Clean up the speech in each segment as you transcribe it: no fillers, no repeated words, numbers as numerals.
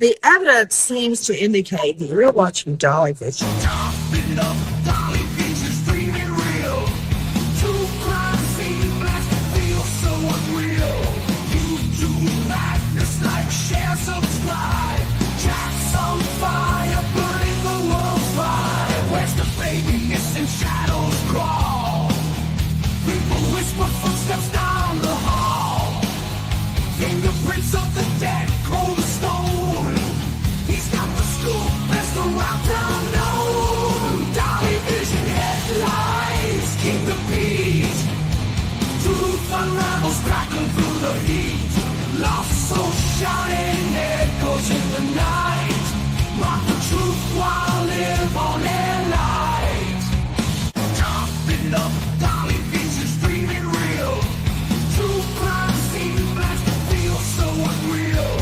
The evidence seems to indicate that you're watching Dolly Vision. Dolly Vision's dreaming real. True crime scene blast feels so unreal. YouTube madness, like, share, subscribe. Jack's on fire, burning the world fire. Where's the baby missing? Shadows crawl. People whisper footsteps down the hall. Fingerprints of the dead, cold as stone. He's got the scoop, best around town known. Dolly Vision headlines, King the Beat. Truth unravels, crackling through the heat. Lost soul shining, echoes in the night. Mock the truth while live on their light. Topping up, Dolly Vision's dreaming real. True crime scene blast feels so unreal.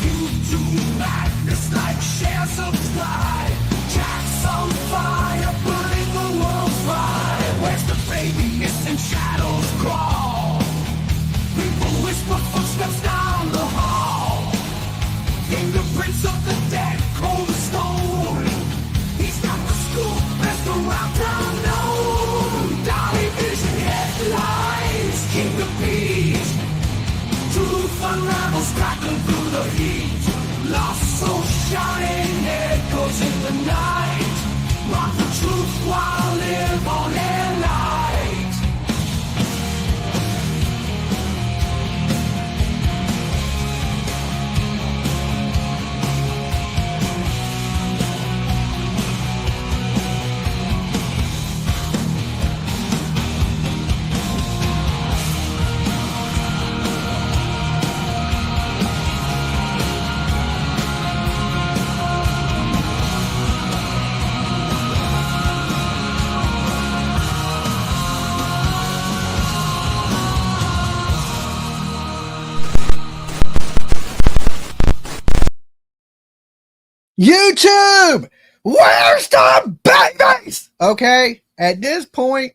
YouTube madness, like, share, subscribe. Jack's on fire, burning the world fire. Where's the baby missing? Shadows crawl. People whisper footsteps down the hall. Fingerprints of the dead, cold as stone. He's got the scoop, best around town known. Dolly Vision headlines, King the Beat. Truth unravels, crackling through the heat. Lost soul shining, echoes in the night. Mock the truth while live on their light. YouTube, where's the babies? Okay, at this point,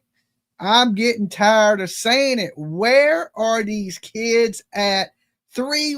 I'm getting tired of saying it. Where are these kids at? 3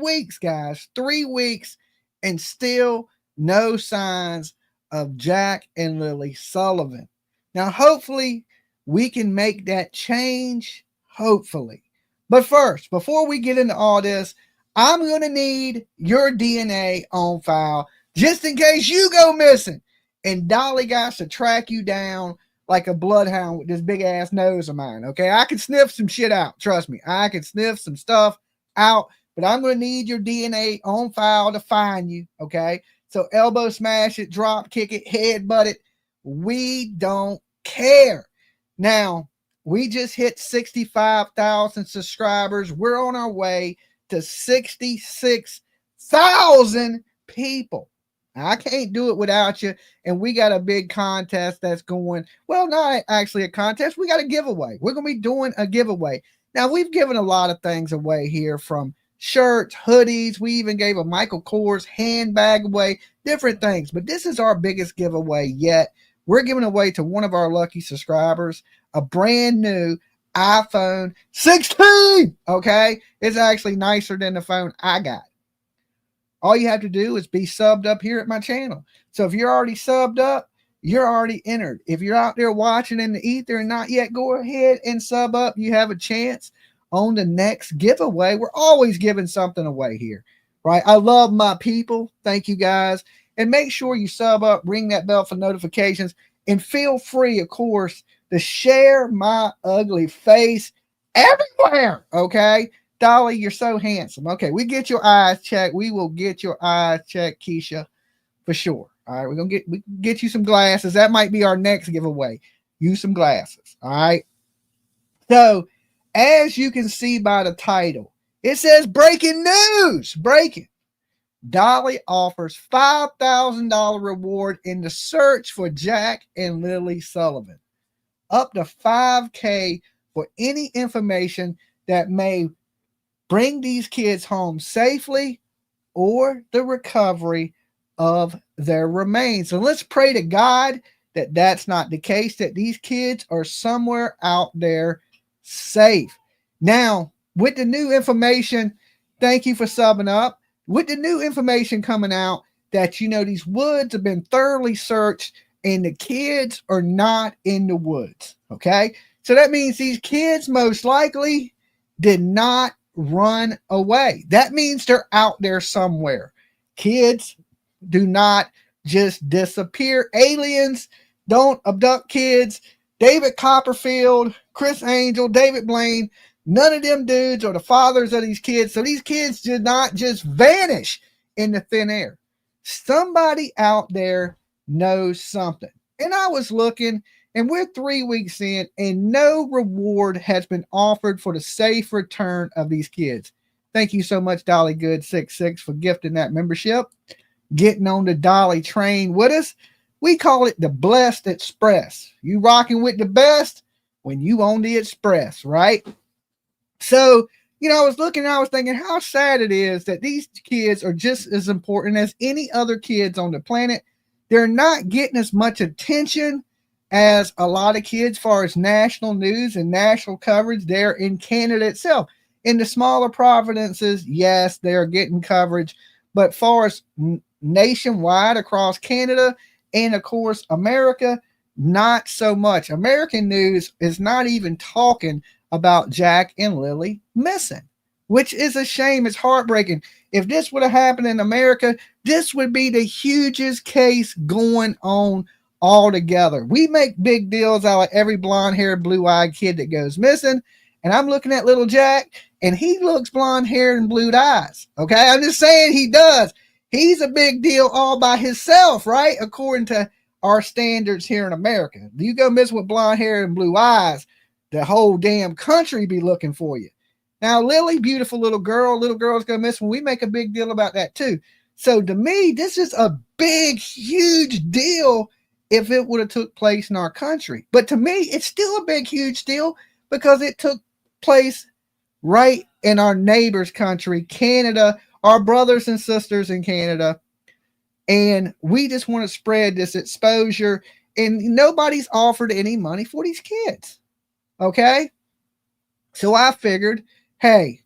weeks, guys, 3 weeks, and still no signs of Jack and Lilly Sullivan. Now, hopefully, we can make that change. Hopefully. But first, before we get into all this, I'm going to need your DNA on file just in case you go missing. And Dolly got to track you down like a bloodhound with this big ass nose of mine. Okay, I can sniff some shit out. Trust me, I can sniff some stuff out, but I'm going to need your DNA on file to find you. Okay, so elbow smash it, drop kick it, headbutt it. We don't care. Now, we just hit 65,000 subscribers. We're on our way to 66,000 people. I can't do it without you. And we got a big contest that's going, well, not actually a contest. We got a giveaway. We're going to be doing a giveaway. Now, we've given a lot of things away here, from shirts, hoodies. We even gave a Michael Kors handbag away, different things. But this is our biggest giveaway yet. We're giving away to one of our lucky subscribers a brand new iPhone 16. Okay, it's actually nicer than the phone I got. All you have to do is be subbed up here at my channel. So if you're already subbed up, you're already entered. If you're out there watching in the ether and not yet, go ahead and sub up. You have a chance on the next giveaway. We're always giving something away here, right? I love my people. Thank you, guys. And make sure you sub up, ring that bell for notifications, and feel free, of course, to share my ugly face everywhere. Okay, Dolly, you're so handsome. Okay, we get your eyes checked. We will get your eyes checked, Keisha, for sure. All right, we can get you some glasses. That might be our next giveaway. Use some glasses. All right. So, as you can see by the title, it says breaking news. Breaking. Dolly offers $5,000 reward in the search for Jack and Lilly Sullivan. Up to $5,000 for any information that may bring these kids home safely or the recovery of their remains. So let's pray to God that that's not the case, that these kids are somewhere out there safe. Now, with the new information, thank you for subbing up. with the new information coming out that, you know, these woods have been thoroughly searched and the kids are not in the woods. Okay. So that means these kids most likely did not run away. That means they're out there somewhere. Kids do not just disappear. Aliens don't abduct kids. David Copperfield, Chris Angel, David Blaine, none of them dudes are the fathers of these kids. So these kids did not just vanish into thin air. Somebody out there knows something. And I was looking, and we're 3 weeks in, and no reward has been offered for the safe return of these kids. Thank you so much, Dolly Good 66, for gifting that membership. Getting on the Dolly train with us. We call it the Blessed Express. You rocking with the best when you on the Express, right? So, you know, I was looking and I was thinking how sad it is that these kids are just as important as any other kids on the planet. They're not getting as much attention as a lot of kids as far as national news and national coverage there in Canada itself. In the smaller provinces, yes, they're getting coverage. But far as nationwide across Canada and, of course, America, not so much. American news is not even talking about Jack and Lily missing, which is a shame. It's heartbreaking. If this would have happened in America, this would be the hugest case going on altogether. We make big deals out of every blonde-haired, blue-eyed kid that goes missing, and I'm looking at little Jack, and he looks blonde-haired and blue eyes. Okay, I'm just saying he does. He's a big deal all by himself, right? According to our standards here in America. You go miss with blonde hair and blue eyes, the whole damn country be looking for you. Now, Lily, beautiful little girls go missing. We make a big deal about that too. So to me, this is a big, huge deal if it would have took place in our country. But to me, it's still a big, huge deal because it took place right in our neighbor's country, Canada, our brothers and sisters in Canada. And we just want to spread this exposure, and nobody's offered any money for these kids. Okay. So I figured, hey,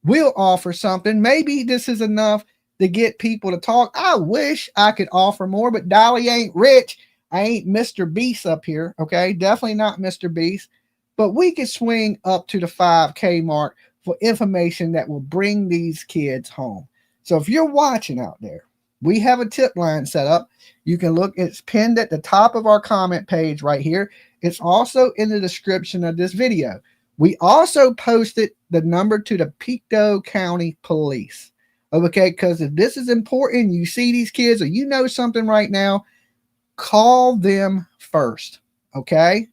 we'll offer something. Maybe this is enough to get people to talk. I wish I could offer more, but Dolly ain't rich. I ain't Mr. Beast up here. Okay. Definitely not Mr. Beast, but we could swing up to the 5K mark for information that will bring these kids home. So if you're watching out there, we have a tip line set up. You can look, it's pinned at the top of our comment page right here. It's also in the description of this video. We also posted the number to the Pictou County Police. Okay, because if this is important, you see these kids or you know something right now, call them first. Okay?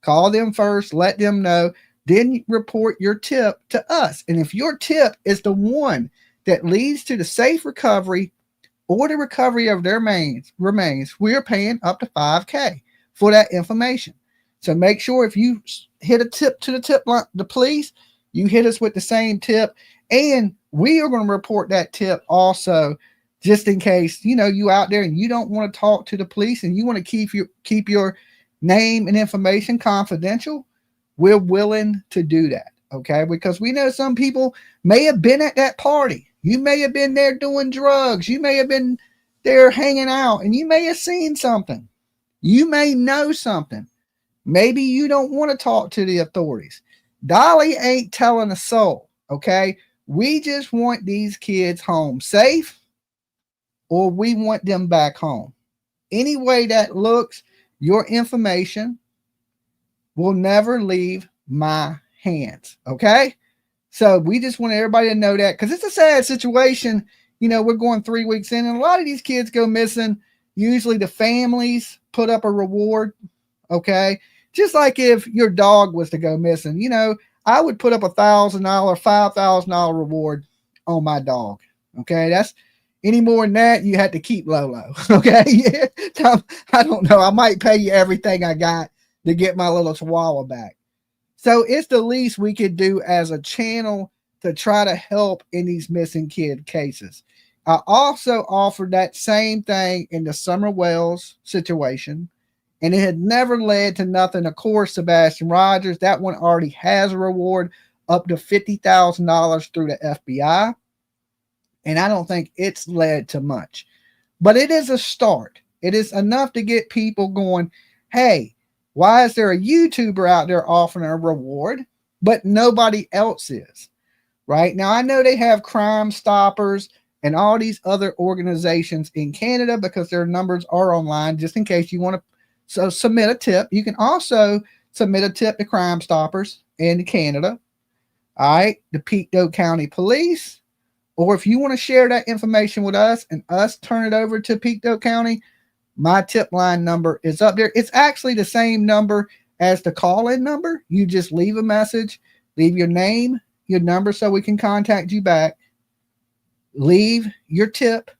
Call them first, let them know, then report your tip to us. And if your tip is the one that leads to the safe recovery or the recovery of their remains, we're paying up to $5K for that information. So make sure if you hit a tip to the police, you hit us with the same tip, and we are going to report that tip also, just in case, you know, you out there and you don't want to talk to the police and you want to keep your name and information confidential. We're willing to do that. Okay. Because we know some people may have been at that party. You may have been there doing drugs. You may have been there hanging out, and you may have seen something. You may know something. Maybe you don't want to talk to the authorities. Dolly ain't telling a soul, okay? We just want these kids home safe, or we want them back home. Any way that looks, your information will never leave my hands, okay? So we just want everybody to know that, because it's a sad situation. You know, we're going 3 weeks in, and a lot of these kids go missing. Usually the families put up a reward, okay? Just like if your dog was to go missing, you know, I would put up $1,000, $5,000 reward on my dog, okay? That's any more than that, you had to keep Lolo, okay? Yeah. I don't know. I might pay you everything I got to get my little chihuahua back. So it's the least we could do as a channel to try to help in these missing kid cases. I also offered that same thing in the Summer Wells situation, and it had never led to nothing. Of course, Sebastian Rogers, that one already has a reward up to $50,000 through the FBI. And I don't think it's led to much, but it is a start. It is enough to get people going, hey, why is there a YouTuber out there offering a reward, but nobody else is? Right now, I know they have Crime Stoppers and all these other organizations in Canada because their numbers are online, just in case you want to submit a tip. You can also submit a tip to Crime Stoppers in Canada, all right, the Pictou County Police, or if you want to share that information with us and us turn it over to Pictou County, my tip line number is up there. It's actually the same number as the call-in number. You just leave a message, leave your name, your number so we can contact you back, leave your tip,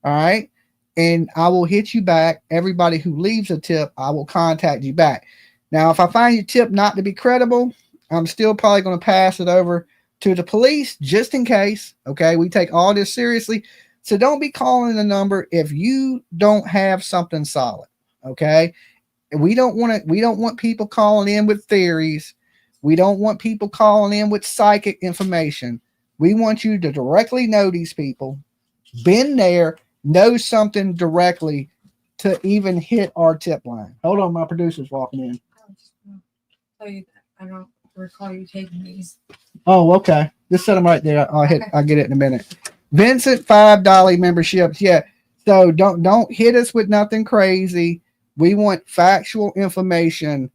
all right, and I will hit you back. Everybody who leaves a tip, I will contact you back. Now, if I find your tip not to be credible, I'm still probably going to pass it over to the police just in case. Okay, we take all this seriously. So don't be calling the number if you don't have something solid. Okay, we don't want people calling in with theories. We don't want people calling in with psychic information. We want you to directly know these people, been there, know something directly to even hit our tip line. Hold on, my producer's walking in. Tell you that I don't recall you taking these. Oh, okay. Just set them right there. I'll get it in a minute. Vincent, $5 memberships. Yeah. So don't hit us with nothing crazy. We want factual information.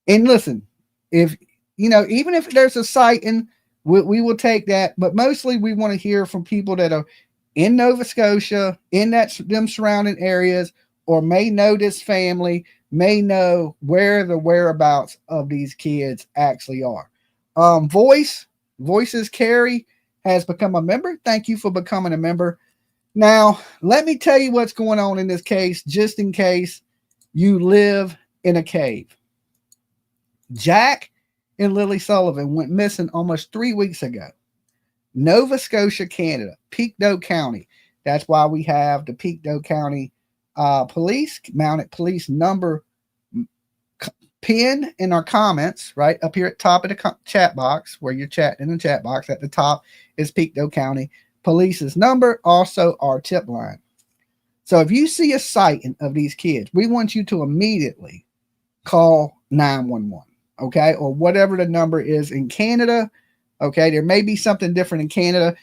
And listen, if even if there's a sighting, we will take that. But mostly we want to hear from people that are in Nova Scotia, in them surrounding areas, or may know this family, may know where the whereabouts of these kids actually are. Voices Carrie has become a member. Thank you for becoming a member. Now, let me tell you what's going on in this case, just in case you live in a cave. Jack and Lilly Sullivan went missing almost 3 weeks ago. Nova Scotia, Canada, Pictou County. That's why we have the Pictou County police, mounted police number pinned in our comments, right up here at the top of the chat box where you're chatting in the chat box. At the top is Pictou County Police's number, also our tip line. So if you see a sighting of these kids, we want you to immediately call 911, okay, or whatever the number is in Canada. Okay, there may be something different in Canada.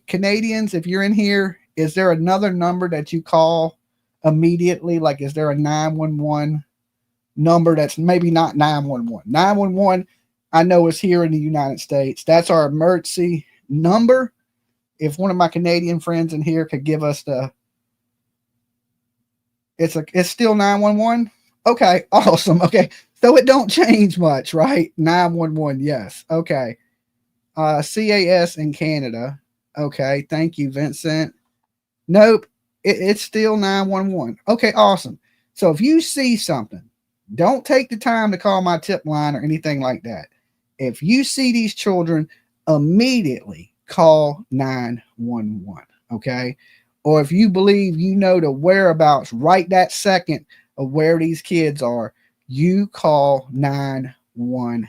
Canadians, if you're in here, is there another number that you call immediately? Like, is there a 911 number that's maybe not 911? 911, I know, is here in the United States. That's our emergency number. If one of my Canadian friends in here could give us it's still 911. Okay, awesome. Okay, so it don't change much, right? 911, yes. Okay. CAS in Canada. Okay, thank you, Vincent. Nope, it's still 911. Okay, awesome. So if you see something, don't take the time to call my tip line or anything like that. If you see these children, immediately call 911. Okay, or if you believe you know the whereabouts right that second of where these kids are, you call 911.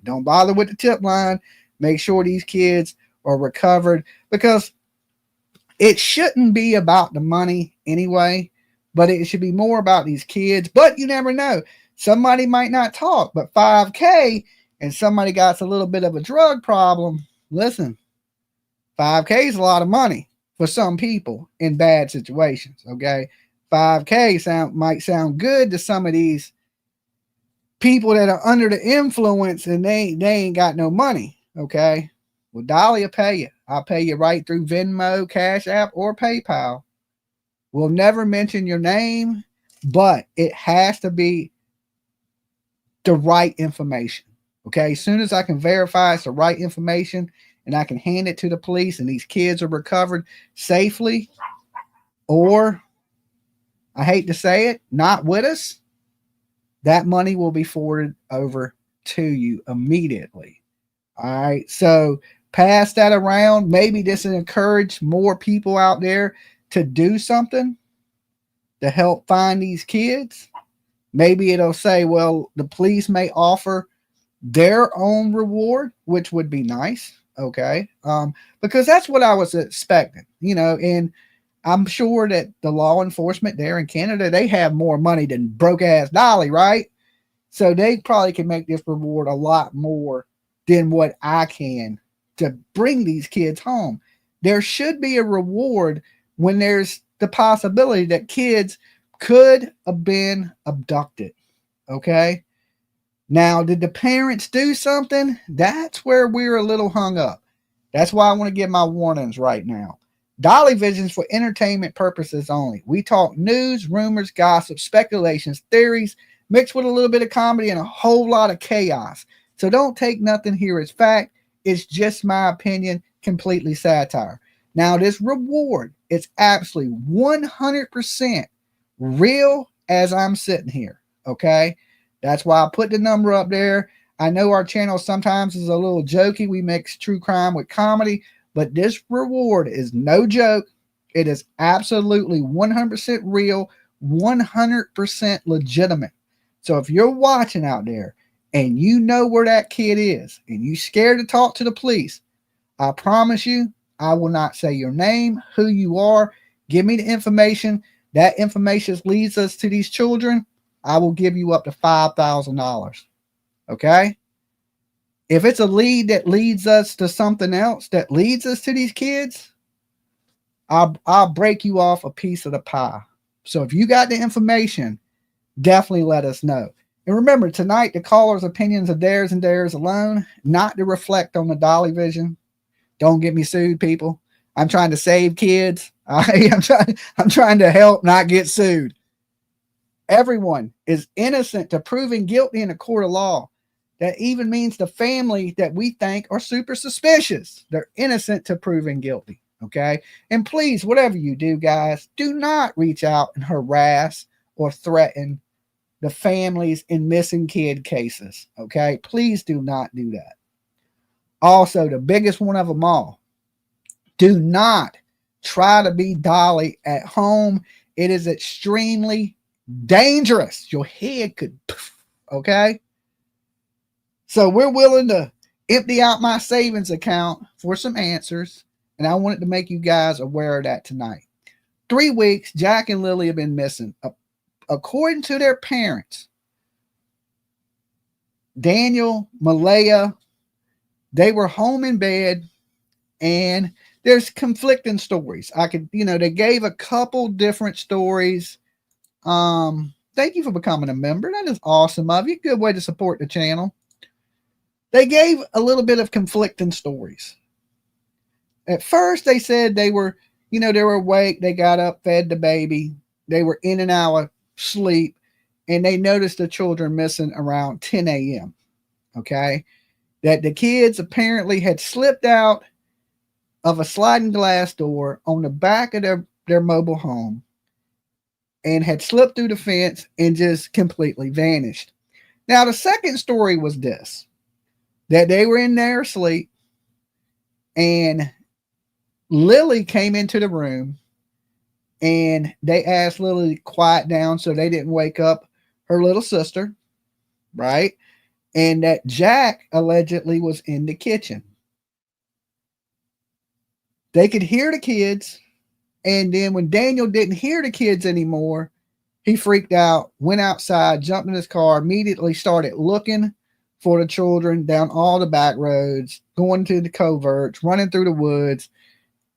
Don't bother with the tip line. Make sure these kids are recovered, because it shouldn't be about the money anyway, but it should be more about these kids. But you never know. Somebody might not talk, but $5K, and somebody got a little bit of a drug problem. Listen, $5K is a lot of money for some people in bad situations. Okay, $5K might sound good to some of these people that are under the influence and they ain't got no money. Okay, well, Dolly will pay you. I'll pay you right through Venmo, Cash App, or PayPal. We'll never mention your name, but it has to be the right information. Okay, as soon as I can verify it's the right information and I can hand it to the police and these kids are recovered safely, or, I hate to say it, not with us, that money will be forwarded over to you immediately. All right, so pass that around. Maybe this will encourage more people out there to do something to help find these kids. Maybe it'll say, well, the police may offer their own reward, which would be nice. Okay. Because that's what I was expecting, you know, and I'm sure that the law enforcement there in Canada, they have more money than broke ass Dolly, right? So they probably can make this reward a lot more than what I can to bring these kids home. There should be a reward when there's the possibility that kids could have been abducted. Okay. Now, did the parents do something? That's where we're a little hung up. That's why I want to give my warnings right now. Dolly Vision's for entertainment purposes only. We talk news, rumors, gossip, speculations, theories, mixed with a little bit of comedy and a whole lot of chaos. So don't take nothing here as fact. It's just my opinion, completely satire. Now, this reward is absolutely 100% real as I'm sitting here. Okay. That's why I put the number up there. I know our channel sometimes is a little jokey. We mix true crime with comedy, but this reward is no joke. It is absolutely 100% real, 100% legitimate. So if you're watching out there and you know where that kid is and you're scared to talk to the police, I promise you, I will not say your name, who you are. Give me the information. That information leads us to these children. I will give you up to $5,000. Okay. If it's a lead that leads us to something else that leads us to these kids, I'll break you off a piece of the pie. So if you got the information, definitely let us know. And remember, tonight, the callers' opinions are theirs and theirs alone, not to reflect on the Dolly Vision. Don't get me sued, people. I'm trying to save kids. I'm trying to help not get sued. Everyone is innocent to proven guilty in a court of law. That even means the family that we think are super suspicious. They're innocent to proven guilty. Okay. And please, whatever you do, guys, do not reach out and harass or threaten the families in missing kid cases. Okay. Please do not do that. Also, the biggest one of them all, do not try to be Dolly at home. It is extremely dangerous. Your head could, okay? So we're willing to empty out my savings account for some answers, and I wanted to make you guys aware of that tonight. 3 weeks, Jack and Lily have been missing. According to their parents, Daniel, malehya, they were home in bed, and there's conflicting stories. They gave a couple different stories. Thank you for becoming a member. That is awesome of you. Good way to support the channel. They gave a little bit of conflicting stories. At first, they said they were awake. They got up, fed the baby. They were in and out of sleep, and they noticed the children missing around 10 a.m. Okay. That the kids apparently had slipped out of a sliding glass door on the back of their mobile home and had slipped through the fence and just completely vanished. Now, the second story was this, that they were in there asleep and Lily came into the room and they asked Lily to quiet down so they didn't wake up her little sister, right? And that Jack allegedly was in the kitchen. They could hear the kids. And then when Daniel didn't hear the kids anymore, he freaked out, went outside, jumped in his car, immediately started looking for the children down all the back roads, going to the coverts, running through the woods,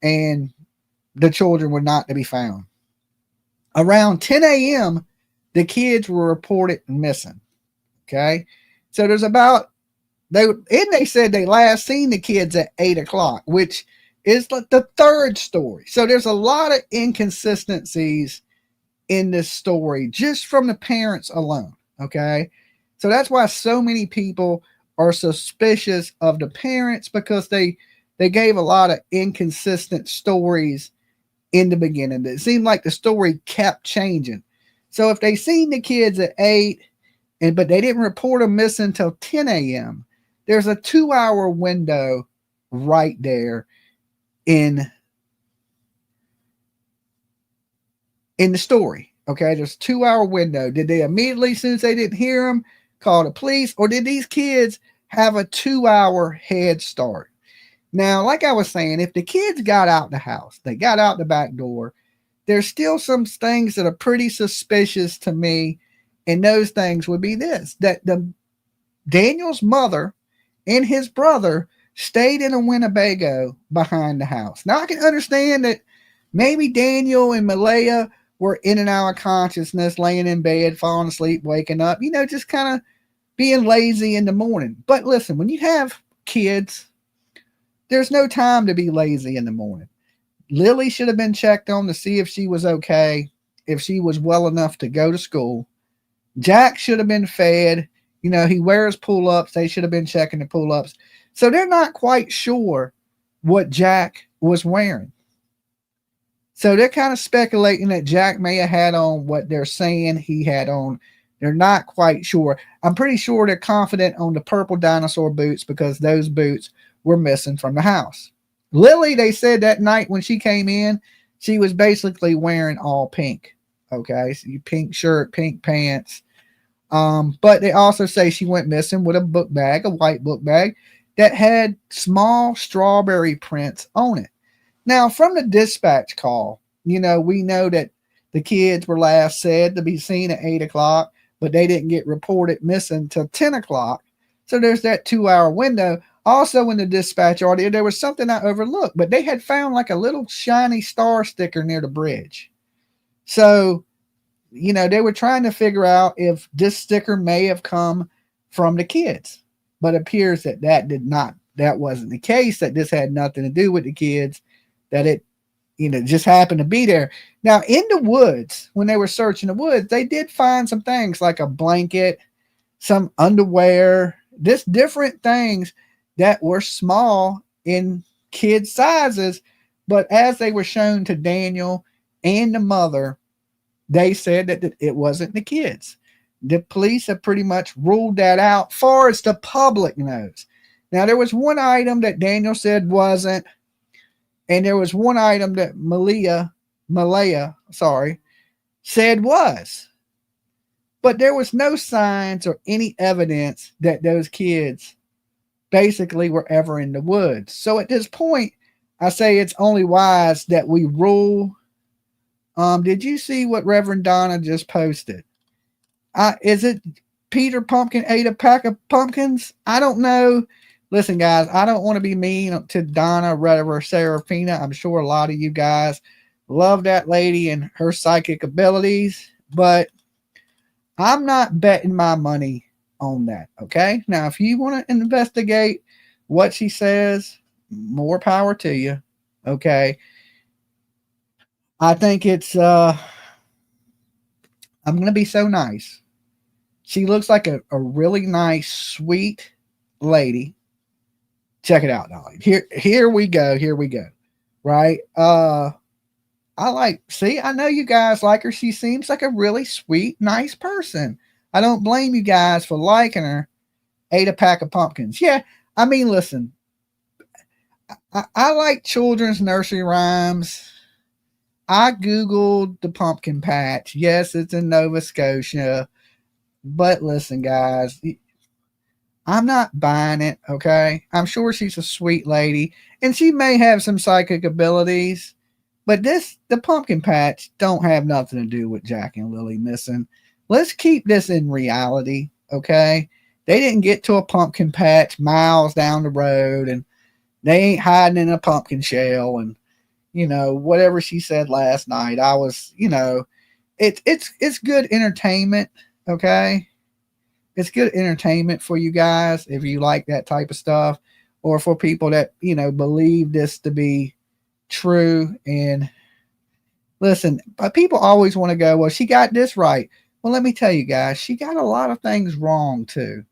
and the children were not to be found. Around 10 a.m., the kids were reported missing. Okay. So there's they said they last seen the kids at 8 o'clock, which is like the third story. So there's a lot of inconsistencies in this story just from the parents alone. Okay. So that's why so many people are suspicious of the parents, because they gave a lot of inconsistent stories in the beginning. It seemed like the story kept changing. So if they seen the kids at 8 but they didn't report them missing until 10 a.m., there's a 2-hour window right there in the story. Okay, there's a 2-hour window. Did they immediately, since they didn't hear them, call the police, or did these kids have a 2-hour head start? Now, like I was saying, if the kids got out the house, they got out the back door, there's still some things that are pretty suspicious to me. And those things would be this, that the Daniel's mother and his brother stayed in a Winnebago behind the house. Now I can understand that maybe Daniel and Malehya were in and out of consciousness, laying in bed, falling asleep, waking up, just kind of being lazy in the morning. But listen, when you have kids, there's no time to be lazy in the morning. Lilly should have been checked on to see if she was okay, if she was well enough to go to school. Jack should have been fed. He wears pull-ups. They should have been checking the pull-ups. So they're not quite sure what Jack was wearing. So they're kind of speculating that Jack may have had on what they're saying he had on. They're not quite sure. I'm pretty sure they're confident on the purple dinosaur boots because those boots were missing from the house. Lilly, they said that night when she came in, she was basically wearing all pink. Okay, so pink shirt, pink pants. But they also say she went missing with a book bag, a white book bag that had small strawberry prints on it. Now, from the dispatch call, we know that the kids were last said to be seen at 8 o'clock, but they didn't get reported missing till 10 o'clock. So there's that 2-hour window. Also in the dispatch audio, there was something I overlooked, but they had found like a little shiny star sticker near the bridge. So, they were trying to figure out if this sticker may have come from the kids, but it appears that wasn't the case, that this had nothing to do with the kids, that it, just happened to be there. Now, in the woods, when they were searching the woods, they did find some things like a blanket, some underwear, just different things that were small in kid sizes. But as they were shown to Daniel and the mother, they said that it wasn't the kids. The police have pretty much ruled that out far as the public knows. Now, there was one item that Daniel said wasn't, and there was one item that malehya said was. But there was no signs or any evidence that those kids basically were ever in the woods. So at this point, I say it's only wise that we rule. Did you see what Reverend Donna just posted? Is it Peter Pumpkin ate a pack of pumpkins? I don't know. Listen, guys, I don't want to be mean to Donna, Reverend Serafina. I'm sure a lot of you guys love that lady and her psychic abilities, but I'm not betting my money on that. Okay. Now, if you want to investigate what she says, more power to you. Okay. I think it's, I'm going to be so nice. She looks like a really nice, sweet lady. Check it out, Dolly. Here we go. Right. I know you guys like her. She seems like a really sweet, nice person. I don't blame you guys for liking her. Ate a pack of pumpkins. Yeah. I mean, listen, I like children's nursery rhymes. I Googled the pumpkin patch. Yes, it's in Nova Scotia. But listen, guys, I'm not buying it, okay? I'm sure she's a sweet lady, and she may have some psychic abilities, but the pumpkin patch don't have nothing to do with Jack and Lilly missing. Let's keep this in reality, okay? They didn't get to a pumpkin patch miles down the road, and they ain't hiding in a pumpkin shell, and whatever she said last night, I was, it's good entertainment, okay? It's good entertainment for you guys if you like that type of stuff, or for people that, believe this to be true. And listen, but people always want to go, well, she got this right. Well, let me tell you guys, she got a lot of things wrong too.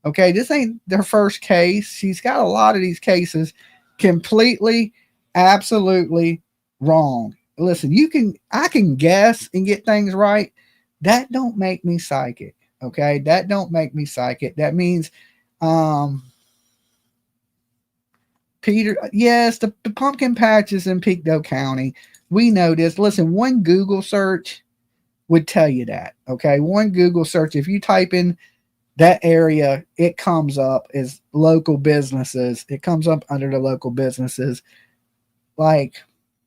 Okay, this ain't their first case. She's got a lot of these cases completely, absolutely wrong. Listen, I can guess and get things right. That don't make me psychic. Okay, that don't make me psychic. That means, Peter, yes, the pumpkin patches in Pictou County. We know this. Listen, one Google search would tell you that. Okay, one Google search. If you type in that area, it comes up as local businesses. It comes up under the local businesses. Like,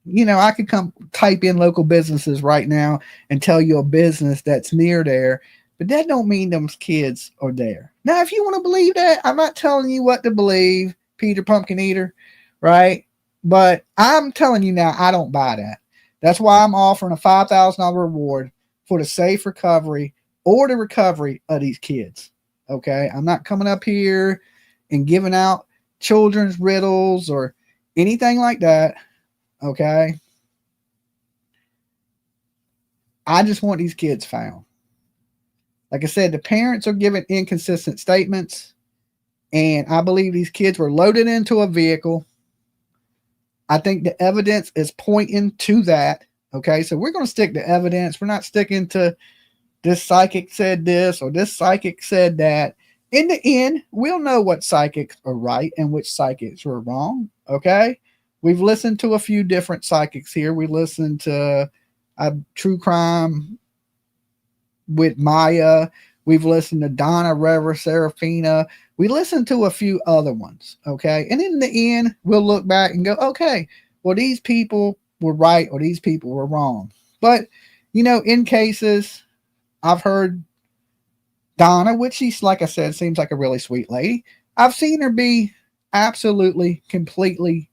I could come type in local businesses right now and tell you a business that's near there, but that don't mean them kids are there. Now, if you want to believe that, I'm not telling you what to believe, Peter Pumpkin Eater, right? But I'm telling you now, I don't buy that. That's why I'm offering a $5,000 reward for the safe recovery or the recovery of these kids. Okay, I'm not coming up here and giving out children's riddles or anything like that. Okay, I just want these kids found. Like I said, the parents are giving inconsistent statements, and I believe these kids were loaded into a vehicle. I think the evidence is pointing to that. Okay, so we're going to stick to evidence. We're not sticking to this psychic said this or this psychic said that. In the end, we'll know what psychics are right and which psychics are wrong. Okay, we've listened to a few different psychics here. We listened to True Crime with Maya. We've listened to Donna Rever Serafina. We listened to a few other ones. Okay, and in the end, we'll look back and go, okay, well, these people were right or these people were wrong. But in cases, I've heard Donna, which she's, like I said, seems like a really sweet lady. I've seen her be absolutely, completely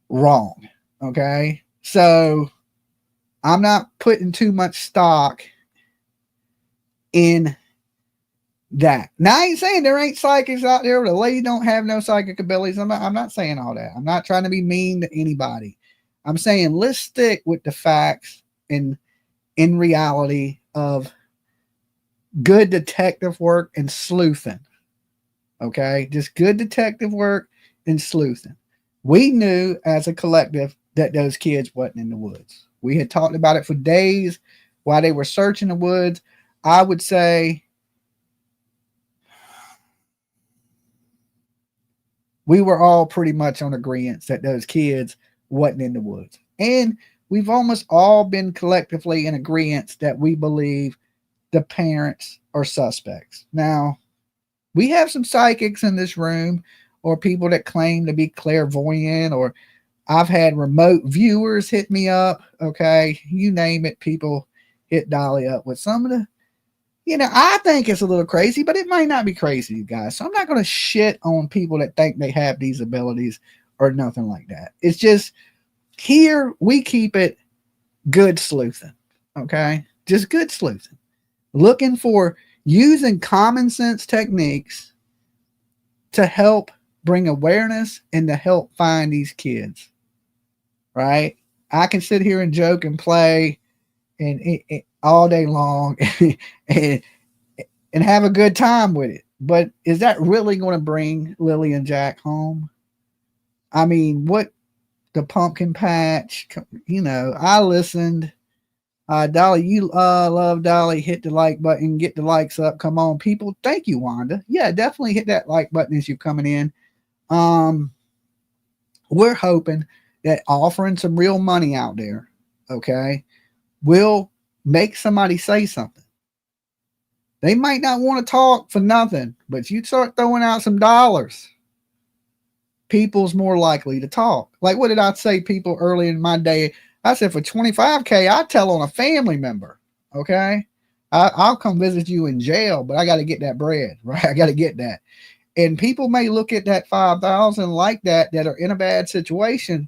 wrong. Okay. So I'm not putting too much stock in that. Now, I ain't saying there ain't psychics out there, or the lady don't have no psychic abilities. I'm not saying all that. I'm not trying to be mean to anybody. I'm saying let's stick with the facts and in reality of good detective work and sleuthing. Okay, just good detective work and sleuthing. We knew as a collective that those kids wasn't in the woods. We had talked about it for days while they were searching the woods. I would say we were all pretty much on agreement that those kids wasn't in the woods. And we've almost all been collectively in agreement that we believe the parents are suspects. Now, we have some psychics in this room or people that claim to be clairvoyant, or I've had remote viewers hit me up. Okay, you name it, people hit Dolly up with some of the, I think it's a little crazy, but it might not be crazy, you guys. So I'm not going to shit on people that think they have these abilities or nothing like that. It's just here we keep it good sleuthing. Okay, just good sleuthing. Looking for using common sense techniques to help bring awareness and to help find these kids. Right? I can sit here and joke and play and all day long and have a good time with it. But is that really going to bring Lily and Jack home? I mean, what the pumpkin patch, I listened. Dolly, you love Dolly. Hit the like button, get the likes up. Come on, people. Thank you, Wanda. Yeah, definitely hit that like button as you're coming in. We're hoping that offering some real money out there, okay, will make somebody say something. They might not want to talk for nothing, but you start throwing out some dollars, people's more likely to talk. Like, what did I say, people, early in my day? I said for $25K, I tell on a family member. Okay, I'll come visit you in jail, but I got to get that bread, right? I got to get that. And people may look at that 5,000 like that are in a bad situation.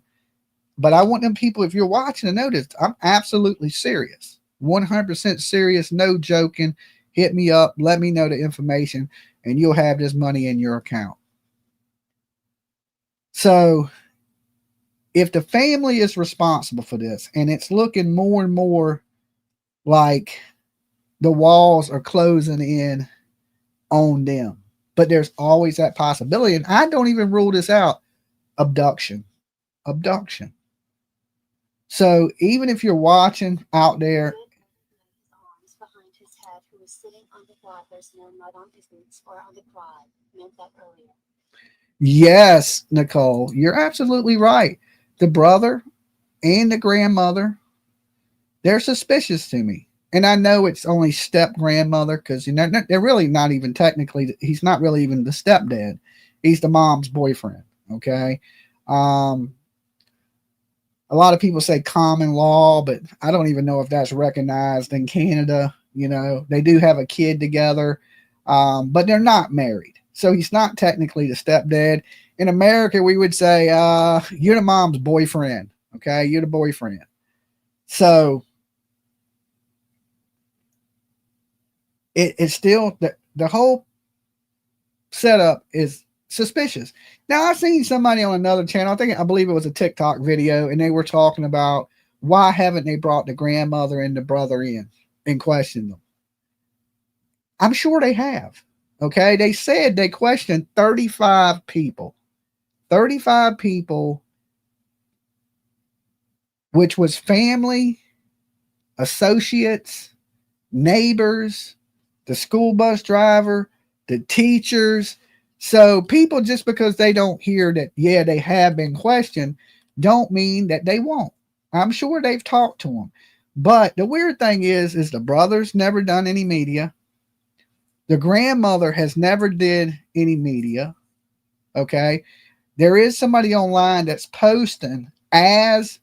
But I want them people, if you're watching, to notice I'm absolutely serious, 100% serious, no joking. Hit me up, let me know the information, and you'll have this money in your account. So if the family is responsible for this, and it's looking more and more like the walls are closing in on them, but there's always that possibility, and I don't even rule this out, abduction. So even if you're watching out there, behind his head, who was sitting on the quad, there's no mud on his boots or on the quad. Meant that earlier. yes, Nicole, you're absolutely right. The brother and the grandmother, they're suspicious to me. and I know it's only step grandmother because they're really not even technically. He's not really even the stepdad. He's the mom's boyfriend. Okay. A lot of people say common law, but I don't even know if that's recognized in Canada. They do have a kid together, but they're not married. So he's not technically the stepdad. In America, we would say, you're the mom's boyfriend. Okay. You're the boyfriend. So it's still the whole setup is suspicious. Now, I've seen somebody on another channel, I believe it was a TikTok video, and they were talking about why haven't they brought the grandmother and the brother in and questioned them. I'm sure they have. Okay. They said they questioned 35 people. 35 people, which was family, associates, neighbors, the school bus driver, the teachers. So people, just because they don't hear that, yeah, they have been questioned, don't mean that they won't. I'm sure they've talked to them. But the weird thing is the brother's never done any media. The grandmother has never did any media. Okay. There is somebody online that's posting as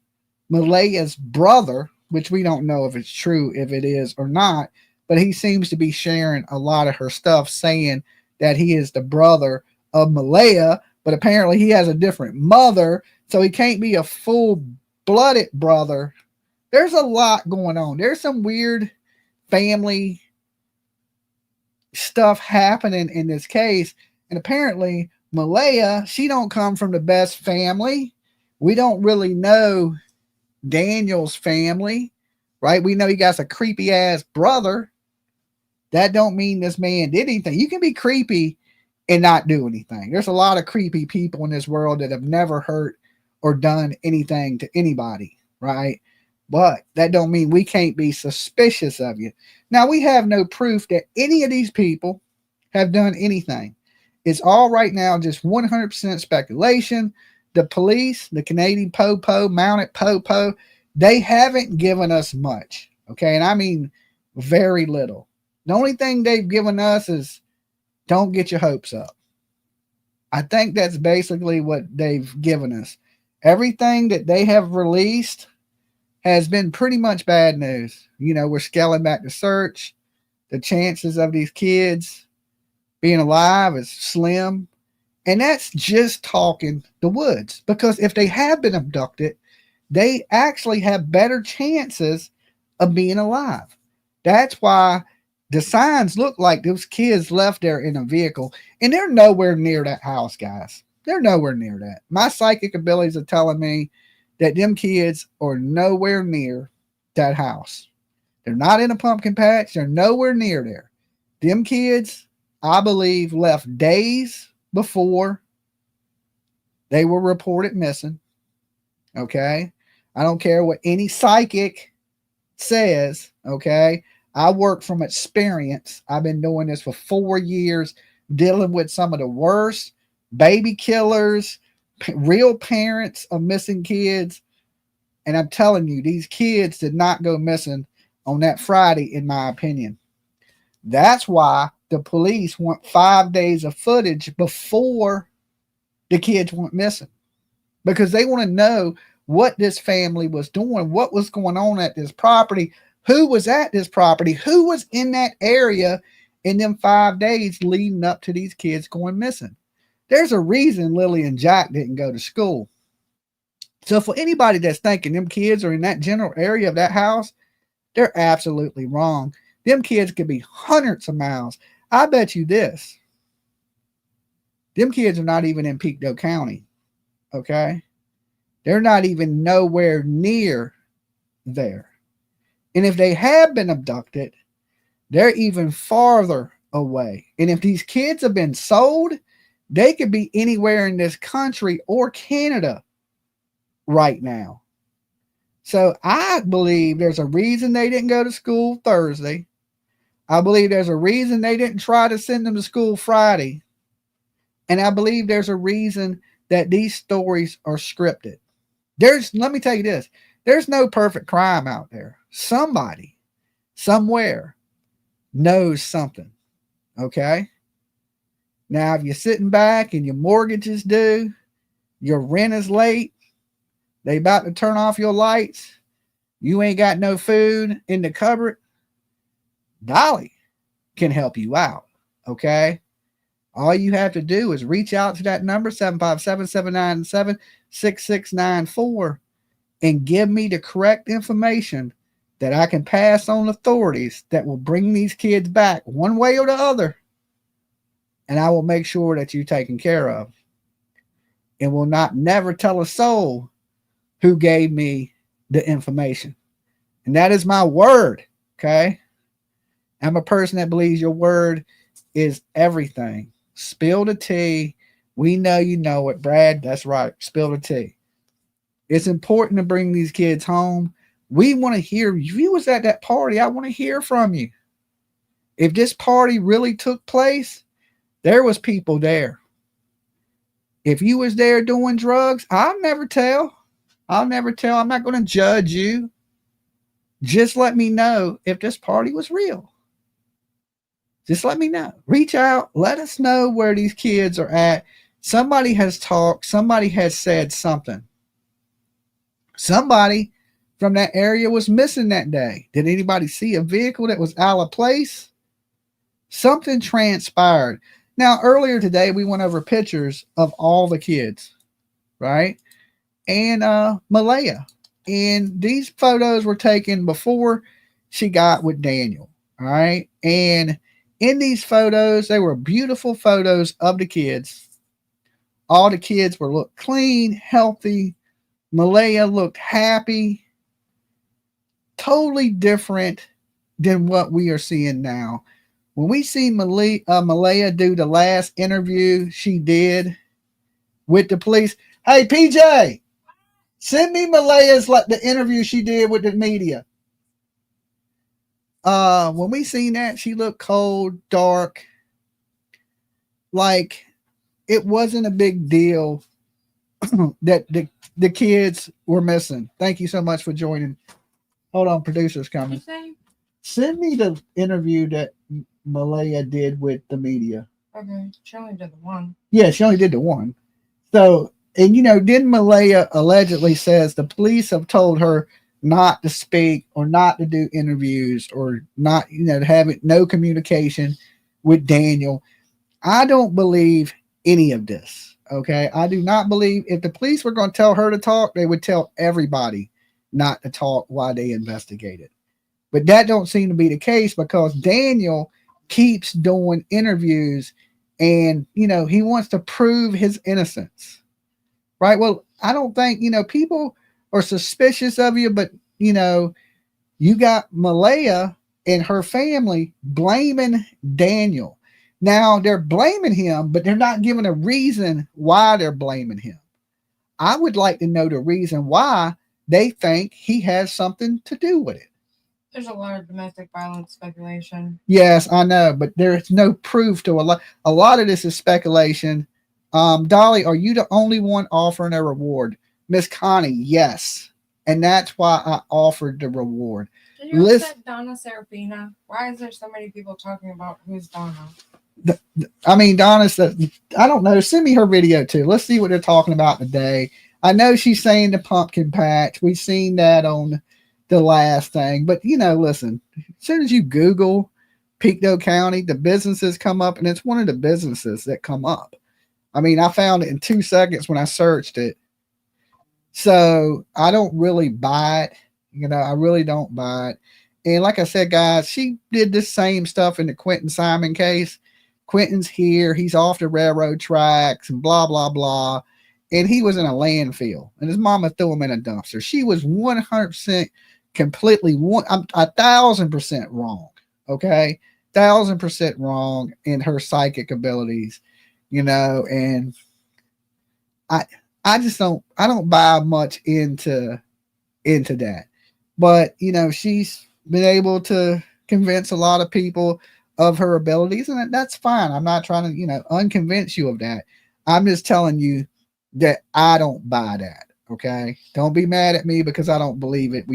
Malehya's brother, which we don't know if it's true, if it is or not, but he seems to be sharing a lot of her stuff saying that he is the brother of Malehya, but apparently he has a different mother, so he can't be a full-blooded brother. There's a lot going on. There's some weird family stuff happening in this case, and apparently Malehya, she don't come from the best family. We don't really know Daniel's family, right? We know he got a creepy ass brother. That don't mean this man did anything. You can be creepy and not do anything. There's a lot of creepy people in this world that have never hurt or done anything to anybody, right? But that don't mean we can't be suspicious of you. Now, we have no proof that any of these people have done anything. It's all right now just 100% speculation. The police, the Canadian Popo, Mounted Popo, they haven't given us much. Okay. And I mean very little. The only thing they've given us is don't get your hopes up. I think that's basically what they've given us. Everything that they have released has been pretty much bad news. We're scaling back the search. The chances of these kids being alive is slim. And that's just talking the woods, because if they have been abducted, they actually have better chances of being alive. That's why the signs look like those kids left there in a vehicle, and they're nowhere near that house, guys. They're nowhere near that. My psychic abilities are telling me that them kids are nowhere near that house. They're not in a pumpkin patch. They're nowhere near there. Them kids, I believe, left days before they were reported missing. Okay. I don't care what any psychic says. Okay. I work from experience. I've been doing this for 4 years, dealing with some of the worst baby killers, real parents of missing kids. And I'm telling you, these kids did not go missing on that Friday, in my opinion. That's why the police want 5 days of footage before the kids went missing, because they want to know what this family was doing, what was going on at this property, who was at this property, who was in that area in them 5 days leading up to these kids going missing. There's a reason Lily and Jack didn't go to school. So for anybody that's thinking them kids are in that general area of that house, they're absolutely wrong. Them kids could be hundreds of miles. I bet you this. Them kids are not even in Pictou County. Okay. They're not even nowhere near there. And if they have been abducted, they're even farther away. And if these kids have been sold, they could be anywhere in this country or Canada right now. So I believe there's a reason they didn't go to school Thursday. I believe there's a reason they didn't try to send them to school Friday. And I believe there's a reason that these stories are scripted. Let me tell you this, there's no perfect crime out there. Somebody somewhere knows something. Okay. Now, if you're sitting back and your mortgage is due, your rent is late, they about to turn off your lights, you ain't got no food in the cupboard, Dolly can help you out. Okay. All you have to do is reach out to that number, 757-797-6694, and give me the correct information that I can pass on authorities that will bring these kids back one way or the other. And I will make sure that you're taken care of. And will not never tell a soul who gave me the information. And that is my word. Okay. I'm a person that believes your word is everything. Spill the tea. We know you know it, Brad. That's right. Spill the tea. It's important to bring these kids home. We want to hear. If you was at that party, I want to hear from you. If this party really took place, there was people there. If you was there doing drugs, I'll never tell. I'm not going to judge you. Just let me know if this party was real. Just let me know. Reach out. Let us know where these kids are at. Somebody has talked. Somebody has said something. Somebody from that area was missing that day. Did anybody see a vehicle that was out of place? Something transpired. Now, earlier today, we went over pictures of all the kids, right? And Malehya. And these photos were taken before she got with Daniel, all right? And in these photos, they were beautiful photos of the kids. All the kids were looked clean, healthy. Malehya looked happy. Totally different than what we are seeing now. When we see Malehya do the last interview she did with the police, hey, PJ, send me Malehya's the interview she did with the media. When we seen that, she looked cold, dark, like it wasn't a big deal that the kids were missing. Thank you so much for joining. Hold on, producer's coming. Send me the interview that Malehya did with the media. Okay, she only did the one. Yeah, she only did the one. So, and then Malehya allegedly says the police have told her not to speak or not to do interviews or not, to have no communication with Daniel. I don't believe any of this. Okay. I do not believe if the police were going to tell her to talk, they would tell everybody not to talk while they investigated. But that don't seem to be the case because Daniel keeps doing interviews and, he wants to prove his innocence. Right. Well, I don't think, people are suspicious of you, but, you got Malehya and her family blaming Daniel. Now they're blaming him, but they're not giving a reason why they're blaming him. I would like to know the reason why they think he has something to do with it. There's a lot of domestic violence speculation. Yes, I know, but there's no proof to a lot. A lot of this is speculation. Dolly, are you the only one offering a reward? Miss Connie, yes. And that's why I offered the reward. Did you upset Donna Serafina? Why is there so many people talking about who's Donna? Donna said, I don't know. Send me her video too. Let's see what they're talking about today. I know she's saying the pumpkin patch. We've seen that on the last thing. But, listen, as soon as you Google Pictou County, the businesses come up, and it's one of the businesses that come up. I found it in 2 seconds when I searched it. So I don't really buy it. I really don't buy it. And like I said, guys, she did the same stuff in the Quentin Simon case. Quentin's here. He's off the railroad tracks and blah, blah, blah. And he was in a landfill. And his mama threw him in a dumpster. She was 100% completely 1,000% wrong. Okay? 1,000% wrong in her psychic abilities. And I just don't buy much into that. But, she's been able to convince a lot of people of her abilities, and that's fine. I'm not trying to, unconvince you of that. I'm just telling you that I don't buy that. Okay. Don't be mad at me because I don't believe it.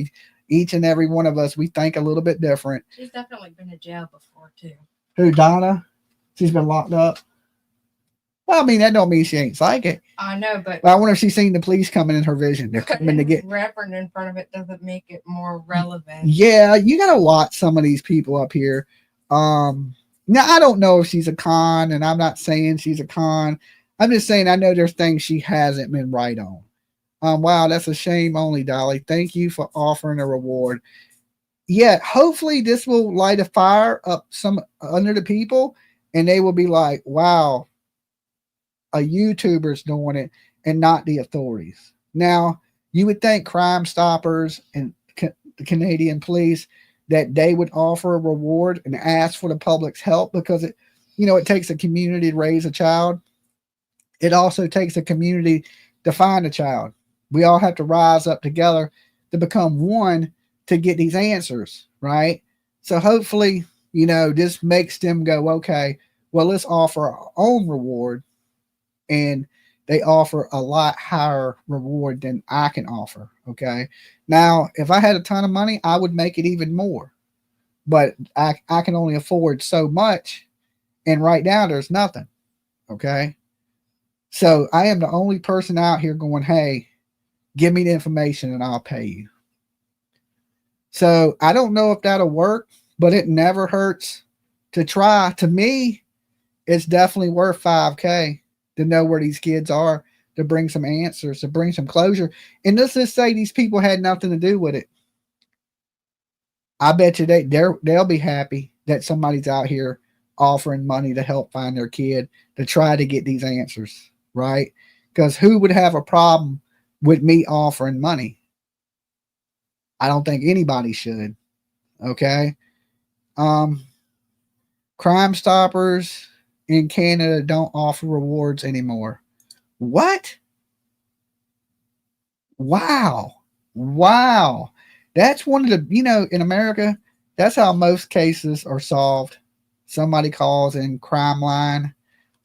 Each and every one of us, we think a little bit different. She's definitely been to jail before too. Who, Donna? She's been locked up. Well, I mean, that don't mean she ain't psychic. I know, but I wonder if she's seen the police coming in her vision. They're coming to get. Reverend in front of it doesn't make it more relevant. Yeah, you gotta watch some of these people up here. Now I don't know if she's a con, and I'm not saying she's a con. I'm just saying I know there's things she hasn't been right on. Wow, that's a shame only, Dolly. Thank you for offering a reward. Yeah, hopefully this will light a fire up some under the people, and they will be like, wow, a YouTuber's doing it and not the authorities. Now, you would think Crime Stoppers and the Canadian police that they would offer a reward and ask for the public's help, because it, you know, it takes a community to raise a child. It also takes a community to find a child. We all have to rise up together to become one to get these answers, right? So hopefully, you know, this makes them go, okay, well, let's offer our own reward. And they offer a lot higher reward than I can offer. Okay. Now, if I had a ton of money, I would make it even more. But I can only afford so much. And right now, there's nothing. Okay. So I am the only person out here going, hey, give me the information and I'll pay you. So I don't know if that'll work, but it never hurts to try. To me, it's definitely worth $5,000 to know where these kids are, to bring some answers, to bring some closure. And let's just say these people had nothing to do with it. I bet you they'll be happy that somebody's out here offering money to help find their kid, to try to get these answers, right? Because who would have a problem with me offering money? I don't think anybody should. Okay. Crime Stoppers in Canada don't offer rewards anymore. What? Wow. That's one of the, you know, in America, that's how most cases are solved. Somebody calls in crime line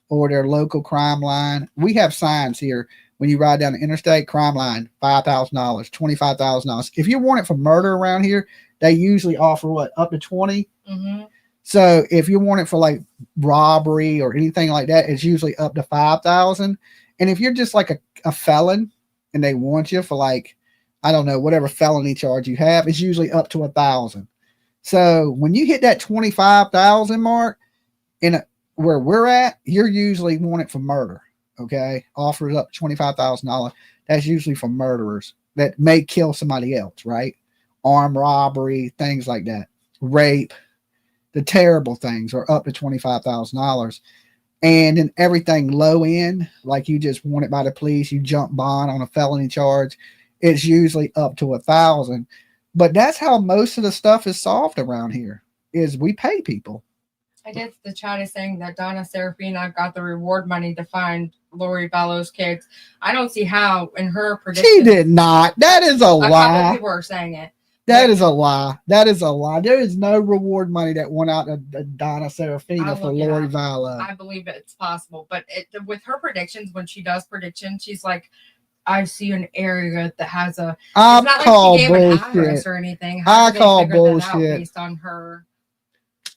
or their local crime line. We have signs here when you ride down the interstate, crime line, $5,000, $25,000. If you want it for murder around here, they usually offer what, up to 20? Mm-hmm. So if you want it for like robbery or anything like that, it's usually up to 5,000. And if you're just like a felon and they want you for like, I don't know, whatever felony charge you have, it's usually up to 1,000. So when you hit that 25,000 mark where we're at, you're usually wanted for murder. Okay. Offers up $25,000. That's usually for murderers that may kill somebody else, right? Armed robbery, things like that. Rape. The terrible things are up to $25,000. And then everything low end, like you just want it by the police, you jump bond on a felony charge, it's usually up to 1,000. But that's how most of the stuff is solved around here, is we pay people. I guess the chat is saying that Donna Serafina got the reward money to find Lori Vallow's kids. I don't see how in her prediction. She did not. That is a lie. A couple people are saying it. That is a lie. That is a lie. There is no reward money that went out to Donna Serafina for Lori Vallow. I believe it's possible. But with her predictions, when she does predictions, she's like, I see an area that has a. I it's not call like she gave bullshit. an address or anything. I call bullshit. Based on her.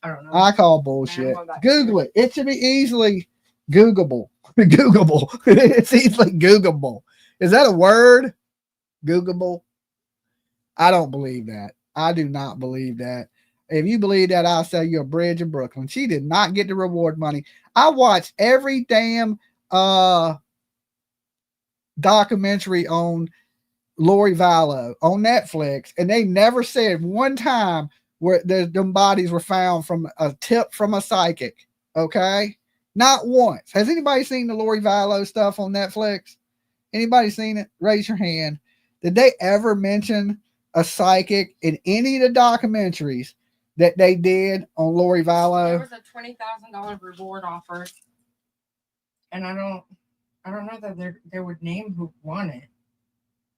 I don't know. I call bullshit. Google it. It should be easily Googleable. Googleable. It's easily Googleable. Is that a word? Googleable. I don't believe that. I do not believe that. If you believe that, I'll sell you a bridge in Brooklyn. She did not get the reward money. I watched every damn documentary on Lori Vallow on Netflix, and they never said one time where them bodies were found from a tip from a psychic. Okay? Not once. Has anybody seen the Lori Vallow stuff on Netflix? Anybody seen it? Raise your hand. Did they ever mention a psychic in any of the documentaries that they did on Lori Vallow? There was a $20,000 reward offered, and I don't know that they would name who won it.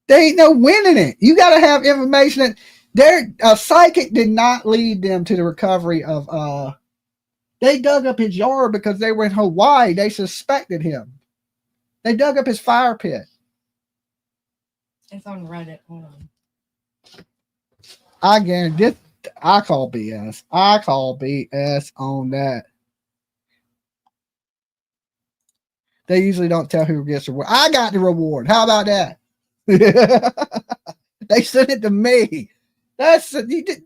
They ain't no winning it. You got to have information that a psychic did not lead them to the recovery of. They dug up his yard because they were in Hawaii. They suspected him. They dug up his fire pit. It's on Reddit. Hold on. I guarantee this. I call BS. I call BS on that. They usually don't tell who gets the reward. I got the reward. How about that? They sent it to me. That's you did.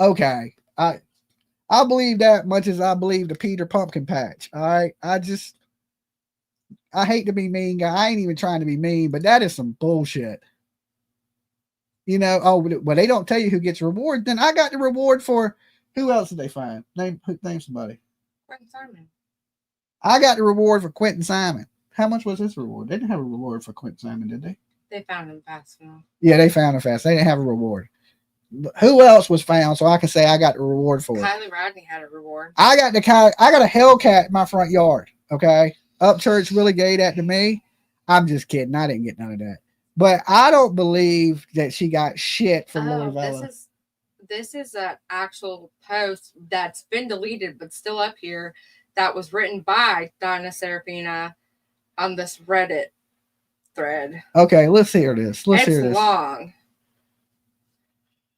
Okay. I believe that much as I believe the Peter Pumpkin Patch. All right. I hate to be mean, guy. I ain't even trying to be mean, but that is some bullshit. You know, oh, well, they don't tell you who gets reward. Then I got the reward for who else did they find? Name somebody. Quentin Simon. I got the reward for Quentin Simon. How much was his reward? They didn't have a reward for Quentin Simon, did they? They found him fast enough. Yeah, they found him fast. They didn't have a reward. But who else was found so I can say I got the reward for it? Kylie Rodney had a reward. I got a Hellcat in my front yard. Okay. Upchurch really gave that to me. I'm just kidding. I didn't get none of that. But I don't believe that she got shit from Lori Vallow. This is an actual post that's been deleted but still up here that was written by Donna Serafina on this Reddit thread. Okay, let's hear this. It's long.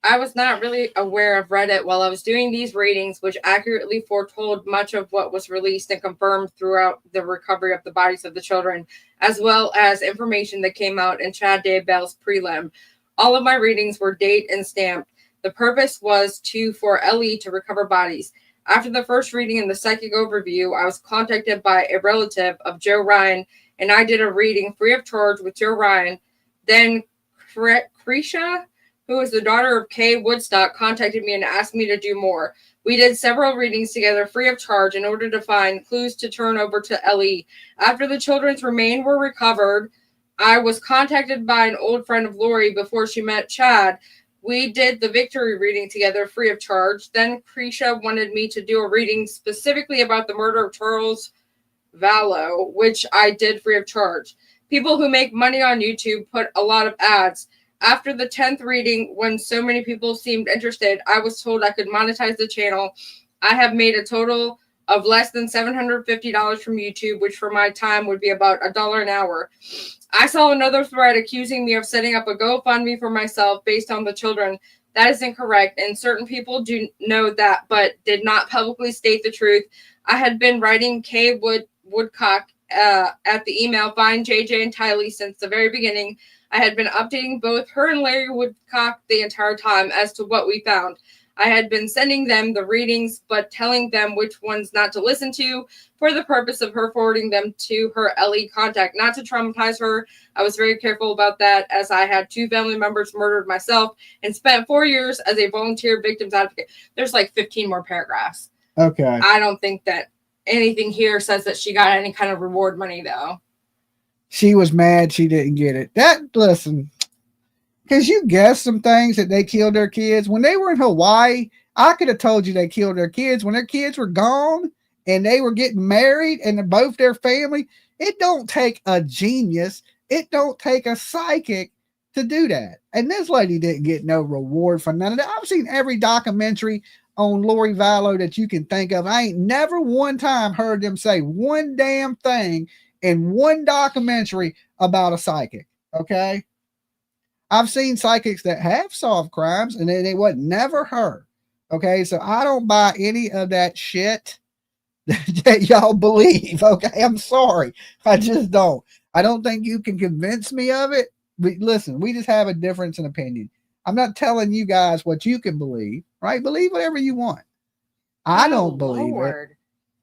I was not really aware of Reddit while I was doing these readings, which accurately foretold much of what was released and confirmed throughout the recovery of the bodies of the children, as well as information that came out in Chad Daybell's prelim. All of my readings were date and stamped. The purpose was for Ellie to recover bodies. After the first reading in the psychic overview, I was contacted by a relative of Joe Ryan, and I did a reading free of charge with Joe Ryan. Then Krisha, who is the daughter of Kay Woodstock, contacted me and asked me to do more. We did several readings together free of charge in order to find clues to turn over to Ellie. After the children's remains were recovered, I was contacted by an old friend of Lori before she met Chad. We did the victory reading together free of charge. Then Krisha wanted me to do a reading specifically about the murder of Charles Vallow, which I did free of charge. People who make money on YouTube put a lot of ads. After the 10th reading, when so many people seemed interested, I was told I could monetize the channel. I have made a total of less than $750 from YouTube, which for my time would be about $1 an hour. I saw another thread accusing me of setting up a GoFundMe for myself based on the children. That is incorrect, and certain people do know that, but did not publicly state the truth. I had been writing Kay Woodcock at the email Find JJ and Tylee since the very beginning. I had been updating both her and Larry Woodcock the entire time as to what we found. I had been sending them the readings, but telling them which ones not to listen to for the purpose of her forwarding them to her Ellie contact, not to traumatize her. I was very careful about that, as I had 2 family members murdered myself and spent 4 years as a volunteer victims advocate. There's like 15 more paragraphs. Okay. I don't think that anything here says that she got any kind of reward money, though. She was mad she didn't get it. Listen, because you guessed some things that they killed their kids. When they were in Hawaii, I could have told you they killed their kids. When their kids were gone and they were getting married and both their family, it don't take a genius. It don't take a psychic to do that. And this lady didn't get no reward for none of that. I've seen every documentary on Lori Vallow that you can think of. I ain't never one time heard them say one damn thing in one documentary about a psychic. Okay. I've seen psychics that have solved crimes and they wasn't never her. Okay. So I don't buy any of that shit that y'all believe. Okay. I'm sorry. I just don't. I don't think you can convince me of it. But listen, we just have a difference in opinion. I'm not telling you guys what you can believe, right? Believe whatever you want. I don't believe it.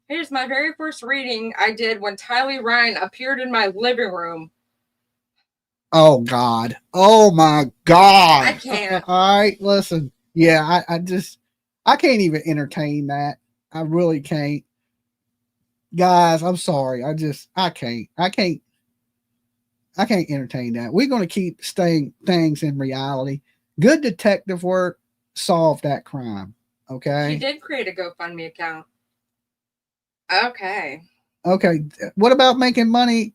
Here's my very first reading I did when Tylee Ryan appeared in my living room. Oh, God. Oh, my God. I can't. All right, listen. Yeah, I can't even entertain that. I really can't. Guys, I'm sorry. I can't entertain that. We're going to keep staying things in reality. Good detective work solved that crime. Okay. She did create a GoFundMe account. Okay. What about making money?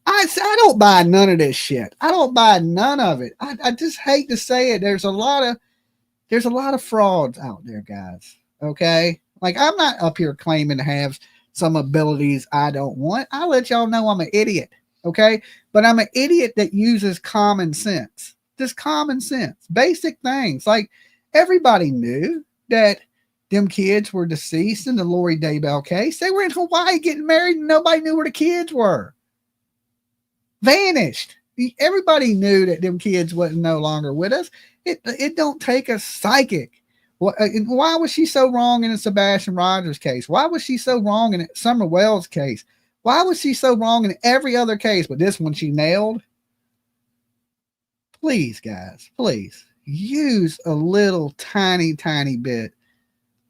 I don't buy none of this shit. I don't buy none of it. I just hate to say it. There's a lot of frauds out there, guys. Okay. Like, I'm not up here claiming to have some abilities I don't want. I let y'all know I'm an idiot. Okay. But I'm an idiot that uses common sense. just common sense, basic things. Like everybody knew that them kids were deceased in the Lori Daybell case. They were in Hawaii getting married and nobody knew where the kids were. Vanished. Everybody knew that them kids wasn't no longer with us. It don't take a psychic. Why was she so wrong in the Sebastian Rogers case? Why was she so wrong in Summer Wells case? Why was she so wrong in every other case, but this one she nailed? Please, guys, please use a little tiny bit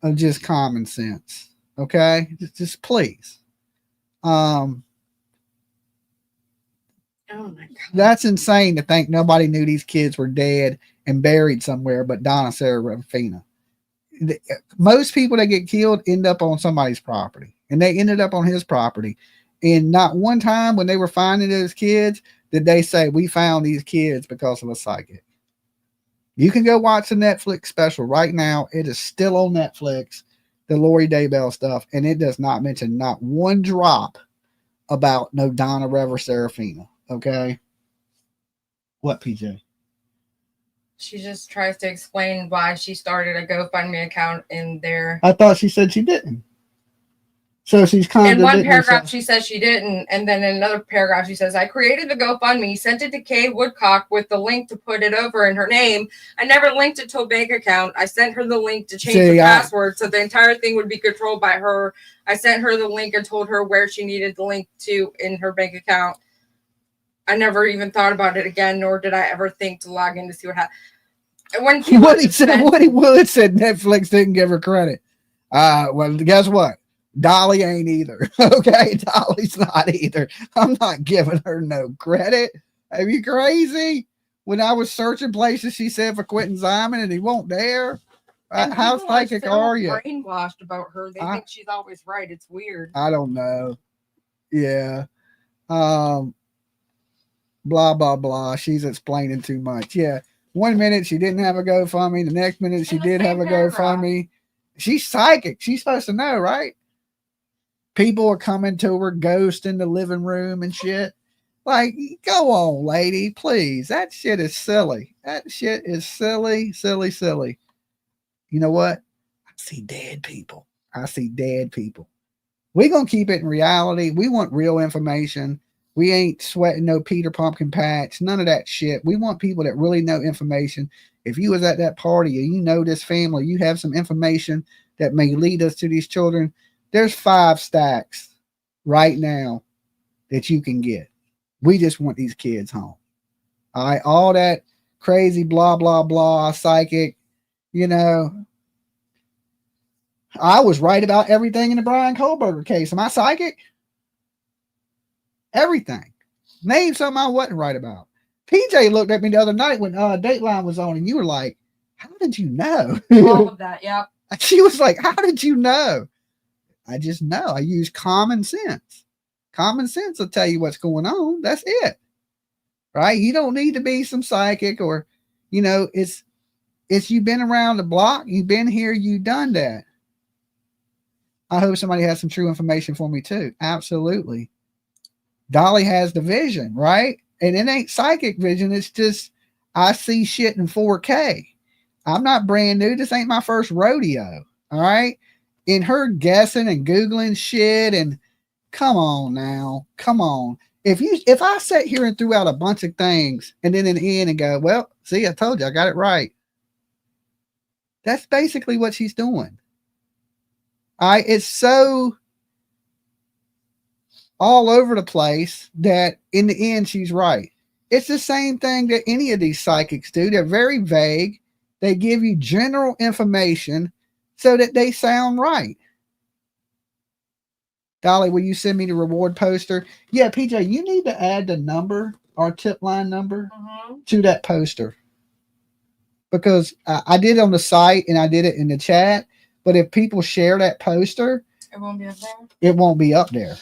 of just common sense. Okay, just please. Oh my God. That's insane to think nobody knew these kids were dead and buried somewhere but Donna Serafina. Most people that get killed end up on somebody's property, and they ended up on his property. And not one time when they were finding those kids did they say, we found these kids because of a psychic. You can go watch the Netflix special right now. It is still on Netflix, the Lori Daybell stuff, and it does not mention not one drop about no Donna Rever Serafina. Okay. What, PJ? She just tries to explain why she started a GoFundMe account in there. I thought she said she didn't. So she's In one paragraph, herself. she says she didn't. And then in another paragraph, she says, I created the GoFundMe, sent it to Kay Woodcock with the link to put it over in her name. I never linked it to a bank account. I sent her the link to change the password so the entire thing would be controlled by her. I sent her the link and told her where she needed the link to in her bank account. I never even thought about it again, nor did I ever think to log in to see what happened. When What he said Netflix didn't give her credit. Well, guess what? Dolly ain't either. Okay, Dolly's not either. I'm not giving her no credit. Are you crazy? When I was searching places, she said for Quentin Simon, and he won't there. How psychic are you? Brainwashed about her. They think she's always right. It's weird. I don't know. Yeah. Blah blah blah. She's explaining too much. Yeah. 1 minute she didn't have a GoFundMe. The next minute she did have a GoFundMe. She's psychic. She's supposed to know, right? People are coming to her, ghost in the living room and shit. Like, go on, lady, please. That shit is silly. That shit is silly. You know what? I see dead people. We're going to keep it in reality. We want real information. We ain't sweating no Peter Pumpkin Patch, none of that shit. We want people that really know information. If you was at that party or you know this family, you have some information that may lead us to these children, there's 5 stacks right now that you can get. We just want these kids home. All right, all that crazy blah, blah, blah, psychic, you know. I was right about everything in the Brian Kohlberger case. Am I psychic? Everything. Name something I wasn't right about. PJ looked at me the other night when Dateline was on, and you were like, how did you know? All of that, yep. She was like, how did you know? I just know. I use common sense. Common sense will tell you what's going on. That's it. Right? You don't need to be some psychic or, you know, it's you've been around the block. You've been here. You've done that. I hope somebody has some true information for me too. Absolutely. Dolly has the vision, right? And it ain't psychic vision. It's just, I see shit in 4K. I'm not brand new. This ain't my first rodeo. All right. In her guessing and Googling shit, and come on now. Come on. If I sat here and threw out a bunch of things and then in the end and go, well, see, I told you I got it right. That's basically what she's doing. All right. It's so all over the place that in the end she's right. It's the same thing that any of these psychics do. They're very vague. They give you general information so that they sound right. Dolly, will you send me the reward poster? Yeah, PJ, you need to add the number, our tip line number, to that poster. Because I did it on the site and I did it in the chat. But if people share that poster, it won't be up there. It won't be up there.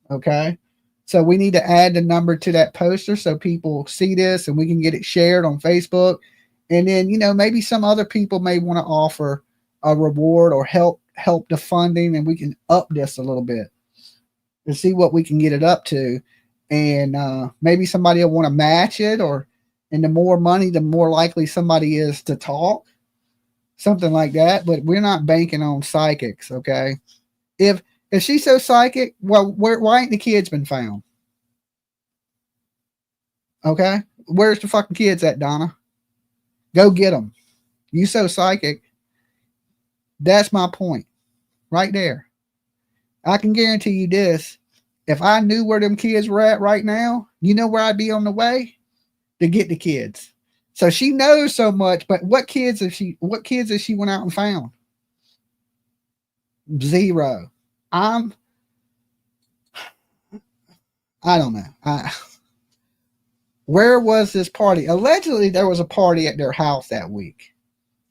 Okay. So we need to add the number to that poster so people see this and we can get it shared on Facebook. And then, you know, maybe some other people may want to offer a reward or help the funding, and we can up this a little bit and see what we can get it up to. And maybe somebody will want to match it, or, And the more money, the more likely somebody is to talk. Something like that. But we're not banking on psychics, okay? If she's so psychic, well, why ain't the kids been found? Okay? Where's the fucking kids at, Donna? Go get them. You so psychic. That's my point. Right there. I can guarantee you this. If I knew where them kids were at right now, you know where I'd be on the way? To get the kids. So she knows so much, but what kids has she went out and found? Zero. I don't know. Where was this party? Allegedly, there was a party at their house that week.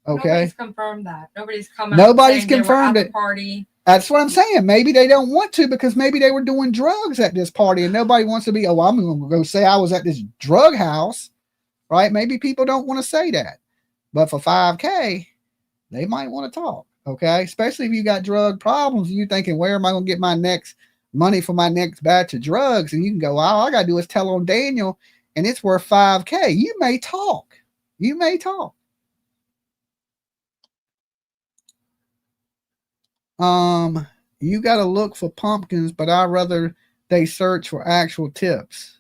Okay. Nobody's confirmed that. Nobody's come out. Nobody's confirmed it. Party. That's what I'm saying. Maybe they don't want to because maybe they were doing drugs at this party and nobody wants to be, oh, I'm going to go say I was at this drug house, right? Maybe people don't want to say that. But for $5K, they might want to talk, okay? Especially if you got drug problems and you're thinking, where am I going to get my next money for my next batch of drugs? And you can go, all I got to do is tell on Daniel and it's worth $5K. You may talk. You may talk. You got to look for pumpkins, but I'd rather they search for actual tips.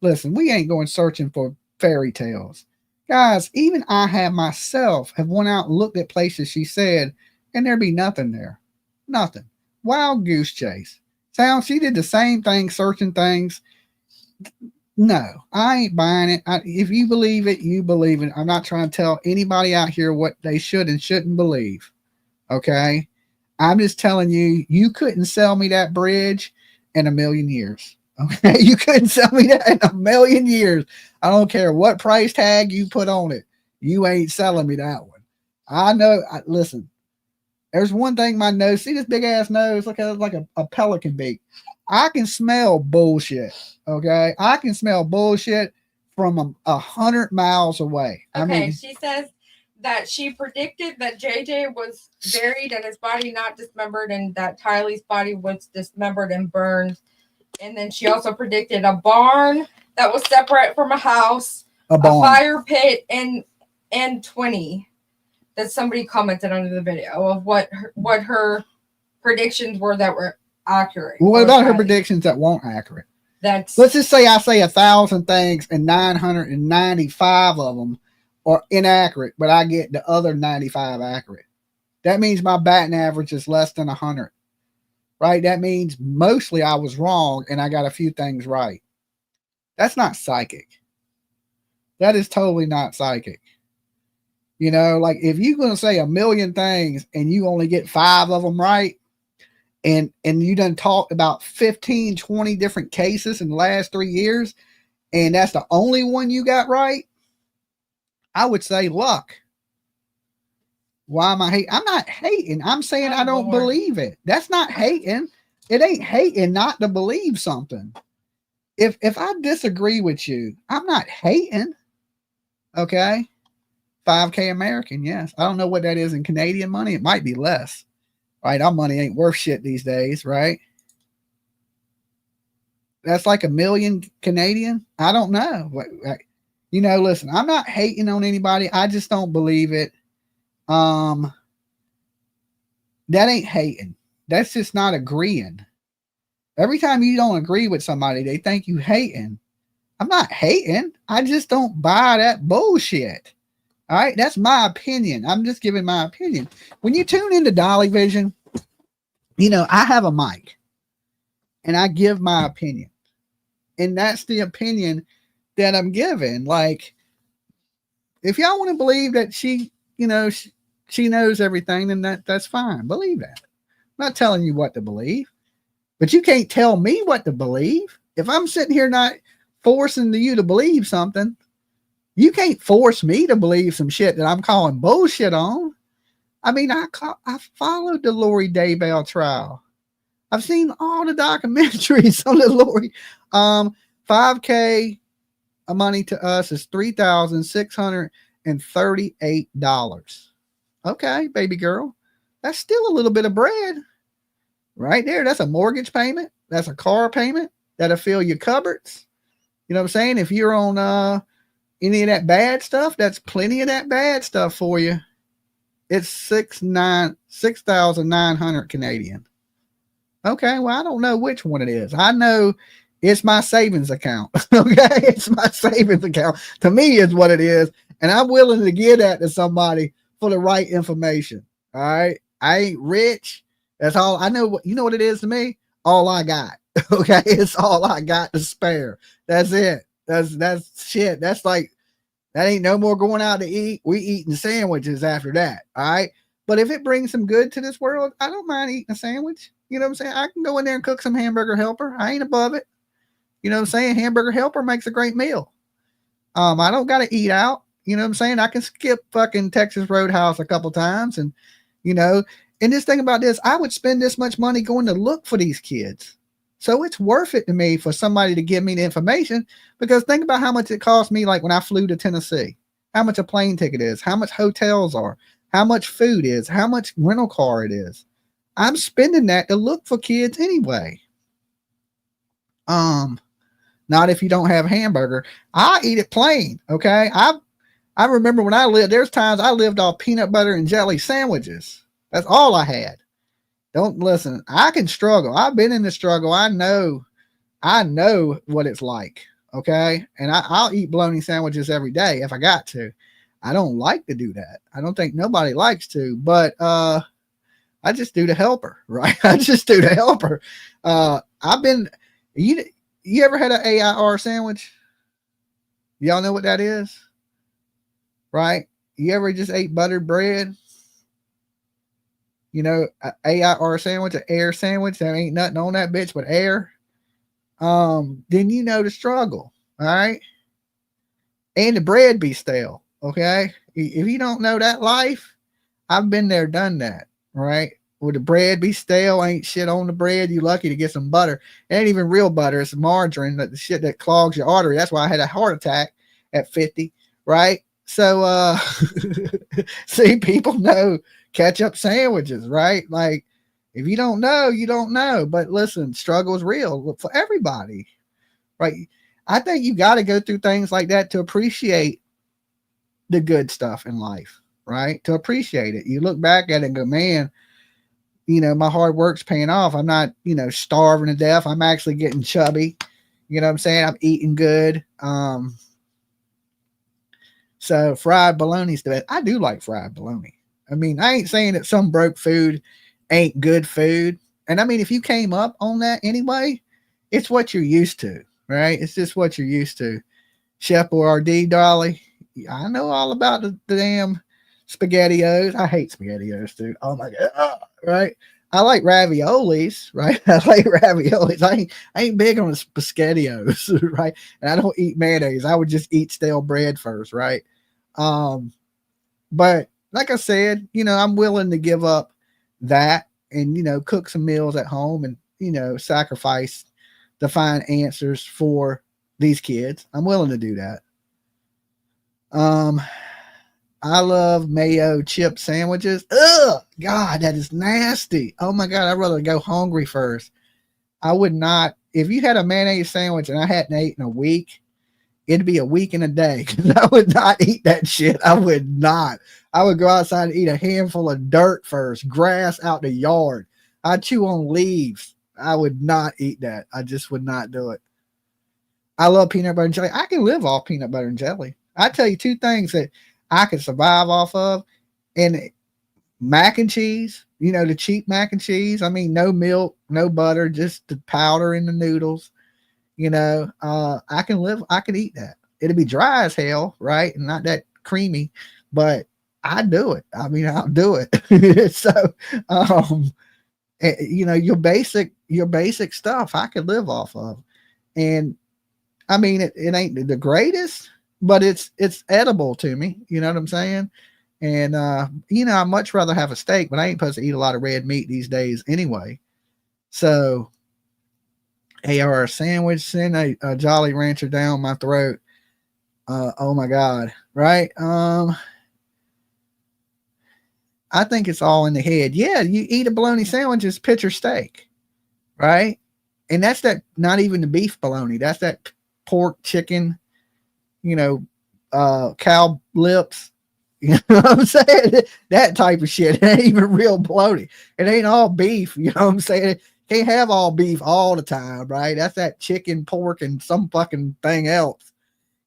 Listen, we ain't going searching for fairy tales. Guys, even I have myself have went out and looked at places she said, and there be nothing there. Nothing. Wild goose chase. Sounds she did the same thing, searching things. No, I ain't buying it. If you believe it, you believe it. I'm not trying to tell anybody out here what they should and shouldn't believe. Okay? I'm just telling you, you couldn't sell me that bridge in a million years. Okay? You couldn't sell me that in a million years. I don't care what price tag you put on it. You ain't selling me that one. I know. Listen, there's one thing my nose, see this big ass nose? Look at it like a pelican beak. I can smell bullshit. Okay? I can smell bullshit from 100 miles away. Okay, I mean, she says that she predicted that JJ was buried and his body not dismembered, and that Tylee's body was dismembered and burned. And then she also predicted a barn that was separate from a house, a fire pit, and 20. That somebody commented under the video of what her predictions were that were accurate. Well, what about her predictions that weren't accurate? Let's just say I say 1,000 things and 995 of them are inaccurate, but I get the other 95 accurate. That means my batting average is less than 100, right? That means mostly I was wrong and I got a few things right. That's not psychic. That is totally not psychic. You know, like if you're going to say a million things and you only get 5 of them right, and you done talked about 15, 20 different cases in the last 3 years, and that's the only one you got right, I would say luck. Why am I hating? I'm not hating. I'm saying I don't believe it. That's not hating. It ain't hating not to believe something. If I disagree with you, I'm not hating. Okay? 5K American, yes. I don't know what that is in Canadian money. It might be less. Right? Our money ain't worth shit these days, right? That's like $1 million Canadian. I don't know. You know, listen, I'm not hating on anybody. I just don't believe it. That ain't hating. That's just not agreeing. Every time you don't agree with somebody, they think you hating. I'm not hating. I just don't buy that bullshit. All right. That's my opinion. I'm just giving my opinion. When you tune into Dolly Vision, you know, I have a mic and I give my opinion. And that's the opinion that I'm giving. Like, if y'all want to believe that she, you know, she knows everything, then that's fine. Believe that. I'm not telling you what to believe, but you can't tell me what to believe. If I'm sitting here not forcing you to believe something, you can't force me to believe some shit that I'm calling bullshit on. I mean, I followed the Lori Daybell trial. I've seen all the documentaries on the Lori. 5K money to us is $3,638. Okay, baby girl. That's still a little bit of bread right there. That's a mortgage payment. That's a car payment. That'll fill your cupboards. You know what I'm saying? If you're on any of that bad stuff, that's plenty of that bad stuff for you. It's 6,900 Canadian. Okay, well, I don't know which one it is. I know it's my savings account. Okay, it's my savings account. To me, is what it is, and I'm willing to give that to somebody for the right information. All right, I ain't rich. That's all I know. You know what it is to me? All I got. Okay, it's all I got to spare. That's it. That's shit. That's like, that ain't no more going out to eat. We eating sandwiches after that. All right. But if it brings some good to this world, I don't mind eating a sandwich. You know what I'm saying? I can go in there and cook some hamburger helper. I ain't above it. You know what I'm saying? Hamburger helper makes a great meal. I don't got to eat out. You know what I'm saying? I can skip fucking Texas Roadhouse a couple times. And, you know, and this thing about this, I would spend this much money going to look for these kids. So it's worth it to me for somebody to give me the information, because think about how much it cost me. Like when I flew to Tennessee, how much a plane ticket is, how much hotels are, how much food is, how much rental car it is. I'm spending that to look for kids anyway. Not if you don't have hamburger. I eat it plain. Okay. I remember when I lived, there's times I lived off peanut butter and jelly sandwiches. That's all I had. Don't listen. I can struggle. I've been in the struggle. I know what it's like. Okay. And I'll eat bologna sandwiches every day if I got to. I don't like to do that. I don't think nobody likes to, but, I just do the helper, right? I just do the helper. You ever had an AIR sandwich? Y'all know what that is? Right? You ever just ate buttered bread? You know, a AIR sandwich, an air sandwich, there ain't nothing on that bitch but air. Then you know the struggle, all right? And the bread be stale, okay? If you don't know that life, I've been there, done that, right? Would the bread be stale? Ain't shit on the bread. You lucky to get some butter. It ain't even real butter. It's margarine, that the shit that clogs your artery. That's why I had a heart attack at 50, right? So, see, people know ketchup sandwiches, right? Like, if you don't know, you don't know. But listen, struggle is real for everybody, right? I think you got to go through things like that to appreciate the good stuff in life, right? To appreciate it. You look back at it and go, man, you know, my hard work's paying off. I'm not, you know, starving to death. I'm actually getting chubby. You know what I'm saying? I'm eating good. So fried bologna's the best. I do like fried bologna. I mean, I ain't saying that some broke food ain't good food. And I mean, if you came up on that anyway, it's what you're used to, right? It's just what you're used to. Chef Boyardee, Dolly, I know all about the damn SpaghettiOs. I hate SpaghettiOs too. Oh my God. Right. I like raviolis, right? I like raviolis. I ain't big on the SpaghettiOs, right? And I don't eat mayonnaise. I would just eat stale bread first, right? But like I said, you know, I'm willing to give up that and, you know, cook some meals at home and, you know, sacrifice to find answers for these kids. I'm willing to do that. I love mayo chip sandwiches. Ugh, God, that is nasty. Oh my God, I'd rather go hungry first. I would not, if you had a mayonnaise sandwich and I hadn't eaten a week, it'd be a week and a day, because I would not eat that shit. I would not. I would go outside and eat a handful of dirt first, grass out the yard. I'd chew on leaves. I would not eat that. I just would not do it. I love peanut butter and jelly. I can live off peanut butter and jelly. I tell you two things that I could survive off of, and mac and cheese, you know, the cheap mac and cheese. I mean, no milk, no butter, just the powder in the noodles. You know, I can eat that. It'll be dry as hell, right? And not that creamy, but I do it. I mean, I'll do it. So, you know, your basic stuff I could live off of. And I mean, it ain't the greatest, but it's edible to me. You know what I'm saying? And, you know, I'd much rather have a steak, but I ain't supposed to eat a lot of red meat these days anyway. So, AR sandwich, send a Jolly Rancher down my throat. Oh my God. Right. I think it's all in the head. Yeah. You eat a bologna sandwich, it's pitcher steak. Right. And that's that, not even the beef bologna. That's that pork, chicken, you know, cow lips. You know what I'm saying? That type of shit. It ain't even real bloated. It ain't all beef. You know what I'm saying? Can't have all beef all the time, right? That's that chicken, pork, and some fucking thing else.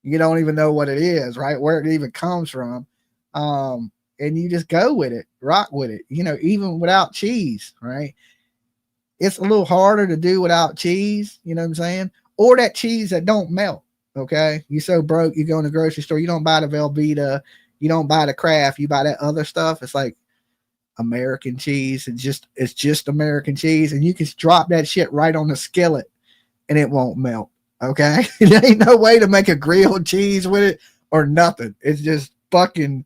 You don't even know what it is, right? Where it even comes from. And you just go with it, rock with it, you know, even without cheese, right? It's a little harder to do without cheese, you know what I'm saying? Or that cheese that don't melt, okay? You so broke, you go in the grocery store, you don't buy the Velveeta, you don't buy the Kraft, you buy that other stuff. It's like American cheese. It's just American cheese, and you can drop that shit right on the skillet and it won't melt, okay? There ain't no way to make a grilled cheese with it or nothing. It's just fucking,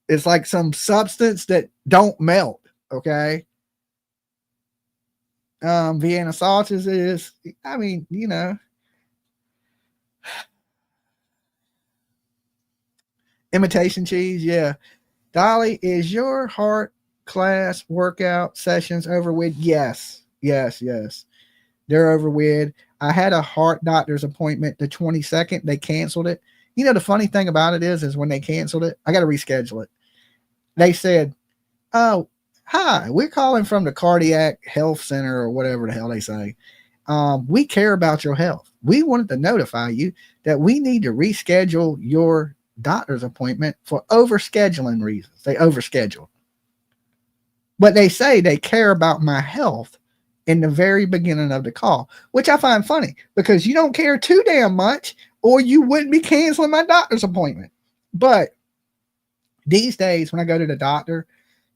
it's like some substance that don't melt, okay? Vienna sausage is, I mean, you know, imitation cheese, yeah. Dolly, is your heart class workout sessions over with? Yes. They're over with. I had a heart doctor's appointment the 22nd. They canceled it. You know, the funny thing about it is when they canceled it, I got to reschedule it. They said, oh, hi, we're calling from the cardiac health center or whatever the hell they say. We care about your health. We wanted to notify you that we need to reschedule your doctor's appointment for overscheduling reasons. They overschedule. But they say they care about my health in the very beginning of the call, which I find funny because you don't care too damn much or you wouldn't be canceling my doctor's appointment. But these days when I go to the doctor,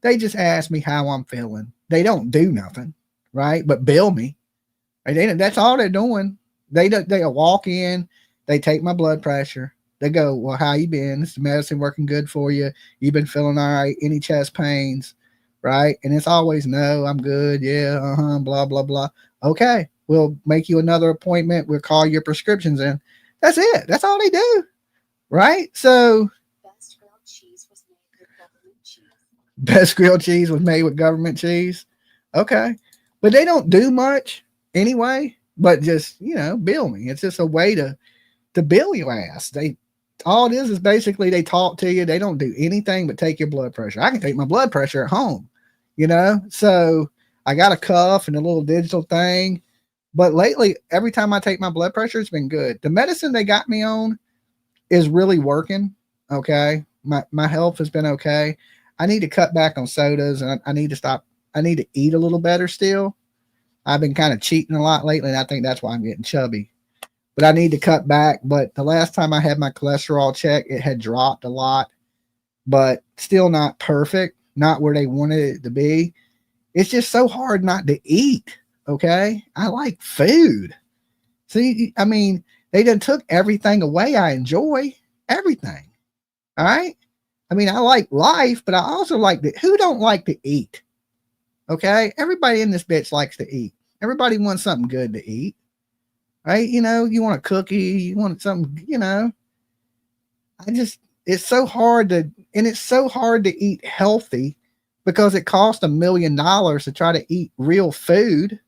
they just ask me how I'm feeling. They don't do nothing, right? But bill me. That's all they're doing. They walk in, they take my blood pressure. They go, well, how you been? Is the medicine working good for you? You've been feeling all right? Any chest pains? Right? And it's always, no, I'm good. Yeah, blah, blah, blah. Okay, we'll make you another appointment. We'll call your prescriptions in. That's it. That's all they do. Right? So, Best grilled cheese was made with government cheese. best grilled cheese was made with government cheese. Okay. But they don't do much anyway, but just, you know, bill me. It's just a way to bill your ass. All it is basically they talk to you. They don't do anything but take your blood pressure. I can take my blood pressure at home, you know? So I got a cuff and a little digital thing. But lately, every time I take my blood pressure, it's been good. The medicine they got me on is really working. Okay. My health has been okay. I need to cut back on sodas and I need to stop. I need to eat a little better still. I've been kind of cheating a lot lately, and I think that's why I'm getting chubby. But I need to cut back. But the last time I had my cholesterol check, it had dropped a lot, but still not perfect, not where they wanted it to be. It's just so hard not to eat. Okay. I like food. See, I mean, they done took everything away. I enjoy everything. All right. I mean, I like life, but I also like who don't like to eat? Okay. Everybody in this bitch likes to eat. Everybody wants something good to eat. Right? You know, you want a cookie, you want something, you know. It's so hard to eat healthy because it costs $1 million to try to eat real food.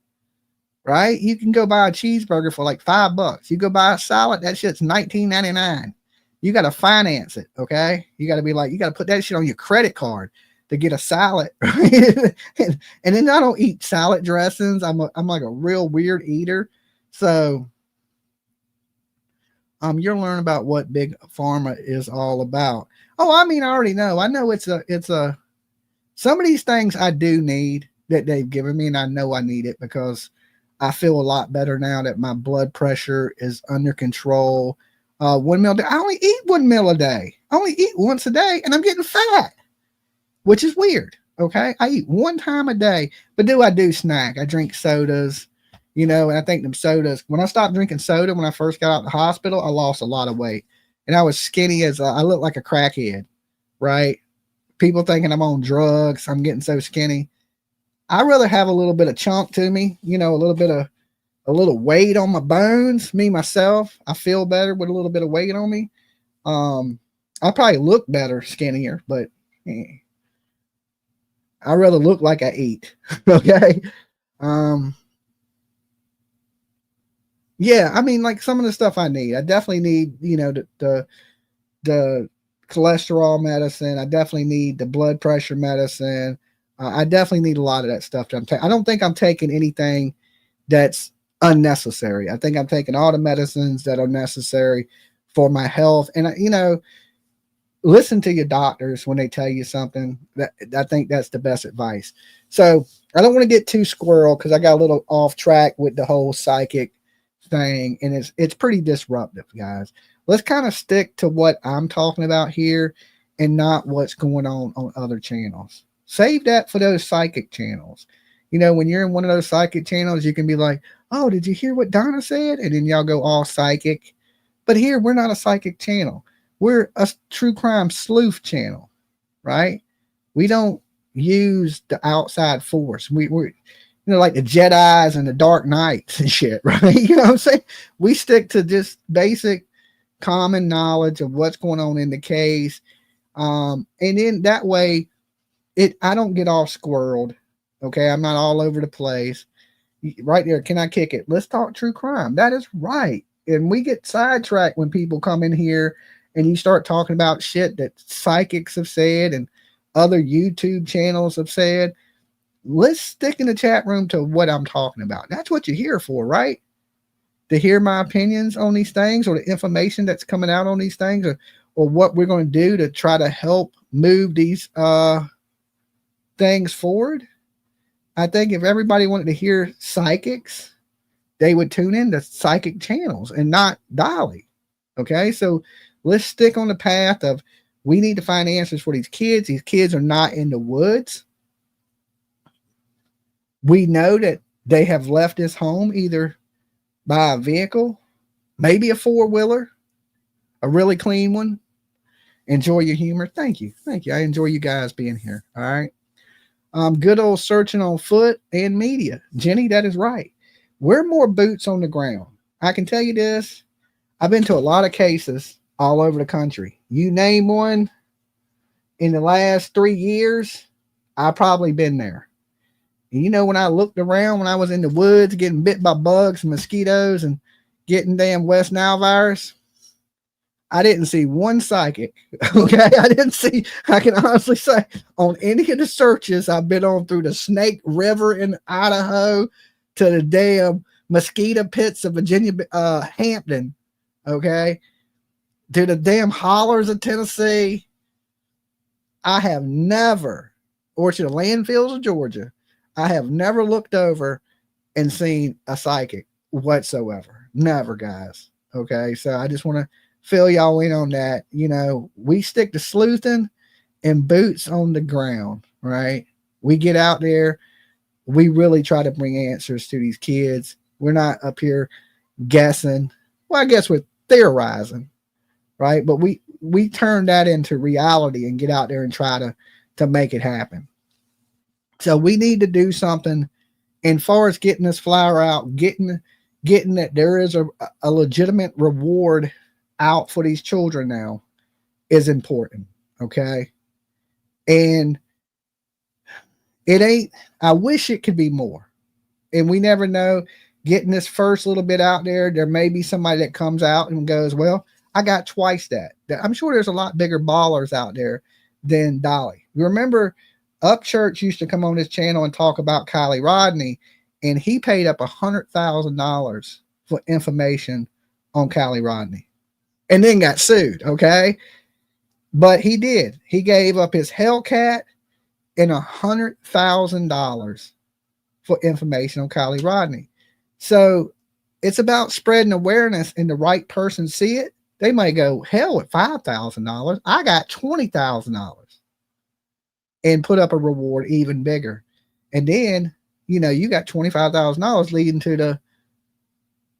Right? You can go buy a cheeseburger for like $5. You go buy a salad, that shit's $19.99. You got to finance it. Okay. You got to be like, you got to put that shit on your credit card to get a salad. Right? and then I don't eat salad dressings. I'm like a real weird eater. So, you're learning about what big pharma is all about. Oh, I mean, I already know. I know it's some of these things I do need that they've given me, and I know I need it because I feel a lot better now that my blood pressure is under control. 1 meal a day. I only eat 1 meal a day. I only eat once a day, and I'm getting fat, which is weird. Okay, I eat one time a day, but I do snack? I drink sodas. You know, and I think them sodas, when I stopped drinking soda, when I first got out of the hospital, I lost a lot of weight and I was skinny I looked like a crackhead, right? People thinking I'm on drugs. I'm getting so skinny. I'd rather have a little bit of chunk to me, you know, a little weight on my bones, me, myself. I feel better with a little bit of weight on me. I probably look better, skinnier, but I'd rather look like I eat. Okay. Yeah, I mean, like some of the stuff I need, I definitely need, you know, the cholesterol medicine. I definitely need the blood pressure medicine. I definitely need a lot of that stuff. I don't think I'm taking anything that's unnecessary. I think I'm taking all the medicines that are necessary for my health. And, listen to your doctors when they tell you something. That I think that's the best advice. So I don't want to get too squirrel because I got a little off track with the whole psychic thing, and it's pretty disruptive, guys. Let's kind of stick to what I'm talking about here and not what's going on other channels. Save that for those psychic channels. When you're in one of those psychic channels, you can be like, oh, did you hear what Donna said? And then y'all go all psychic. But here, we're not a psychic channel. We're a true crime sleuth channel, right? We don't use the outside force. We're like the Jedis and the Dark Knights and shit, right? You know what I'm saying? We stick to just basic common knowledge of what's going on in the case. And then that way, I don't get all squirreled. Okay, I'm not all over the place. Right there, can I kick it? Let's talk true crime. That is right. And we get sidetracked when people come in here and you start talking about shit that psychics have said and other YouTube channels have said. Let's stick in the chat room to what I'm talking about. That's what you're here for, right? To hear my opinions on these things, or the information that's coming out on these things, or what we're going to do to try to help move these things forward. I think if everybody wanted to hear psychics, they would tune in to psychic channels and not Dolly. Okay, so let's stick on the path of we need to find answers for these kids. These kids are not in the woods. We know that they have left this home either by a vehicle, maybe a four-wheeler, a really clean one. Enjoy your humor. Thank you. Thank you. I enjoy you guys being here. All right. Good old searching on foot and media. Jenny, that is right. We're more boots on the ground. I can tell you this. I've been to a lot of cases all over the country. You name one in the last 3 years, I've probably been there. And when I looked around, when I was in the woods getting bit by bugs and mosquitoes and getting damn West Nile virus, I didn't see one psychic. Okay. I can honestly say on any of the searches I've been on through the Snake River in Idaho to the damn mosquito pits of Virginia, Hampton. Okay. To the damn hollers of Tennessee. I have never, or to the landfills of Georgia, I have never looked over and seen a psychic whatsoever. Never, guys. Okay. So I just want to fill y'all in on that. We stick to sleuthing and boots on the ground, right? We get out there. We really try to bring answers to these kids. We're not up here guessing. Well, I guess we're theorizing, right? But we turn that into reality and get out there and try to make it happen. So we need to do something. And far as getting this flyer out, getting that there is a legitimate reward out for these children now is important. Okay. And I wish it could be more. And we never know. Getting this first little bit out there may be somebody that comes out and goes, well, I got twice that. I'm sure there's a lot bigger ballers out there than Dolly. You remember Upchurch used to come on this channel and talk about Kylie Rodney, and he paid up $100,000 for information on Kylie Rodney and then got sued. Okay. But he did. He gave up his Hellcat and $100,000 for information on Kylie Rodney. So it's about spreading awareness, and the right person see it. They may go, hell, with $5,000, I got $20,000, and put up a reward even bigger. And then, you got $25,000 leading to the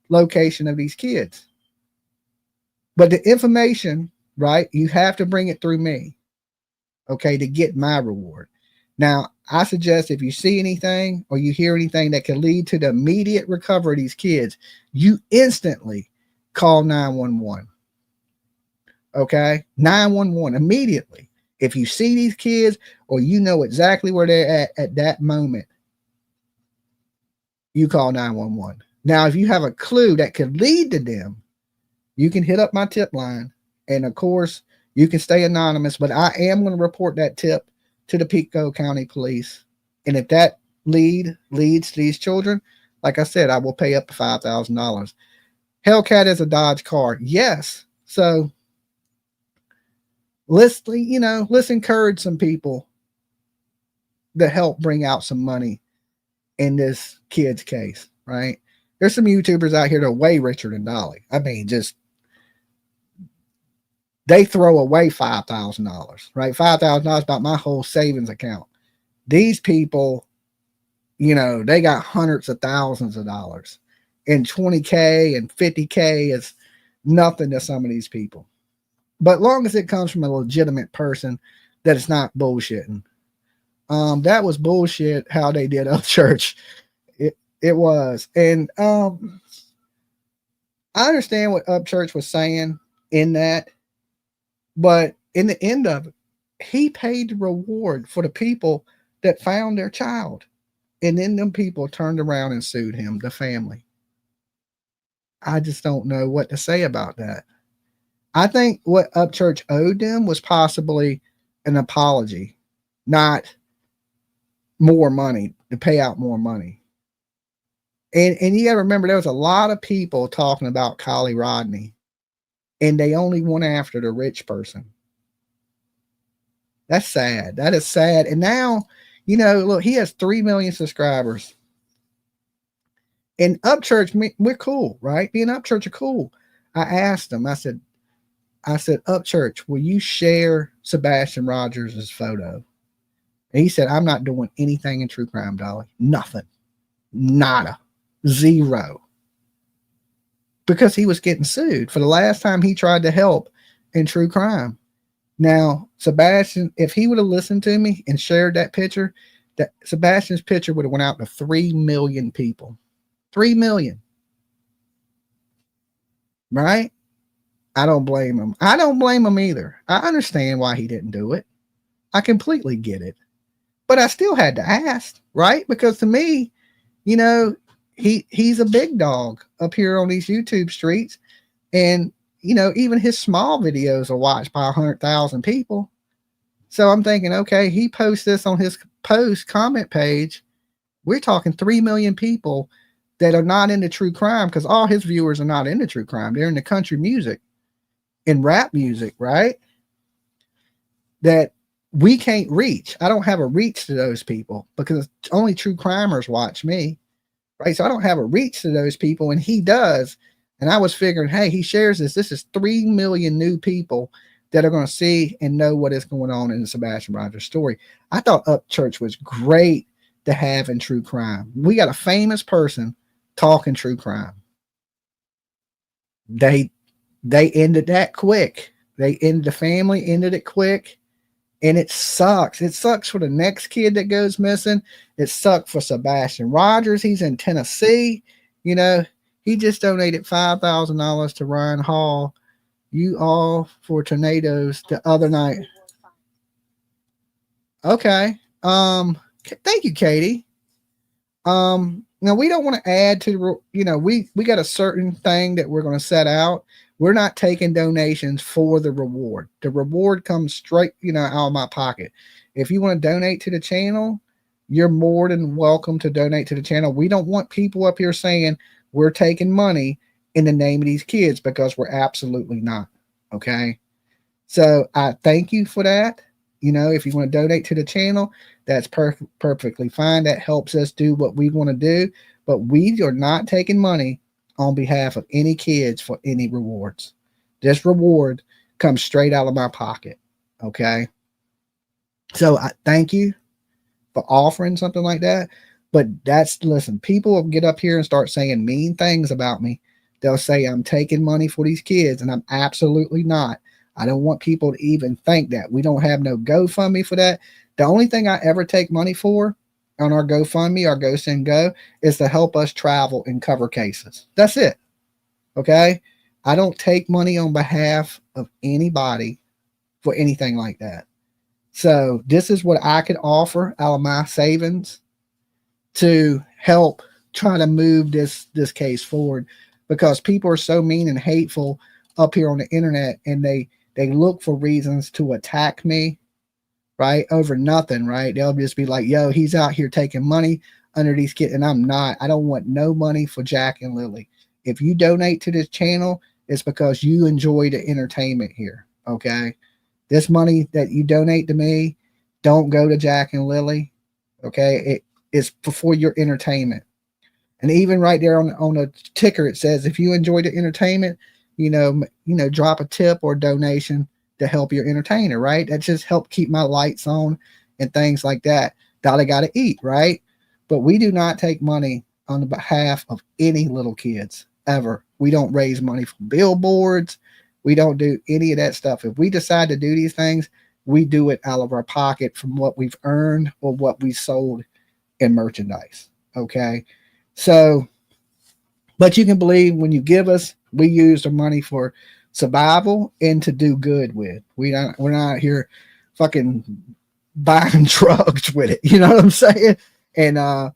location of these kids. But the information, right, you have to bring it through me, okay, to get my reward. Now, I suggest if you see anything or you hear anything that can lead to the immediate recovery of these kids, you instantly call 911. Okay? 911 immediately. If you see these kids or you know exactly where they're at that moment, you call 911. Now, if you have a clue that could lead to them, you can hit up my tip line. And of course, You can stay anonymous, but I am going to report that tip to the Pictou County Police. And if that leads to these children, like I said, I will pay up to $5,000. Hellcat is a Dodge car. Yes. So let's encourage some people to help bring out some money in this kid's case, right? There's some YouTubers out here that are way richer than Dolly. I mean, just they throw away $5,000, right? $5,000 about my whole savings account. These people, they got hundreds of thousands of dollars, and 20K and 50K is nothing to some of these people. But long as it comes from a legitimate person, that it's not bullshitting. That was bullshit how they did Upchurch. It was. And I understand what Upchurch was saying in that, but in the end of it, he paid the reward for the people that found their child. And then them people turned around and sued him, the family. I just don't know what to say about that. I think what Upchurch owed them was possibly an apology, not more money, to pay out more money. And you got to remember, there was a lot of people talking about Kylie Rodney, and they only went after the rich person. That's sad. That is sad. And now, look, he has 3 million subscribers. And Upchurch, we're cool, right? Me and Upchurch are cool. I asked him, I said, Upchurch, will you share Sebastian Rogers' photo? And he said, I'm not doing anything in true crime, Dolly. Nothing. Nada. Zero. Because he was getting sued for the last time he tried to help in true crime. Now, Sebastian, if he would have listened to me and shared that picture, that Sebastian's picture would have went out to 3 million people. 3 million. Right? I don't blame him. I don't blame him either. I understand why he didn't do it. I completely get it. But I still had to ask, right? Because to me, he's a big dog up here on these YouTube streets. And, even his small videos are watched by 100,000 people. So I'm thinking, okay, he posts this on his comment page. We're talking 3 million people that are not into true crime, because all his viewers are not into true crime. They're into country music and rap music, right? That we can't reach. I don't have a reach to those people because only true crimers watch me, right? So I don't have a reach to those people, and he does. And I was figuring, hey, he shares this. This is 3 million new people that are going to see and know what is going on in the Sebastian Rogers story. I thought Upchurch was great to have in true crime. We got a famous person talking true crime. They ended that quick. The family ended it quick. And it sucks. It sucks for the next kid that goes missing. It sucked for Sebastian Rogers. He's in Tennessee. He just donated $5,000 to Ryan Hall. You all for tornadoes the other night. Okay. Thank you, Katie. Now we don't want to add to, we got a certain thing that we're going to set out. We're not taking donations for the reward. The reward comes straight, out of my pocket. If you want to donate to the channel, you're more than welcome to donate to the channel. We don't want people up here saying we're taking money in the name of these kids, because we're absolutely not. Okay. So I thank you for that. If you want to donate to the channel, that's perfectly fine. That helps us do what we want to do, but we are not taking money on behalf of any kids for any rewards. This reward comes straight out of my pocket. Okay. So I thank you for offering something like that. But listen, people will get up here and start saying mean things about me. They'll say I'm taking money for these kids, and I'm absolutely not. I don't want people to even think that. We don't have no GoFundMe for that. The only thing I ever take money for on our GoFundMe, our Go Send Go, is to help us travel and cover cases. That's it. Okay? I don't take money on behalf of anybody for anything like that. So this is what I could offer out of my savings to help try to move this case forward, because people are so mean and hateful up here on the internet, and they They look for reasons to attack me, right? Over nothing, right? They'll just be like, yo, he's out here taking money under these kids. And I'm not. I don't want no money for Jack and Lily. If you donate to this channel, it's because you enjoy the entertainment here. Okay. This money that you donate to me, don't go to Jack and Lily. Okay. It is for your entertainment. And even right there on the ticker, it says, if you enjoy the entertainment, drop a tip or donation to help your entertainer, right? That just help keep my lights on and things like that. Dolly got to eat, right? But we do not take money on the behalf of any little kids ever. We don't raise money for billboards. We don't do any of that stuff. If we decide to do these things, we do it out of our pocket from what we've earned or what we sold in merchandise. Okay. So, but you can believe when you give us, we use the money for survival and to do good with. We're not here fucking buying drugs with it. You know what I'm saying? And I'm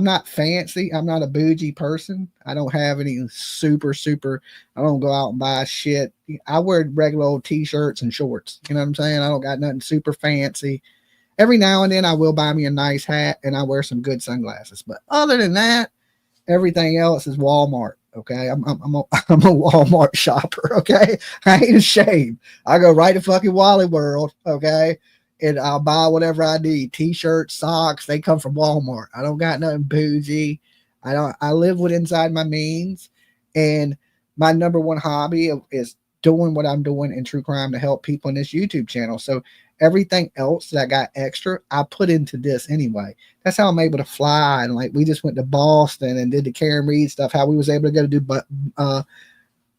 not fancy. I'm not a bougie person. I don't have any super, I don't go out and buy shit. I wear regular old t-shirts and shorts. You know what I'm saying? I don't got nothing super fancy. Every now and then I will buy me a nice hat and I wear some good sunglasses. But other than that, everything else is Walmart. Okay. I'm a Walmart shopper. Okay. I ain't ashamed. I go right to fucking Wally World. Okay. And I'll buy whatever I need. T-shirts, socks. They come from Walmart. I don't got nothing bougie. I live with inside my means. And my number one hobby is doing what I'm doing in true crime to help people in this YouTube channel. So everything else that I got extra, I put into this anyway. That's how I'm able to fly. And like, we just went to Boston and did the Karen Reed stuff, how we was able to go to do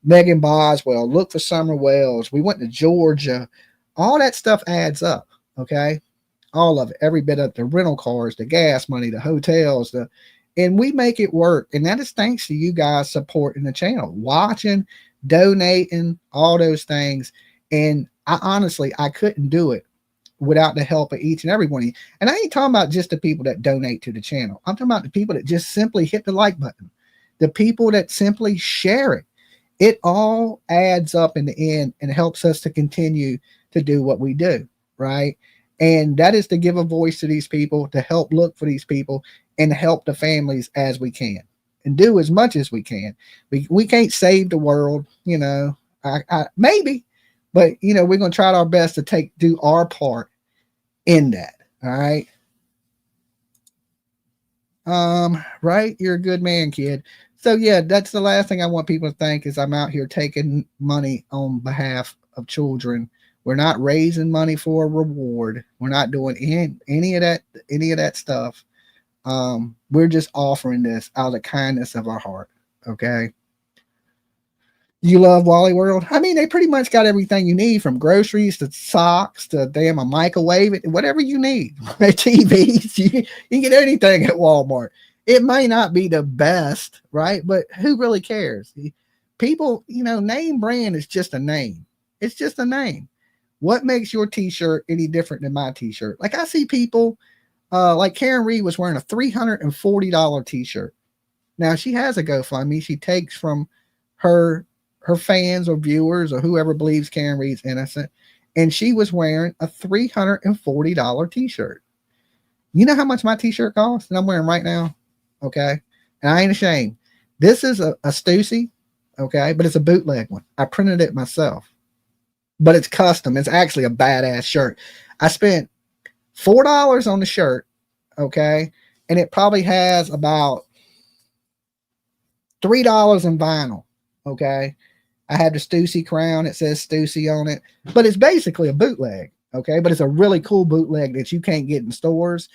Megan Boswell, look for Summer Wells. We went to Georgia. All that stuff adds up. Okay. All of it, every bit of the rental cars, the gas money, the hotels, and we make it work. And that is thanks to you guys supporting the channel, watching, donating, all those things. And I couldn't do it without the help of each and every one of you. And I ain't talking about just the people that donate to the channel. I'm talking about the people that just simply hit the like button, the people that simply share it. It all adds up in the end and helps us to continue to do what we do, right? And that is to give a voice to these people, to help look for these people and help the families as we can and do as much as we can. We can't save the world, maybe, but we're going to try our best to do our part in that. All right. Right. You're a good man, kid. So yeah, that's the last thing I want people to think is I'm out here taking money on behalf of children. We're not raising money for a reward. We're not doing any of that stuff. We're just offering this out of the kindness of our heart. Okay. You love Wally World? I mean, they pretty much got everything you need, from groceries to socks to a microwave, whatever you need. TVs, you can get anything at Walmart. It may not be the best, right? But who really cares? People, name brand is just a name. It's just a name. What makes your t-shirt any different than my t-shirt? Like, I see people, like Karen Reed was wearing a $340 t-shirt. Now she has a GoFundMe. She takes from her fans or viewers or whoever believes Karen Reed's innocent. And she was wearing a $340 t-shirt. You know how much my t-shirt costs that I'm wearing right now? Okay. And I ain't ashamed. This is a Stussy. Okay. But it's a bootleg one. I printed it myself. But it's custom. It's actually a badass shirt. I spent $4 on the shirt. Okay. And it probably has about $3 in vinyl. Okay. I have the Stussy crown. It says Stussy on it, but it's basically a bootleg. Okay. But it's a really cool bootleg that you can't get in stores.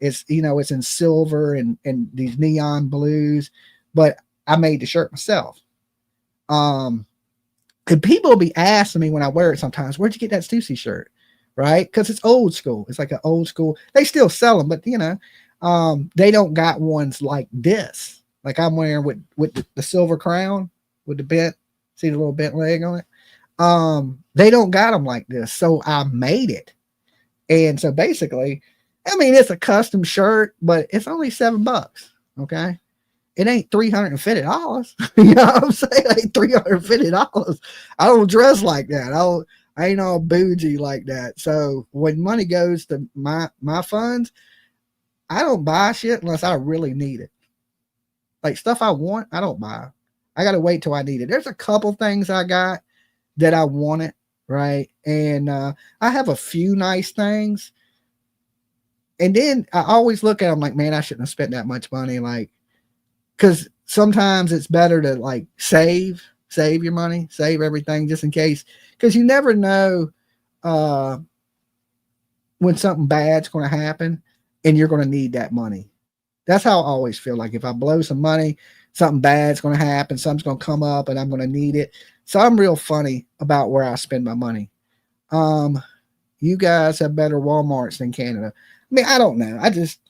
It's, it's in silver and these neon blues, but I made the shirt myself. And people will be asking me when I wear it sometimes, where'd you get that Stussy shirt? Right? Because it's old school. It's like an old school. They still sell them, but they don't got ones like this. Like I'm wearing with the silver crown with the bent, see the little bent leg on it. They don't got them like this. So I made it. And so basically, I mean, it's a custom shirt, but it's only $7. Okay. it ain't $350. You know what I'm saying? It ain't $350. I don't dress like that. I ain't all bougie like that. So when money goes to my funds, I don't buy shit unless I really need it. Like stuff I want, I don't buy. I gotta wait till I need it. There's a couple things I got that I wanted, right? And I have a few nice things. And then I always look at them like, man, I shouldn't have spent that much money. Like, because sometimes it's better to like save your money, save everything just in case, because you never know when something bad's going to happen and you're going to need that money. That's how I always feel. Like if I blow some money, something bad's going to happen, something's going to come up and I'm going to need it. So I'm real funny about where I spend my money. You guys have better Walmarts than Canada. I mean, I don't know. I just,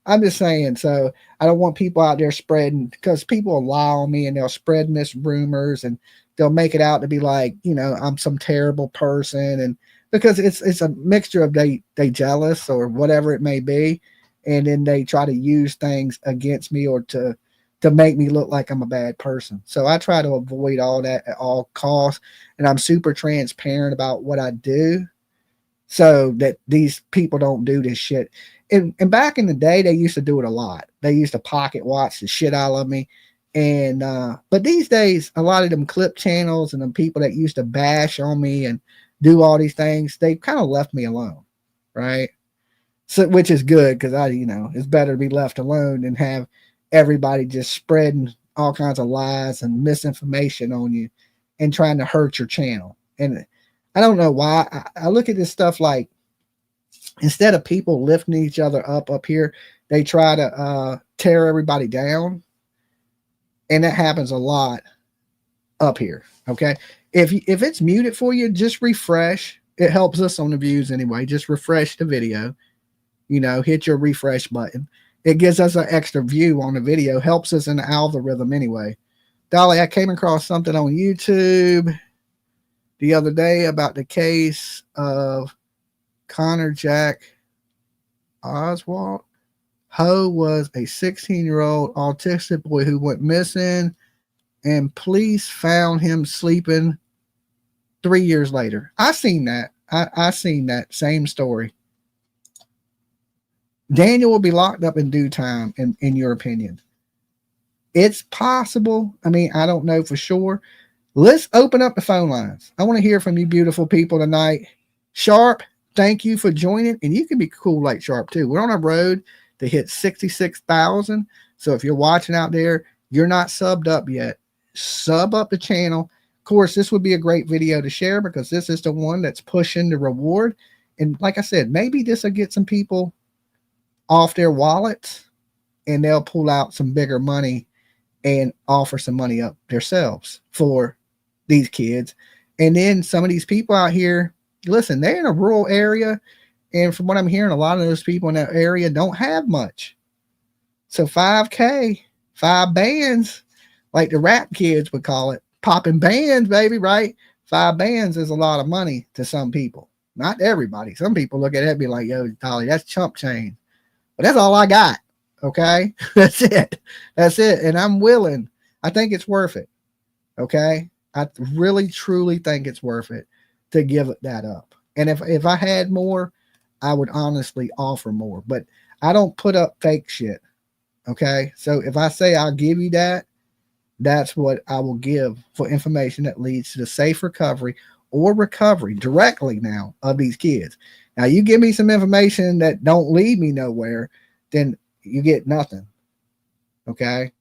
I'm just saying. So I don't want people out there spreading, because people will lie on me and they'll spread rumors and they'll make it out to be like, I'm some terrible person. And because it's a mixture of they jealous or whatever it may be. And then they try to use things against me or to make me look like I'm a bad person. So I try to avoid all that at all costs. And I'm super transparent about what I do so that these people don't do this shit. And back in the day, they used to do it a lot. They used to pocket watch the shit out of me. And but these days, a lot of them clip channels and the people that used to bash on me and do all these things, they kind of left me alone, right? So, which is good, because it's better to be left alone than have everybody just spreading all kinds of lies and misinformation on you and trying to hurt your channel. And I don't know why. I look at this stuff like, instead of people lifting each other up here, they try to tear everybody down. And that happens a lot up here. Okay. If it's muted for you, just refresh. It helps us on the views anyway. Just refresh the video. Hit your refresh button. It gives us an extra view on the video, helps us in the algorithm anyway. Dolly, I came across something on YouTube the other day about the case of Connor Jack Oswald. Ho was a 16-year-old autistic boy who went missing, and police found him sleeping 3 years later. I seen that. I seen that same story. Daniel will be locked up in due time, in your opinion. It's possible. I mean, I don't know for sure. Let's open up the phone lines. I want to hear from you beautiful people tonight. Sharp, thank you for joining. And you can be cool like Sharp too. We're on a road to hit 66,000. So if you're watching out there, you're not subbed up yet, sub up the channel. Of course, this would be a great video to share because this is the one that's pushing the reward. And like I said, maybe this will get some people off their wallets and they'll pull out some bigger money and offer some money up themselves for these kids. And then some of these people out here, listen, they're in a rural area. And from what I'm hearing, a lot of those people in that area don't have much. So 5K, 5 bands, like the rap kids would call it, popping bands, baby, right? 5 bands is a lot of money to some people. Not everybody. Some people look at it and be like, yo, Dolly, that's chump change. But that's all I got. Okay. That's it. And I'm willing. I think it's worth it. Okay. I really, truly think it's worth it to give that up. And if I had more, I would honestly offer more, but I don't put up fake shit. Okay. So if I say I'll give you that, that's what I will give for information that leads to the safe recovery or recovery directly now of these kids. Now you give me some information that don't lead me nowhere, then you get nothing. Okay.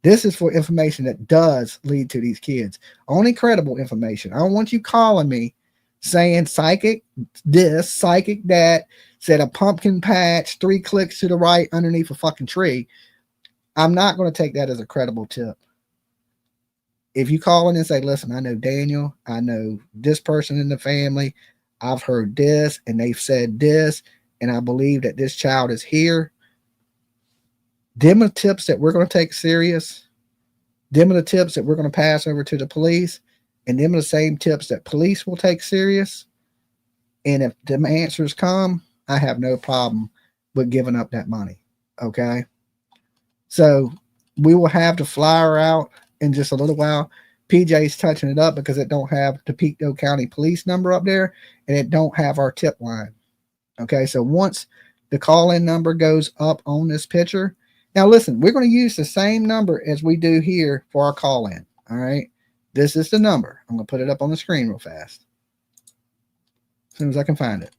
This is for information that does lead to these kids. Only credible information. I don't want you calling me saying psychic this, psychic that, said a pumpkin patch, 3 clicks to the right underneath a fucking tree. I'm not going to take that as a credible tip. If you call in and say, listen, I know Daniel, I know this person in the family, I've heard this and they've said this, and I believe that this child is here. Them are tips that we're going to take serious. Them are the tips that we're going to pass over to the police. And them are the same tips that police will take serious. And if them answers come, I have no problem with giving up that money. Okay. So We will have the flyer out in just a little while. PJ's touching it up because it don't have the Pictou County Police number up there, and it don't have our tip line. Okay, so once the call-in number goes up on this picture, now listen, we're going to use the same number as we do here for our call-in. All right, this is the number. I'm going to put it up on the screen real fast as soon as I can find it.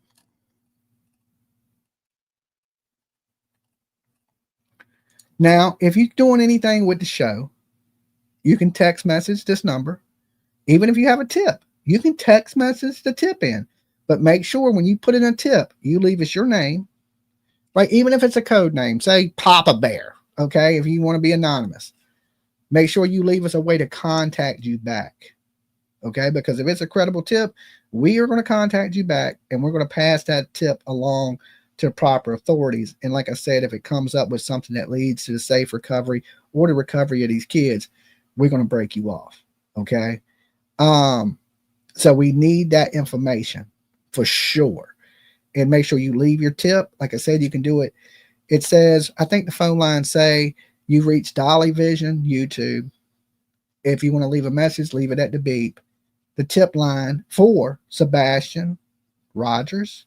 Now, if you're doing anything with the show, you can text message this number. Even if you have a tip, you can text message the tip in. But make sure when you put in a tip, you leave us your name, right? Even if it's a code name, say Papa Bear, okay? If you want to be anonymous, make sure you leave us a way to contact you back, okay? Because if it's a credible tip, we are going to contact you back, and we're going to pass that tip along to proper authorities. And like I said, if it comes up with something that leads to the safe recovery or the recovery of these kids, we're going to break you off, okay? So we need that information for sure. And make sure you leave your tip. Like I said, you can do it. It says, I think the phone lines say you've reached Dolly Vision, YouTube. If you want to leave a message, leave it at the beep. The tip line for Sebastian, Rogers,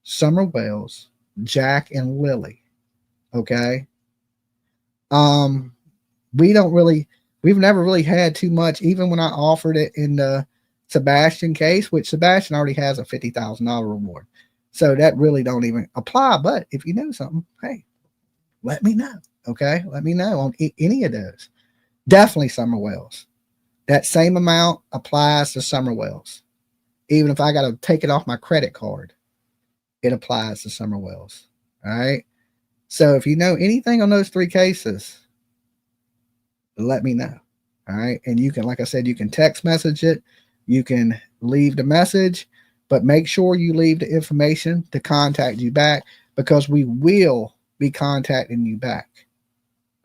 Summer Wells, Jack, and Lily. Okay. We've never really had too much, even when I offered it in the Sebastian case, which Sebastian already has a $50,000 reward. So that really don't even apply. But if you know something, hey, let me know. Okay. Let me know on any of those. Definitely Summer Wells. That same amount applies to Summer Wells. Even if I got to take it off my credit card, it applies to Summer Wells. All right. So if you know anything on those three cases, let me know. All right. And you can, like I said, you can text message it. You can leave the message, but make sure you leave the information to contact you back, because we will be contacting you back.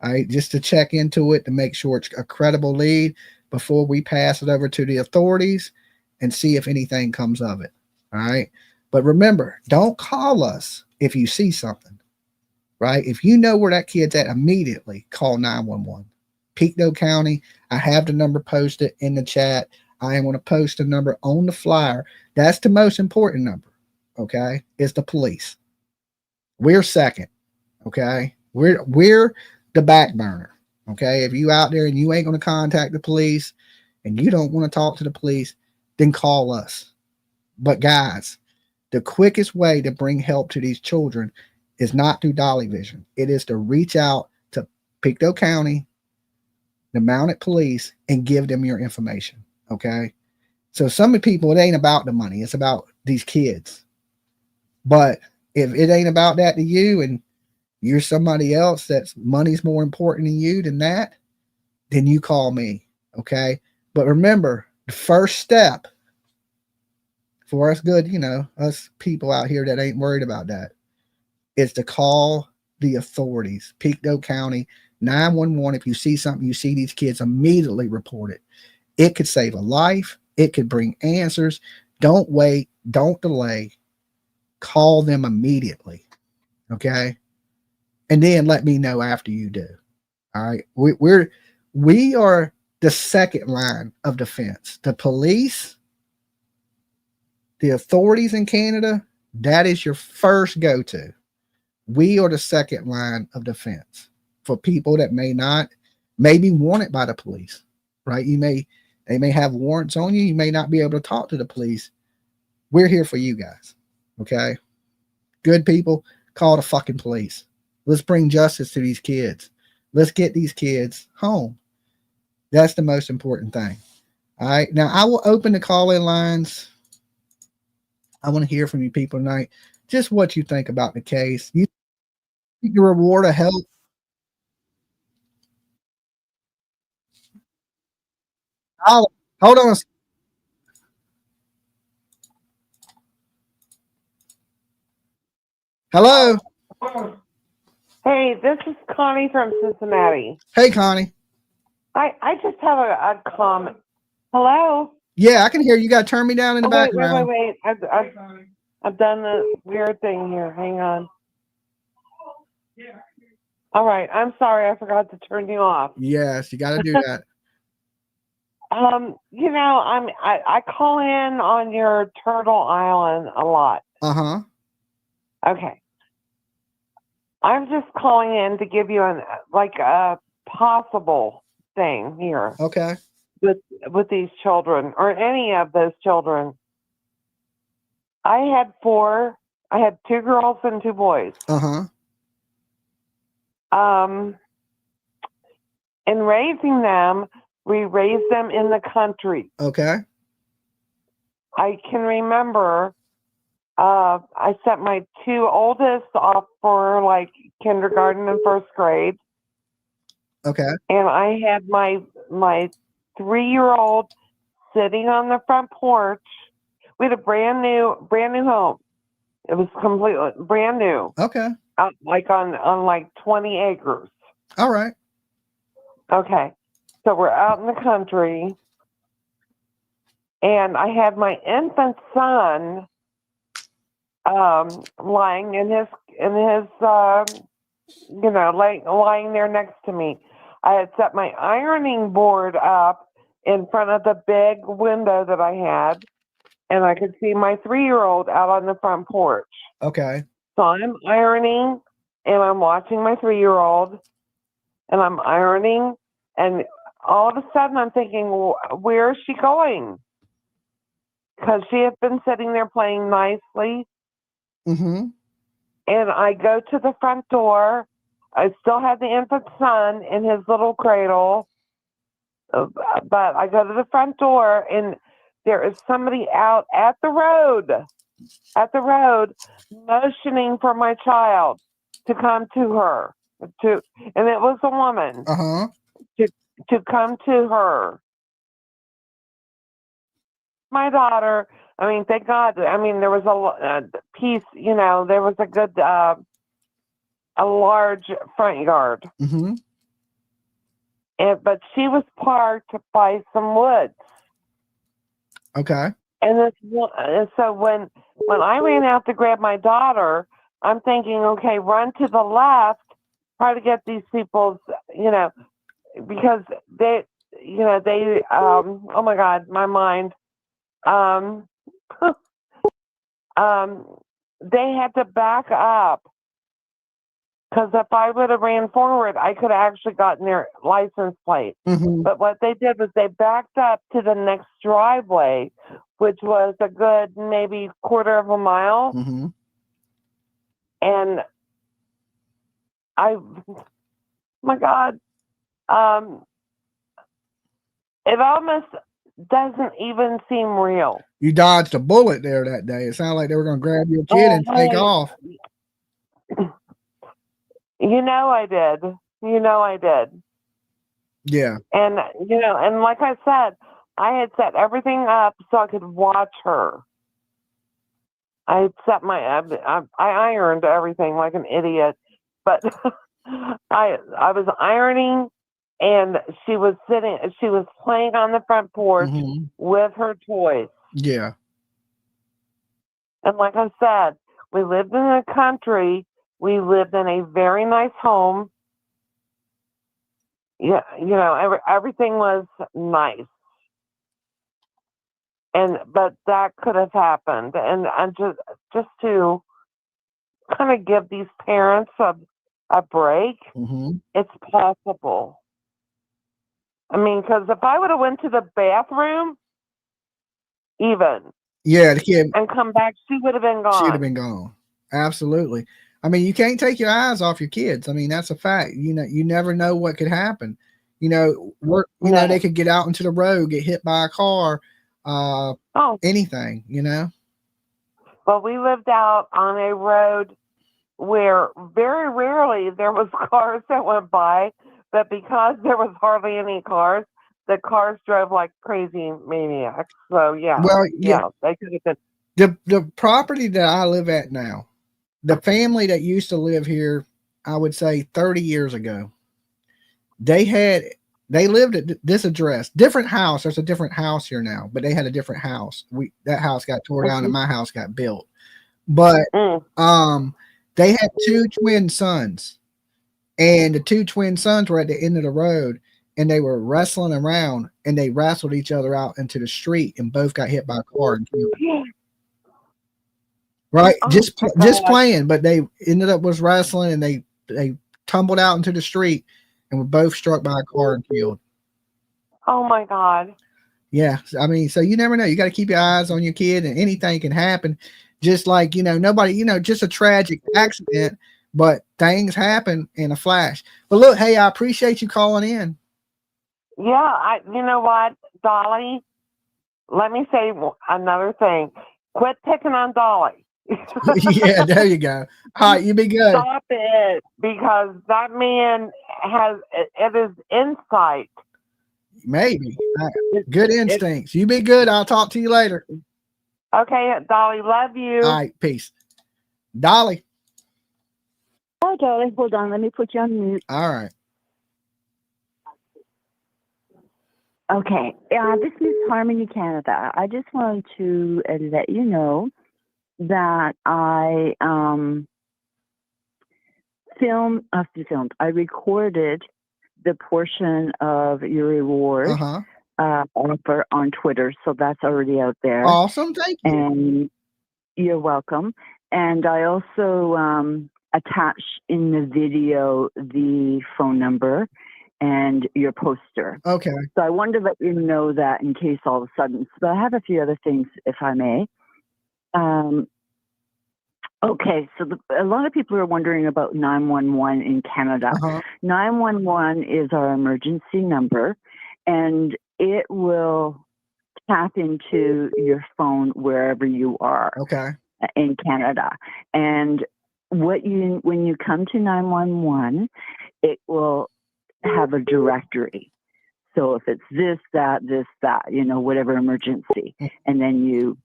All right. Just to check into it, to make sure it's a credible lead before we pass it over to the authorities and see if anything comes of it. All right. But remember, don't call us if you see something, right? If you know where that kid's at, immediately call 911. Pictou County, I have the number posted in the chat. I am going to post the number on the flyer. That's the most important number, okay? It's the police. We're second, okay? We're the back burner, okay? If you out there and you ain't going to contact the police and you don't want to talk to the police, then call us. But guys, the quickest way to bring help to these children is not through Dolly Vision. It is to reach out to Pictou County, the Mounted Police, and give them your information. Okay. So some people, it ain't about the money. It's about these kids. But if it ain't about that to you, and you're somebody else that's money's more important to you than that, then you call me. Okay. But remember, the first step for us good, us people out here that ain't worried about that, is to call the authorities. Pictou County, 911. If you see something, you see these kids, immediately report it. It could save a life. It could bring answers. Don't wait. Don't delay. Call them immediately. Okay. And then let me know after you do. All right. We are the second line of defense. The police, the authorities in Canada, that is your first go-to. We are the second line of defense for people that may be wanted by the police, right? They may have warrants on you. You may not be able to talk to the police. We're here for you guys. Okay. Good people, call the fucking police. Let's bring justice to these kids. Let's get these kids home. That's the most important thing. All right. Now I will open the call-in lines. I want to hear from you people tonight. Just what you think about the case. You think the reward of help? Hold on. Hello. Hey, this is Connie from Cincinnati. Hey, Connie. I just have a comment. Hello? Yeah, I can hear you. You got to turn me down in the background. Wait. I've done the weird thing here. Hang on. All right. I'm sorry. I forgot to turn you off. Yes, you got to do that. I call in on your Turtle Island a lot. Uh-huh. Okay. I'm just calling in to give you a possible thing here Okay. with these children or any of those children. I had 2 girls and 2 boys. Uh-huh. In raising them, we raised them in the country. Okay. I can remember I sent my 2 oldest off for like kindergarten and 1st grade. Okay. And I had my 3-year-old sitting on the front porch. We had a brand new home. It was completely brand new. Okay. Like on like 20 acres. All right. Okay. So we're out in the country, and I had my infant son lying in his lying there next to me. I had set my ironing board up in front of the big window that I had, and I could see my 3-year-old out on the front porch. Okay. So I'm ironing, and I'm watching my 3-year-old, and I'm ironing, and all of a sudden I'm thinking, where is she going? Because she had been sitting there playing nicely. Mm-hmm. And I go to the front door. I still have the infant son in his little cradle. But I go to the front door, and there is somebody out at the road, motioning for my child to come to her. And it was a woman. Uh-huh. To come to her. My daughter, I mean, thank God, I mean, there was a piece, there was a good, a large front yard. Mm-hmm. But she was parked by some woods. Okay. And so when I ran out to grab my daughter, I'm thinking, okay, run to the left, try to get these people's, because they, oh my God, my mind, they had to back up, because if I would have ran forward, I could have actually gotten their license plate. Mm-hmm. But what they did was they backed up to the next driveway, which was a good maybe quarter of a mile. Mm-hmm. And my God, it almost doesn't even seem real. You dodged a bullet there that day. It sounded like they were going to grab your kid and take off. I did. Yeah. And, and like I said, I had set everything up so I could watch her. I had set I ironed everything like an idiot, but I was ironing, and she was playing on the front porch Mm-hmm. with her toys. Yeah. And like I said, we lived in the country. We lived in a very nice home. Yeah, everything was nice. But that could have happened. And just to kind of give these parents a break, Mm-hmm. it's possible. I mean, because if I would have went to the bathroom, Yeah, the kid, and come back, she would have been gone. she'd have been gone. Absolutely. I mean, you can't take your eyes off your kids. I mean, that's a fact. You never know what could happen. They could get out into the road, get hit by a car, anything, Well, we lived out on a road where very rarely there was cars that went by, but because there was hardly any cars, the cars drove like crazy maniacs. So yeah, Well, yeah. they could have been. The property that I live at now, the family that used to live here, I would say 30 years ago, they lived at this address, different house. There's a different house here now, but they had a different house. That house got tore down and my house got built. But they had 2 twin sons, and the two twin sons were at the end of the road, and they were wrestling around, and they wrestled each other out into the street, and both got hit by a car and killed. Right, Oh, just my God. playing, but they ended up was wrestling, and they tumbled out into the street, and were both struck by a car and killed. Oh my God. Yeah, I mean, so you never know. You got to keep your eyes on your kid, and anything can happen. Just like, nobody, just a tragic accident, but things happen in a flash. But look, hey, I appreciate you calling in. Yeah, you know what, Dolly? Let me say another thing. Quit picking on Dolly. Yeah, there you go. All right, you be good. Stop it, because that man it is insight. Maybe. Good instincts. You be good. I'll talk to you later. Okay, Dolly, love you. All right, peace. Dolly. Hi, Dolly. Hold on. Let me put you on mute. All right. Okay. This is Harmony, Canada. I just wanted to let you know that I I recorded the portion of your reward offer on Twitter, so that's already out there. Awesome. Thank you. And you're welcome. And I also attached in the video the phone number and your poster. Okay. So I wanted to let you know that in case all of a sudden. But I have a few other things, if I may. Okay, so a lot of people are wondering about 911 in Canada. 911 is our emergency number, and it will tap into your phone wherever you are. Okay. In Canada. And when you come to 911, it will have a directory. So if it's this, that, whatever emergency, and then you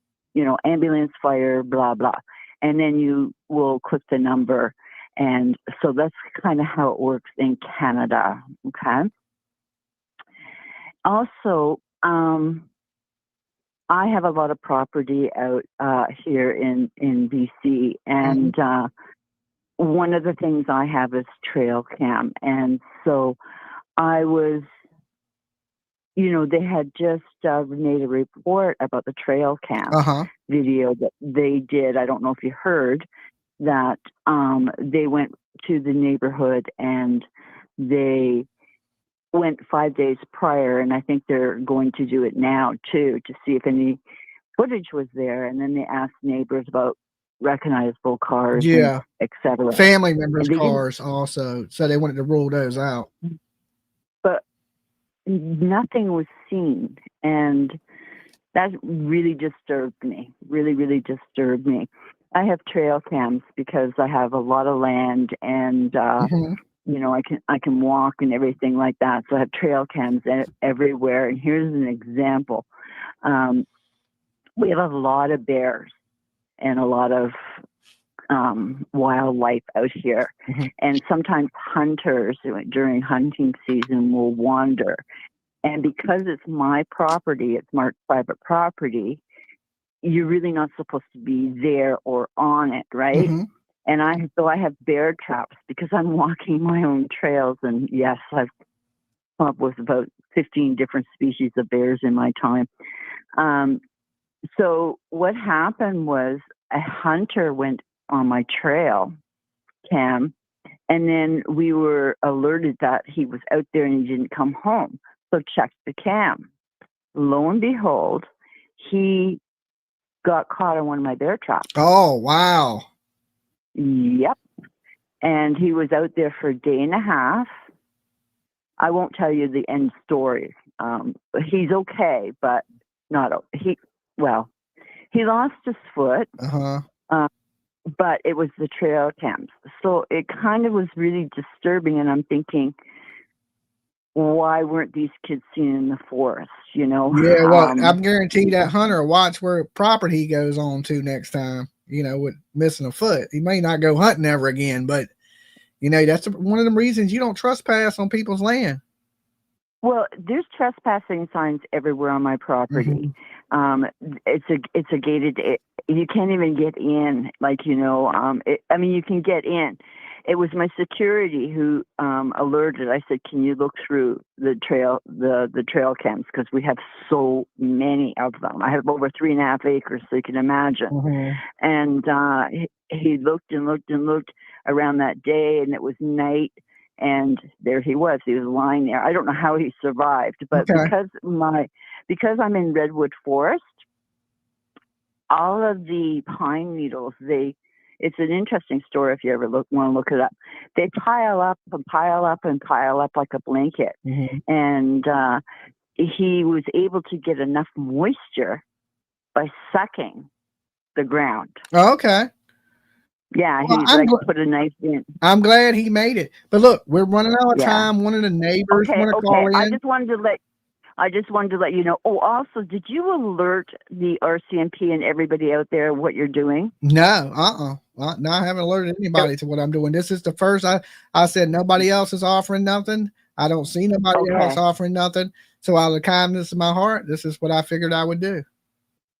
ambulance, fire, blah, blah. And then you will click the number. And so that's kind of how it works in Canada. Okay. Also, I have a lot of property out here in BC, and one of the things I have is trail cam. And so I was, they had just made a report about the trail cam video that they did. I don't know if you heard that they went to the neighborhood and they went 5 days prior, and I think they're going to do it now too, to see if any footage was there. And then they asked neighbors about recognizable cars, etc. Family members' cars also, so they wanted to rule those out. But nothing was seen, and that really disturbed me. Really, really disturbed me. I have trail cams because I have a lot of land, and I can walk and everything like that. So I have trail cams everywhere. And here's an example. We have a lot of bears and a lot of wildlife out here. And sometimes hunters during hunting season will wander. And because it's my property, it's marked private property, you're really not supposed to be there or on it, right? And I have bear traps because I'm walking my own trails. And yes, I've come up with about 15 different species of bears in my time. So what happened was a hunter went on my trail cam, and then we were alerted that he was out there and he didn't come home. So checked the cam. Lo and behold, he got caught on one of my bear traps. Oh, wow. Yep. And he was out there for a day and a half. I won't tell you the end story. He's okay, but he lost his foot. But it was the trail cams. So it kind of was really disturbing, and I'm thinking, why weren't these kids seen in the forest, Yeah, well, I'm guaranteed that hunter will watch where property he goes on to next time, with missing a foot. He may not go hunting ever again, but, that's one of the reasons you don't trespass on people's land. Well, there's trespassing signs everywhere on my property. It's a gated, you can't even get in, you can get in. it was my security who alerted. I said, "Can you look through the trail cams, because we have so many of them. I have over 3.5 acres, so you can imagine." Mhm. And he looked and looked and looked around that day, and it was night. And there he was. He was lying there. I don't know how he survived, but Okay. because I'm in redwood forest, all of the pine needles, it's an interesting story if you ever want to look it up. They pile up and pile up and pile up like a blanket. Mhm. And he was able to get enough moisture by sucking the ground. Oh, okay. Yeah, Well, he like put a knife in. I'm glad he made it. But look, we're running out of Yeah. time. One of the neighbors want to call in. I just wanted to let you know. Oh, also, did you alert the RCMP and everybody out there what you're doing? No, no, I haven't alerted anybody to what I'm doing. This is the first. I said nobody else is offering nothing. I don't see nobody else offering nothing. So out of the kindness of my heart, this is what I figured I would do.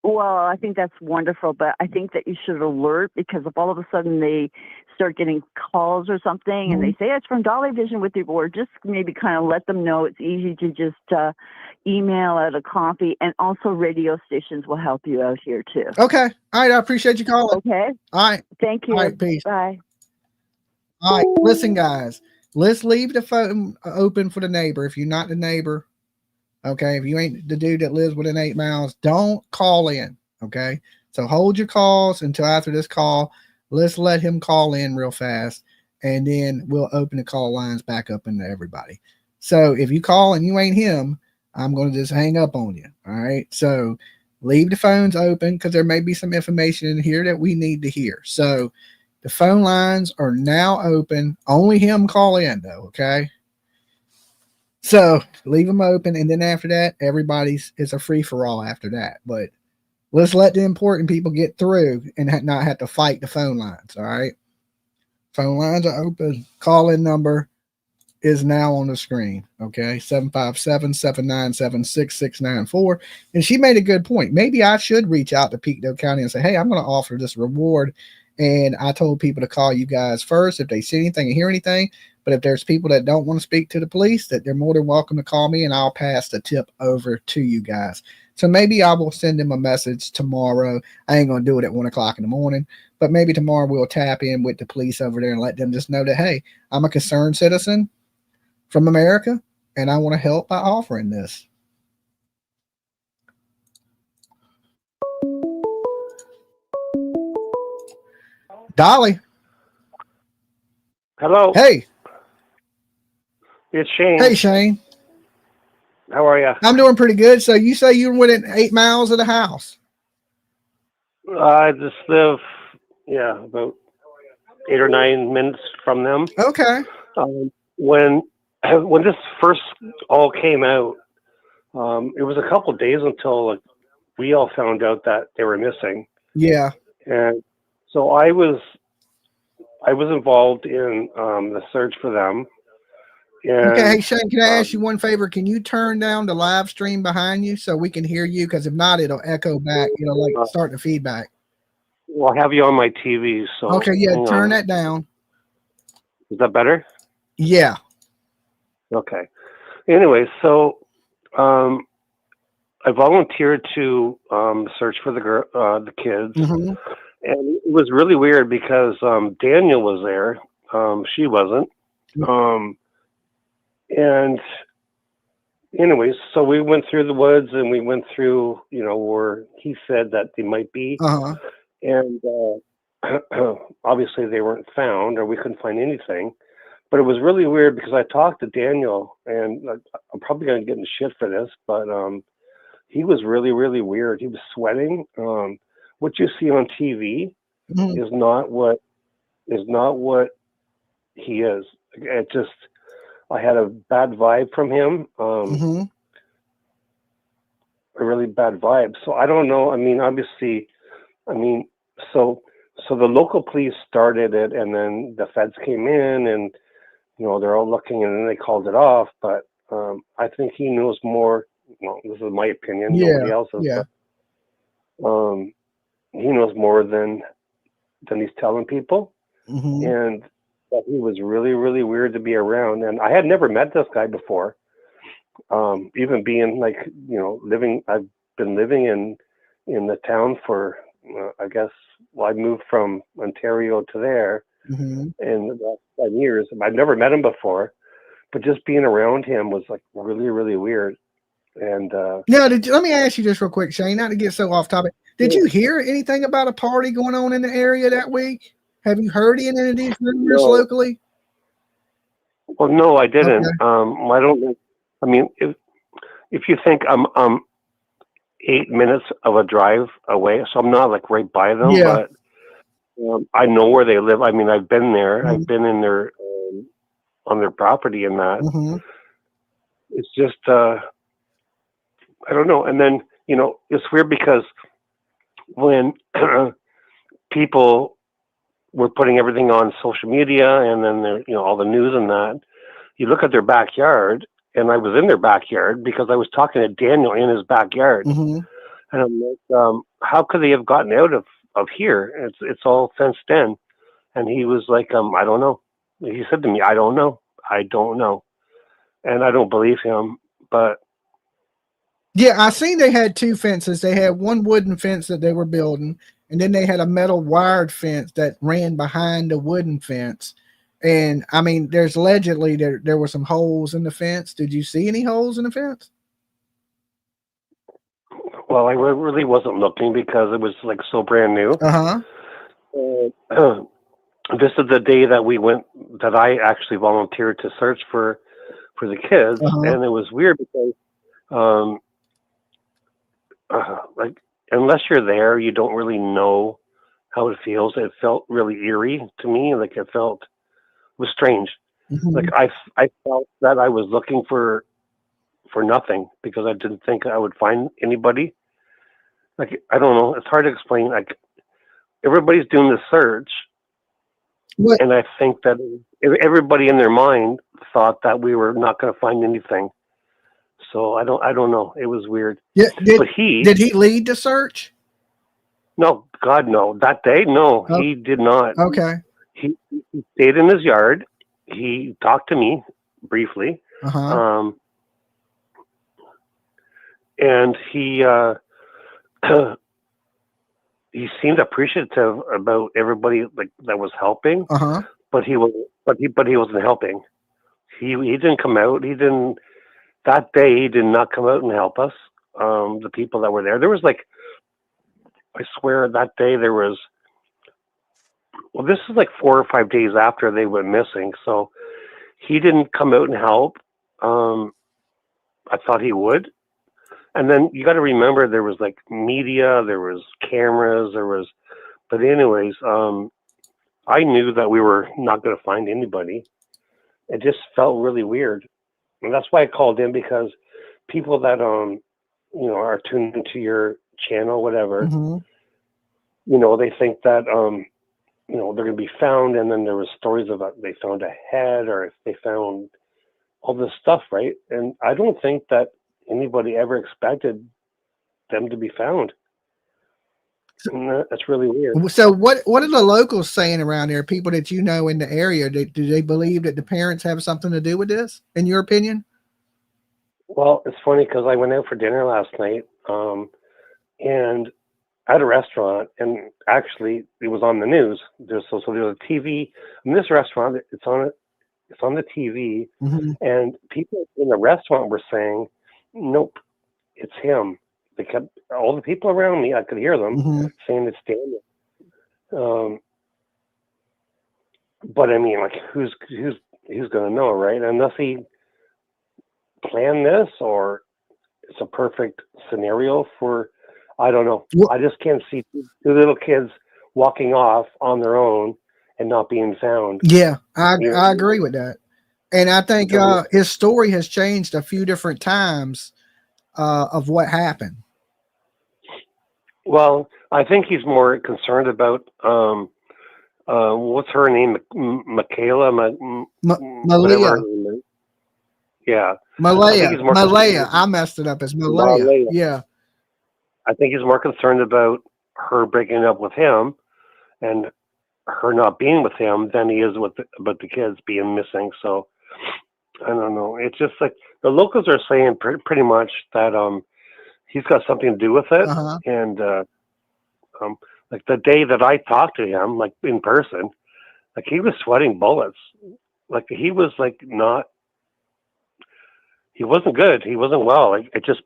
Well, I think that's wonderful, but I think that you should alert, because if all of a sudden they start getting calls or something and they say it's from Dolly Vision with you, or just maybe kind of let them know it's easy to just email out a copy, and also radio stations will help you out here too. Okay. All right. I appreciate you calling. Okay. All right. Thank you. All right. Peace. Bye. All right. Listen, guys, let's leave the phone open for the neighbor. If you're not the neighbor, okay, if you ain't the dude that lives within 8 miles, don't call in. Okay. So hold your calls until after this call. Let's let him call in real fast, and then we'll open the call lines back up into everybody. So if you call and you ain't him, I'm going to just hang up on you. All right. So leave the phones open, because there may be some information in here that we need to hear. So the phone lines are now open. Only him call in though. Okay. So leave them open, and then after that, it's a free for all after that. But let's let the important people get through and not have to fight the phone lines. All right. Phone lines are open. Call in number is now on the screen. Okay. 757-797-6694. And she made a good point. Maybe I should reach out to Pictou County and say, hey, I'm going to offer this reward. And I told people to call you guys first if they see anything and hear anything. But if there's people that don't want to speak to the police, that they're more than welcome to call me, and I'll pass the tip over to you guys. So maybe I will send them a message tomorrow. I ain't going to do it at 1 o'clock in the morning, but maybe tomorrow we'll tap in with the police over there and let them just know that, hey, I'm a concerned citizen from America, and I want to help by offering this. Dolly. Hello. Hey. It's Shane. Hey, Shane. How are you? I'm doing pretty good. So you say you're within 8 miles of the house? I just live, about 8 or 9 minutes from them. Okay. When this first all came out, it was a couple of days until we all found out that they were missing. Yeah. And so I was involved in the search for them. And, okay, hey Shane, can I ask you one favor? Can you turn down the live stream behind you so we can hear you? Because if not, it'll echo back. Start the feedback. Well, I have you on my TV, so okay, yeah, turn that down. Is that better? Yeah. Okay. Anyway, so I volunteered to search for the kids, and it was really weird because Daniel was there, she wasn't. And anyways, so we went through the woods and we went through, where he said that they might be. And obviously they weren't found, or we couldn't find anything. But it was really weird because I talked to Daniel, and I'm probably going to get in shit for this, but he was really, really weird. He was sweating. What you see on TV is not what he is. It just, I had a bad vibe from him, a really bad vibe. So I don't know. I mean, obviously, so the local police started it, and then the feds came in, and they're all looking, and then they called it off. But I think he knows more. Well, this is my opinion. Nobody else's. Yeah. But, he knows more than he's telling people, and that he was really, really weird to be around. And I had never met this guy before. Even being like, I've been living in the town for, I guess, I moved from Ontario to there in the last 5 years. I've never met him before, but just being around him was like really, really weird. And now, let me ask you just real quick, Shane, not to get so off topic. Did you hear anything about a party going on in the area that week? Have you heard any of these rumors locally? Well, no, I didn't. Okay. I don't. I mean, if you think I'm 8 minutes of a drive away, so I'm not like right by them, but I know where they live. I mean, I've been there. I've been in their on their property and that. It's just I don't know. And then it's weird because when people were putting everything on social media and then all the news and that, you look at their backyard, and I was in their backyard because I was talking to Daniel in his backyard. And I'm like, how could they have gotten out of here? It's all fenced in. And he was like, I don't know. He said to me, I don't know. And I don't believe him, but yeah, I seen they had two fences. They had one wooden fence that they were building, and then they had a metal wired fence that ran behind the wooden fence. And I mean, there's allegedly there were some holes in the fence. Did you see any holes in the fence? Well, I really wasn't looking because it was like so brand new. This is the day that I actually volunteered to search for the kids, and it was weird because like unless you're there, you don't really know how it feels. It felt really eerie to me. Like it was strange. Like I felt that I was looking for nothing because I didn't think I would find anybody. Like I don't know. It's hard to explain. Like everybody's doing the search, and I think that everybody in their mind thought that we were not going to find anything. So I don't know. It was weird. Yeah. But did he lead the search? No, God, no. That day, no, he did not. Okay. He stayed in his yard. He talked to me briefly. And he seemed appreciative about everybody like that was helping. But he wasn't helping. He didn't come out. That day, he did not come out and help us. The people that were there was like, I swear that day there was, well, this is like 4 or 5 days after they went missing. So he didn't come out and help. I thought he would. And then you got to remember there was like media, there was cameras, but anyways, I knew that we were not going to find anybody. It just felt really weird. And that's why I called in, because people that, are tuned into your channel, whatever, they think that, they're going to be found. And then there was stories about they found a head or if they found all this stuff, right? And I don't think that anybody ever expected them to be found. And that's really weird. So what are the locals saying around there? People that in the area, do they believe that the parents have something to do with this, in your opinion? Well, it's funny because I went out for dinner last night, and at a restaurant, and actually it was on the news. There's a TV in this restaurant. It's on the TV, and people in the restaurant were saying, "Nope, it's him." They kept, all the people around me, I could hear them saying it's Daniel. But I mean, like, who's gonna know, right? Unless he planned this, or it's a perfect scenario for, I don't know. I just can't see two little kids walking off on their own and not being found. Yeah, I agree with that. And I think his story has changed a few different times of what happened. Well, I think he's more concerned about what's her name, Michaela, malehya. Yeah, malehya. I messed it up as malehya. Yeah, I think he's more concerned about her breaking up with him, and her not being with him than he is with about the kids being missing. So I don't know. It's just like the locals are saying pretty much that he's got something to do with it. Uh-huh. And like the day that I talked to him, like in person, like he was sweating bullets. Like he was like he wasn't good. He wasn't well.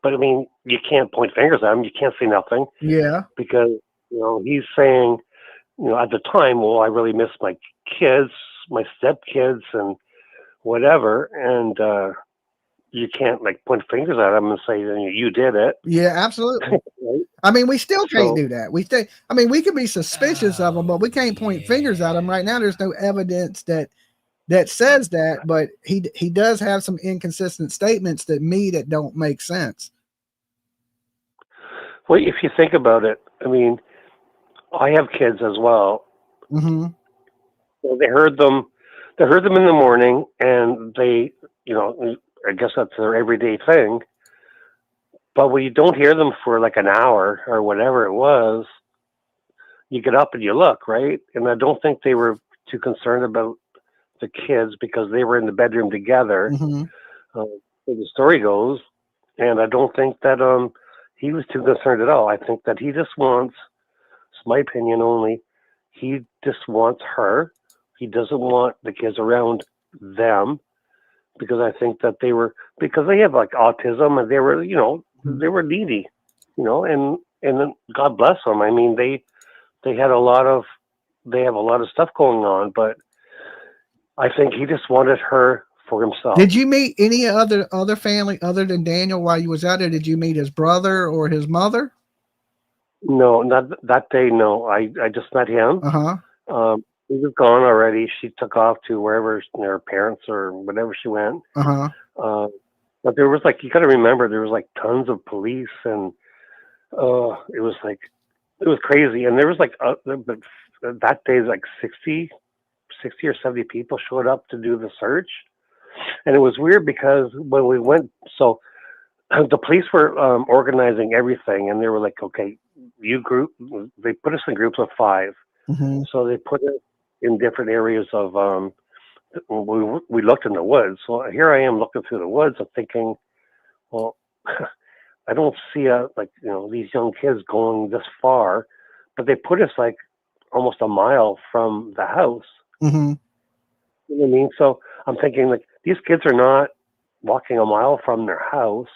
But I mean, you can't point fingers at him. You can't say nothing. Yeah. Because, he's saying, at the time, well, I really miss my kids, my stepkids and whatever. And you can't like point fingers at him and say, you did it. Yeah, absolutely. Right? I mean, we still can't do that. We can be suspicious of them, but we can't point fingers at them right now. There's no evidence that says that, but he does have some inconsistent statements that don't make sense. Well, if you think about it, I mean, I have kids as well. Mm-hmm. So they heard them in the morning, and they, I guess that's their everyday thing. But when you don't hear them for like an hour or whatever it was, you get up and you look, right? And I don't think they were too concerned about the kids because they were in the bedroom together. Mm-hmm. The story goes, and I don't think that he was too concerned at all. I think that he just wants, it's my opinion only, he just wants her. He doesn't want the kids around them because I think that because they have like autism and they were, they were needy, and God bless them. I mean, they have a lot of stuff going on, but I think he just wanted her for himself. Did you meet any other family other than Daniel while you was out there? Did you meet his brother or his mother? No, not that day. No, I just met him. Uh-huh. He was gone already. She took off to wherever her parents or whatever she went. Uh-huh. But there was you got to remember, there was tons of police, and it was crazy. And there was but that day, 60 or 70 people showed up to do the search. And it was weird because when we went, so the police were organizing everything, and they were like, okay, they put us in groups of 5. Mm-hmm. So they put us in different areas of, we looked in the woods. So here I am looking through the woods. I'm thinking, well, I don't see these young kids going this far, but they put us almost a mile from the house. Mm-hmm. You know what I mean? So I'm thinking these kids are not walking a mile from their house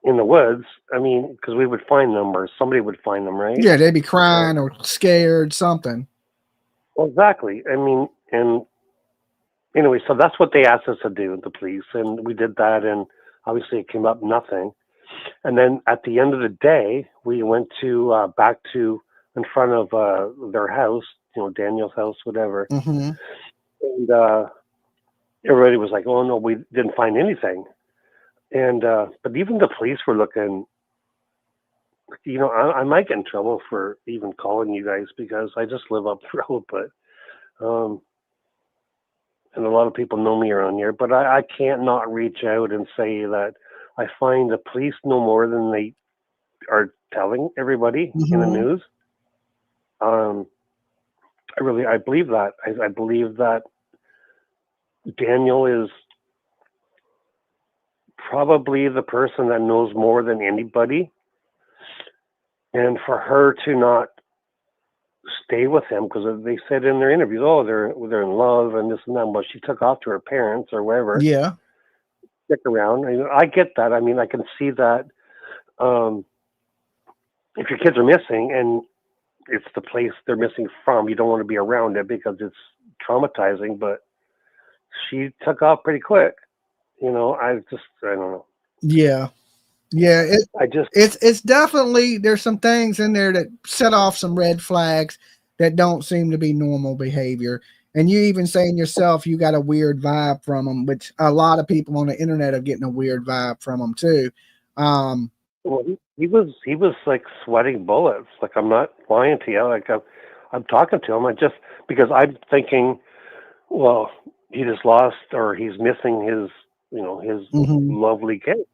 in the woods. I mean, because we would find them or somebody would find them, right? Yeah, they'd be crying or scared, something. Well, exactly. I mean, and anyway, so that's what they asked us to do, the police, and we did that, and obviously it came up nothing. And then at the end of the day, we went to back to in front of their house, Daniel's house, whatever. Mm-hmm. And everybody was like, "Oh no, we didn't find anything." And but even the police were looking. I might get in trouble for even calling you guys because I just live up the road, but and a lot of people know me around here. But I can't not reach out and say that I find the police know more than they are telling everybody in the news. I believe that. I believe that Daniel is probably the person that knows more than anybody. And for her to not stay with him, because they said in their interviews, oh, they're in love and this and that. Well, she took off to her parents or wherever. Yeah. Stick around. I get that. I mean, I can see that if your kids are missing and it's the place they're missing from, you don't want to be around it because it's traumatizing. But she took off pretty quick. I don't know. Yeah. Yeah. It's definitely, there's some things in there that set off some red flags that don't seem to be normal behavior. And you even saying yourself, you got a weird vibe from them, which a lot of people on the internet are getting a weird vibe from them too. Well, he was sweating bullets. I'm not lying to you. I'm talking to him. Because I'm thinking, well, he just lost or he's missing his lovely kid.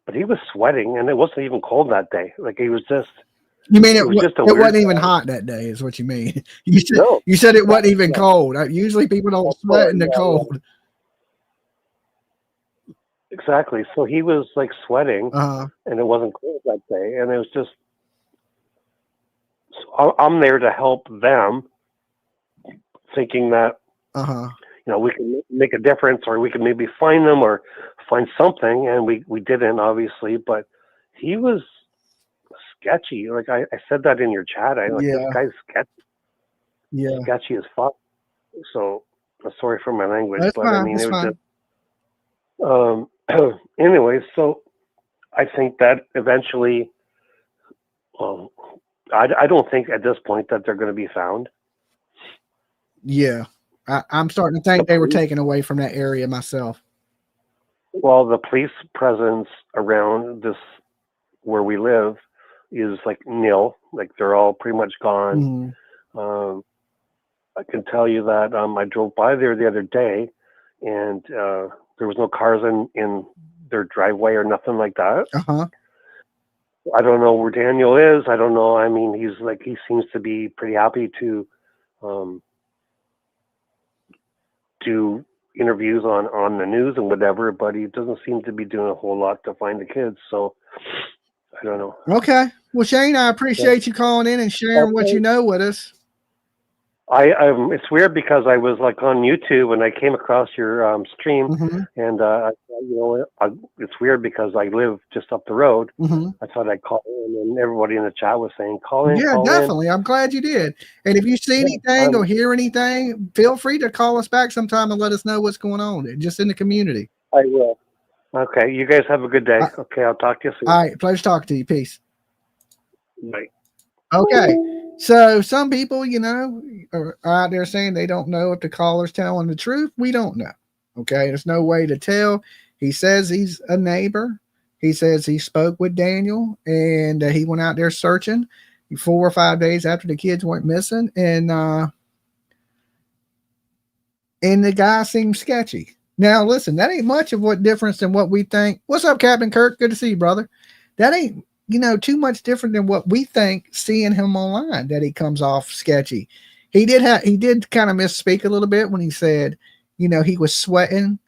But he was sweating, and it wasn't even cold that day. He was just You mean It was just a it weird wasn't even vibe. hot that day, is what you mean? You said, No. you said it wasn't even Yeah. cold. Usually people don't That's sweat right, in the yeah, cold. exactly. So he was like sweating, Uh-huh. and it wasn't cold that day, and it was just. So I'm there to help them, thinking that Uh-huh. we can make a difference, or we can maybe find them, or find something, and we didn't, obviously, but he was sketchy. Like I said that in your chat. This Yeah. guy's Yeah. sketchy as fuck. So sorry for my language, That's but I fine. mean That's it was fine. just anyways. So I think that eventually, well, I don't think at this point that they're going to be found. Yeah. I'm starting to think they were taken away from that area myself. Well, the police presence around this where we live is like nil. Like they're all pretty much gone. Mm-hmm. I can tell you that I drove by there the other day, and there was no cars in their driveway or nothing like that. Uh-huh. I don't know where Daniel is. I don't know. I mean, he seems to be pretty happy to do interviews on the news and whatever, but he doesn't seem to be doing a whole lot to find the kids. So I don't know. Okay. Well, Shane, I appreciate you calling in and sharing what you know with us. It's weird because I was like on YouTube and I came across your stream, and it's weird because I live just up the road. I thought I'd call in, and everybody in the chat was saying, "Call in, Yeah, call definitely. in." I'm glad you did. And if you see anything or hear anything, feel free to call us back sometime and let us know what's going on just in the community. I will. Okay, you guys have a good day. Okay, I'll talk to you soon. All right, pleasure talking to you. Peace. Bye. Okay, so some people, are out there saying they don't know if the caller's telling the truth. We don't know. Okay, there's no way to tell. He says he's a neighbor. He says he spoke with Daniel, and he went out there searching 4 or 5 days after the kids went missing, and the guy seemed sketchy. Now, listen, that ain't much of what difference than what we think. What's up, Captain Kirk? Good to see you, brother. That ain't too much different than what we think seeing him online, that he comes off sketchy. He did kind of misspeak a little bit when he said, he was sweating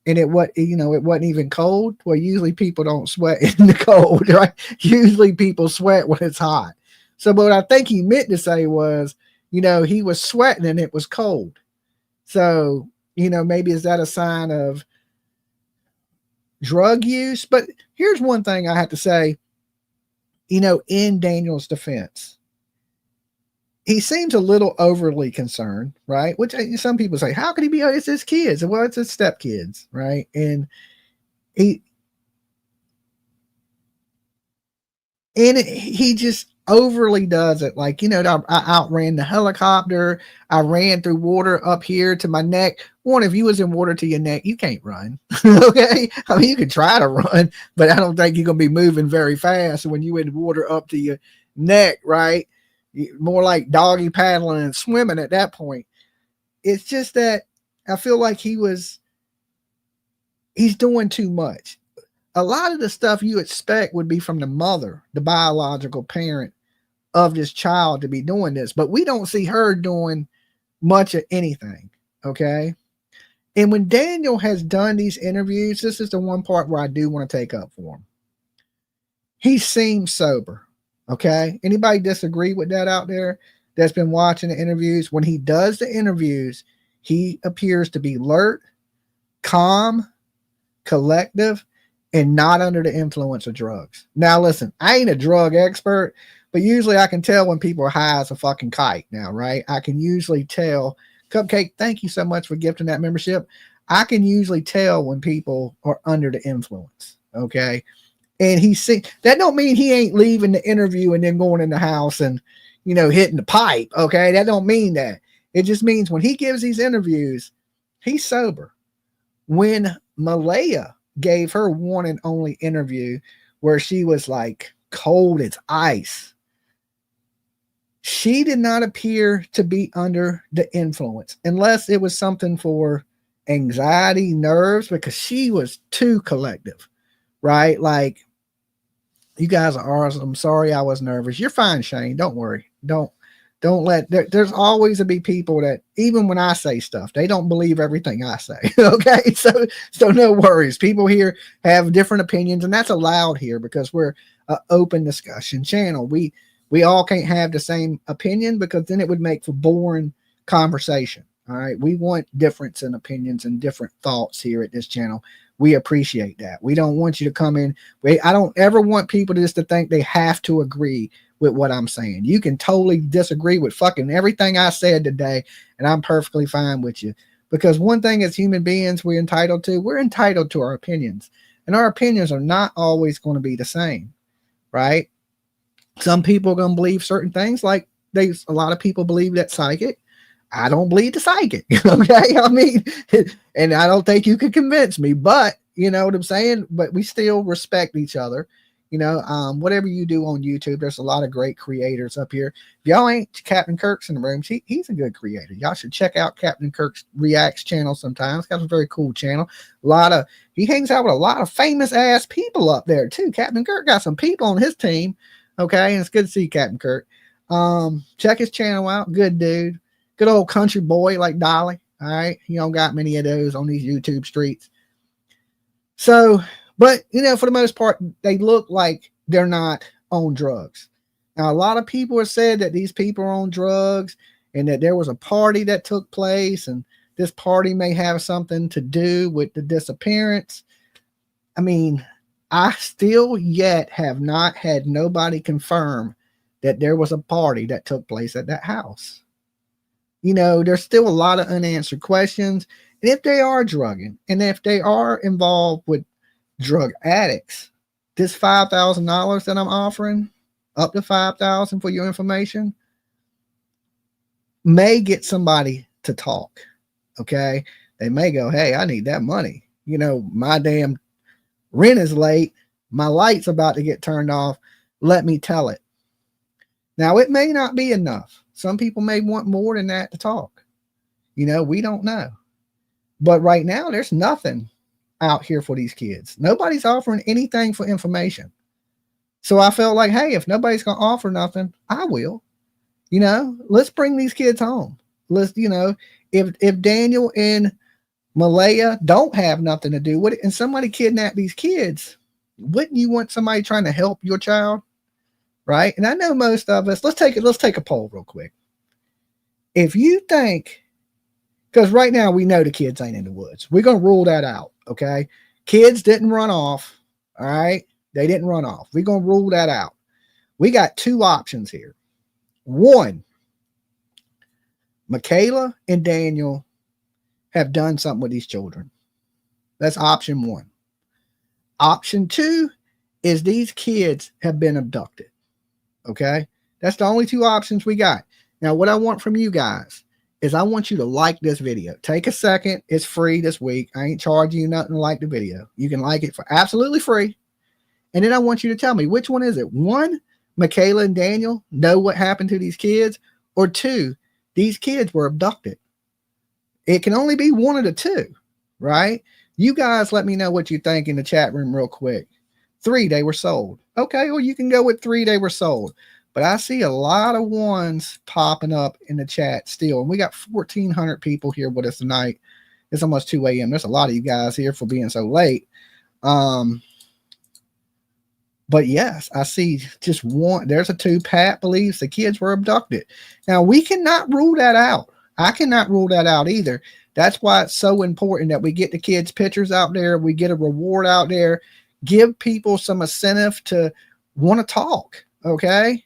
and it wasn't even cold. Well, usually people don't sweat in the cold, right? Usually people sweat when it's hot. So what I think he meant to say was, he was sweating and it was cold. So, maybe is that a sign of drug use? But here's one thing I have to say, in Daniel's defense, he seems a little overly concerned, right? Which some people say, how could he be? It's his kids. Well, it's his stepkids, right? And he just overly does it. Like, I outran the helicopter. I ran through water up here to my neck. One, if you was in water to your neck, you can't run. Okay. I mean, you can try to run, but I don't think you're going to be moving very fast when you in water up to your neck, right? More like doggy paddling and swimming at that point. It's just that I feel like he's doing too much. A lot of the stuff you expect would be from the mother, the biological parent of this child, to be doing this, but we don't see her doing much of anything. Okay. And when Daniel has done these interviews, this is the one part where I do want to take up for him. He seems sober. Okay. Anybody disagree with that out there that's been watching the interviews? When he does the interviews, he appears to be alert, calm, collective, and not under the influence of drugs. Now, listen, I ain't a drug expert, but usually I can tell when people are high as a fucking kite now, right? I can usually tell. Cupcake, thank you so much for gifting that membership. I can usually tell when people are under the influence, okay? And that don't mean he ain't leaving the interview and then going in the house and, hitting the pipe, okay? That don't mean that. It just means when he gives these interviews, he's sober. When Malehya gave her one and only interview where she was like cold as ice, she did not appear to be under the influence unless it was something for anxiety, nerves, because she was too collective, right? Like You guys are awesome. I'm sorry I was nervous. You're fine, Shane. Don't worry. Don't let there's always to be people that even when I say stuff, they don't believe everything I say. Okay. So no worries. People here have different opinions, and that's allowed here because we're an open discussion channel. We all can't have the same opinion because then it would make for boring conversation. All right. We want difference in opinions and different thoughts here at this channel. We appreciate that. We don't want you to come in. I don't ever want people just to think they have to agree with what I'm saying. You can totally disagree with fucking everything I said today, and I'm perfectly fine with you. Because one thing as human beings we're entitled to our opinions. And our opinions are not always going to be the same, right? Some people are going to believe certain things, like a lot of people believe that psychic. I don't believe the psychic. Okay. I mean, and I don't think you could convince me, but you know what I'm saying? But we still respect each other. You know, whatever you do on YouTube, there's a lot of great creators up here. If y'all ain't Captain Kirk's in the room, he's a good creator. Y'all should check out Captain Kirk's Reacts channel sometimes. Got a very cool channel. He hangs out with a lot of famous ass people up there too. Captain Kirk got some people on his team. Okay, and it's good to see Captain Kirk. Check his channel out. Good dude. Good old country boy like Dolly. All right. You don't got many of those on these YouTube streets. So, but you know, for the most part, they look like they're not on drugs. Now, a lot of people have said that these people are on drugs and that there was a party that took place and this party may have something to do with the disappearance. I mean, I still yet have not had nobody confirm that there was a party that took place at that house. You know, there's still a lot of unanswered questions. And if they are drugging and if they are involved with drug addicts, this $5,000 that I'm offering, up to $5,000 for your information, may get somebody to talk. Okay. They may go, hey, I need that money. You know, my damn rent is late. My light's about to get turned off. Let me tell it. Now, it may not be enough. Some people may want more than that to talk. You know, we don't know. But right now, there's nothing out here for these kids. Nobody's offering anything for information. So I felt like, hey, if nobody's going to offer nothing, I will. You know, let's bring these kids home. Let's, you know, if Daniel and Malehya don't have nothing to do with it and somebody kidnapped these kids, wouldn't you want somebody trying to help your child? Right. And I know most of us, let's take a poll real quick. If you think, because right now we know the kids ain't in the woods. We're going to rule that out. Okay. Kids didn't run off. All right. They didn't run off. We're going to rule that out. We got two options here. One, Michaela and Daniel have done something with these children. That's option one. Option two is these kids have been abducted. Okay. That's the only two options we got. Now, what I want from you guys is I want you to like this video. Take a second. It's free this week. I ain't charging you nothing to like the video. You can like it for absolutely free. And then I want you to tell me, which one is it? One, Michaela and Daniel know what happened to these kids, or two, these kids were abducted. It can only be one of the two, right? You guys let me know what you think in the chat room real quick. 3, they were sold. Okay, well, you can go with 3, they were sold. But I see a lot of ones popping up in the chat still. And we got 1,400 people here with us tonight. It's almost 2 a.m. There's a lot of you guys here for being so late. But yes, I see just one. There's a 2. Pat believes the kids were abducted. Now, we cannot rule that out. I cannot rule that out either. That's why it's so important that we get the kids' pictures out there. We get a reward out there. Give people some incentive to want to talk. Okay.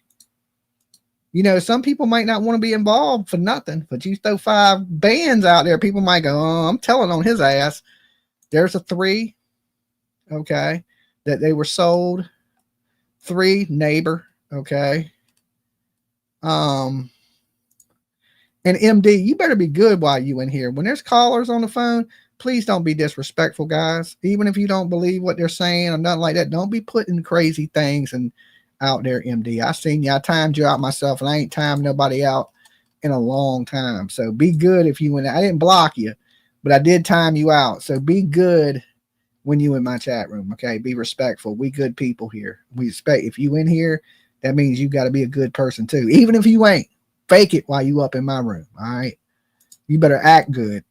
You know, some people might not want to be involved for nothing, but you throw 5 bands out there, people might go, oh, I'm telling on his ass. There's a 3. Okay. That they were sold. 3, neighbor. Okay. And MD, you better be good while you in here. When there's callers on the phone, please don't be disrespectful, guys. Even if you don't believe what they're saying or nothing like that, don't be putting crazy things and out there, MD. I seen you. I timed you out myself, and I ain't timed nobody out in a long time. So be good if you went. I didn't block you, but I did time you out. So be good when you in my chat room. Okay, be respectful. We good people here. We expect if you in here, that means you got to be a good person too. Even if you ain't, fake it while you up in my room. All right, you better act good.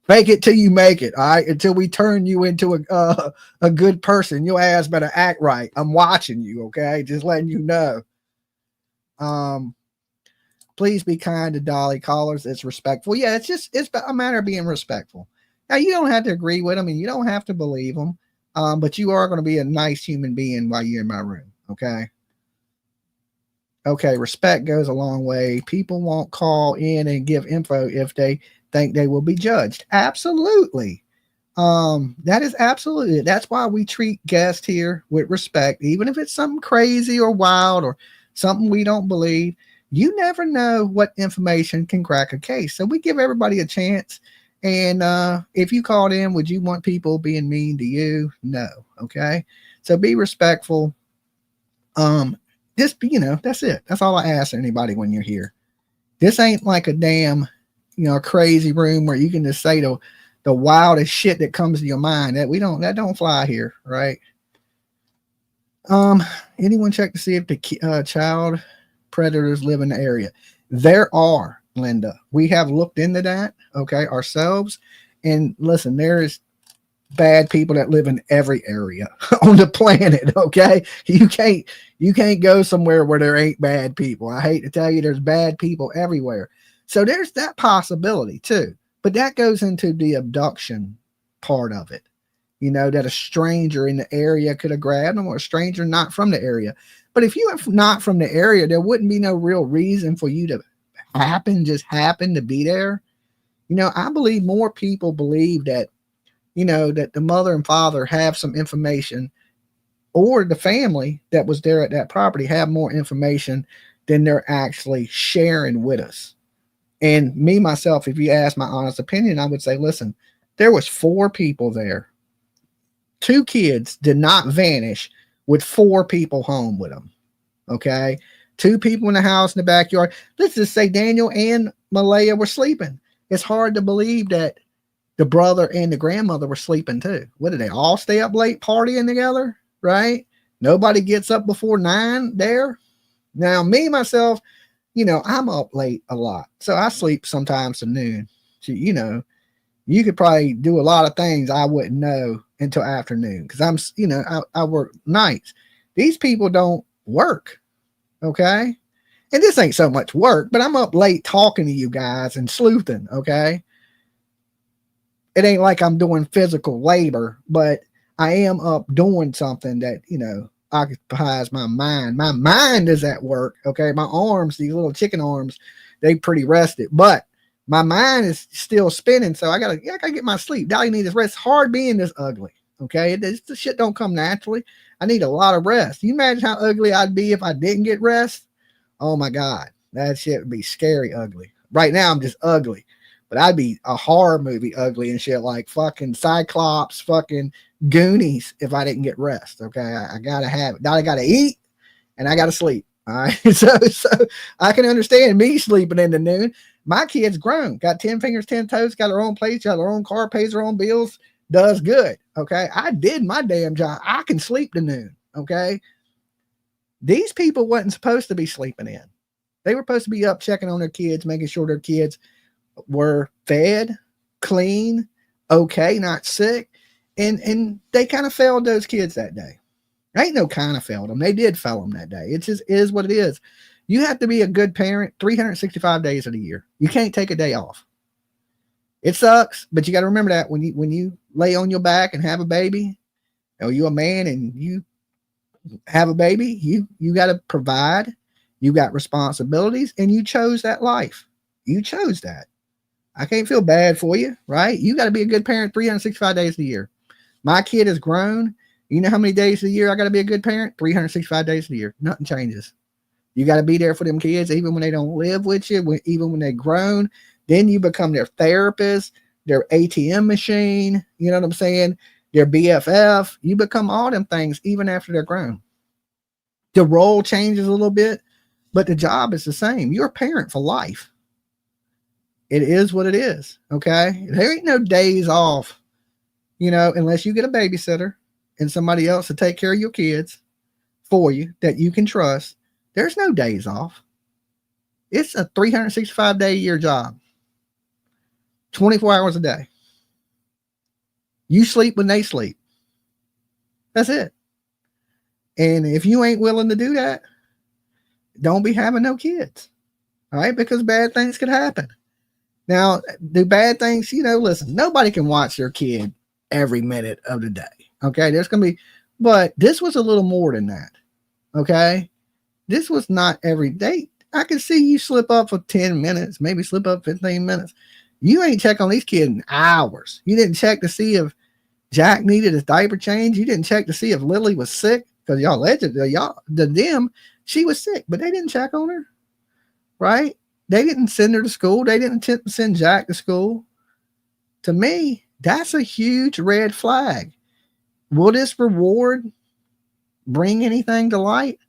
Fake it till you make it. All right, until we turn you into a good person. Your ass better act right. I'm watching you. Okay, just letting you know. Please be kind to Dolly callers. It's respectful. Yeah, it's a matter of being respectful. Now, you don't have to agree with them and you don't have to believe them, but you are going to be a nice human being while you're in my room. Okay. Okay. Respect goes a long way. People won't call in and give info if they think they will be judged. Absolutely. That is absolutely. That's why we treat guests here with respect, even if it's something crazy or wild or something we don't believe. You never know what information can crack a case. So we give everybody a chance. And if you called in, would you want people being mean to you? No. Okay. So be respectful. Just, that's it. That's all I ask anybody when you're here. This ain't like a damn, crazy room where you can just say the wildest shit that comes to your mind. That don't fly here. Right. Anyone check to see if the child predators live in the area? There are, Linda. We have looked into that, okay, ourselves. And listen, there's bad people that live in every area on the planet, okay? You can't go somewhere where there ain't bad people. I hate to tell you, there's bad people everywhere. So there's that possibility too. But that goes into the abduction part of it. That a stranger in the area could have grabbed them, or a stranger not from the area. But if you are not from the area, there wouldn't be no real reason for you to just happen to be there. I believe more people believe that, that the mother and father have some information, or the family that was there at that property have more information than they're actually sharing with us. And me, myself, if you ask my honest opinion, I would say, listen, there was 4 people there. 2 kids did not vanish with 4 people home with them. Okay. 2 people in the house in the backyard. Let's just say Daniel and Malehya were sleeping. It's hard to believe that the brother and the grandmother were sleeping too. What did they all stay up late partying together? Right. Nobody gets up before 9 there. Now, me, myself, I'm up late a lot. So I sleep sometimes to noon. So, you could probably do a lot of things I wouldn't know until afternoon, because I work nights. These people don't work. Okay. And this ain't so much work, but I'm up late talking to you guys and sleuthing. Okay. It ain't like I'm doing physical labor, but I am up doing something that, occupies my mind. My mind is at work. Okay. My arms, these little chicken arms, they pretty rested, but my mind is still spinning. So I gotta get my sleep. Dolly needs rest. It's hard being this ugly. Okay. The shit don't come naturally. I need a lot of rest. You imagine how ugly I'd be if I didn't get rest? Oh my God. That shit would be scary ugly. Right now I'm just ugly, but I'd be a horror movie ugly and shit, like fucking Cyclops, fucking Goonies, if I didn't get rest. Okay. I gotta have it. Dolly gotta eat and I gotta sleep. All right. So I can understand me sleeping in the noon. My kid's grown, got 10 fingers, 10 toes, got her own place, got her own car, pays her own bills, does good. Okay. I did my damn job. I can sleep to noon. Okay. These people wasn't supposed to be sleeping in. They were supposed to be up checking on their kids, making sure their kids were fed, clean, okay, not sick. And they kind of failed those kids that day. Ain't no kind of failed them. They did fail them that day. It just is what it is. You have to be a good parent 365 days of the year. You can't take a day off. It sucks, but you got to remember that when you lay on your back and have a baby, or you're a man and you have a baby, you got to provide. You got responsibilities, and you chose that life. You chose that. I can't feel bad for you, right? You got to be a good parent 365 days of the year. My kid is grown. You know how many days of the year I got to be a good parent? 365 days of the year. Nothing changes. You got to be there for them kids, even when they don't live with you, even when they're grown. Then you become their therapist, their ATM machine. You know what I'm saying? Their BFF. You become all them things even after they're grown. The role changes a little bit, but the job is the same. You're a parent for life. It is what it is. Okay. There ain't no days off, unless you get a babysitter and somebody else to take care of your kids for you that you can trust. There's no days off. It's a 365-day a year job, 24 hours a day. You sleep when they sleep. That's it. And if you ain't willing to do that, don't be having no kids. All right. Because bad things could happen. Now, the bad things, listen, nobody can watch their kid every minute of the day. Okay. There's going to be, but this was a little more than that. Okay. This was not every day. I can see you slip up for 10 minutes, maybe slip up 15 minutes. You ain't check on these kids in hours. You didn't check to see if Jack needed his diaper change. You didn't check to see if Lily was sick, because she was sick, but they didn't check on her, right? They didn't send her to school. They didn't send Jack to school. To me, that's a huge red flag. Will this reward bring anything to light?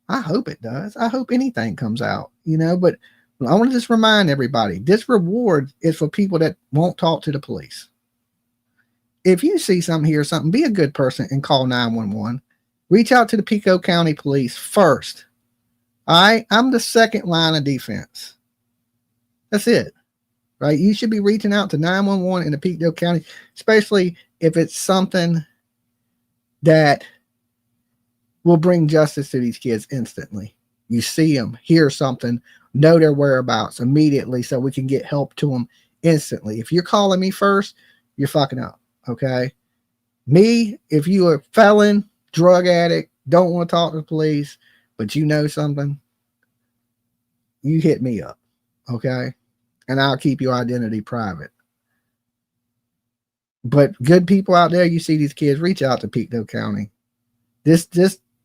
I hope it does. I hope anything comes out, but I want to just remind everybody, this reward is for people that won't talk to the police. If you see something, hear something, be a good person and call 911. Reach out to the Pictou County Police first. All right. I'm the second line of defense. That's it. Right. You should be reaching out to 911 in the Pictou County, especially if it's something that will bring justice to these kids instantly. You see them, hear something, know their whereabouts immediately so we can get help to them instantly. If you're calling me first, you're fucking up. Okay. Me, if you are a felon, drug addict, don't want to talk to the police, but you know something, you hit me up. Okay. And I'll keep your identity private. But good people out there, you see these kids, reach out to Pictou County. This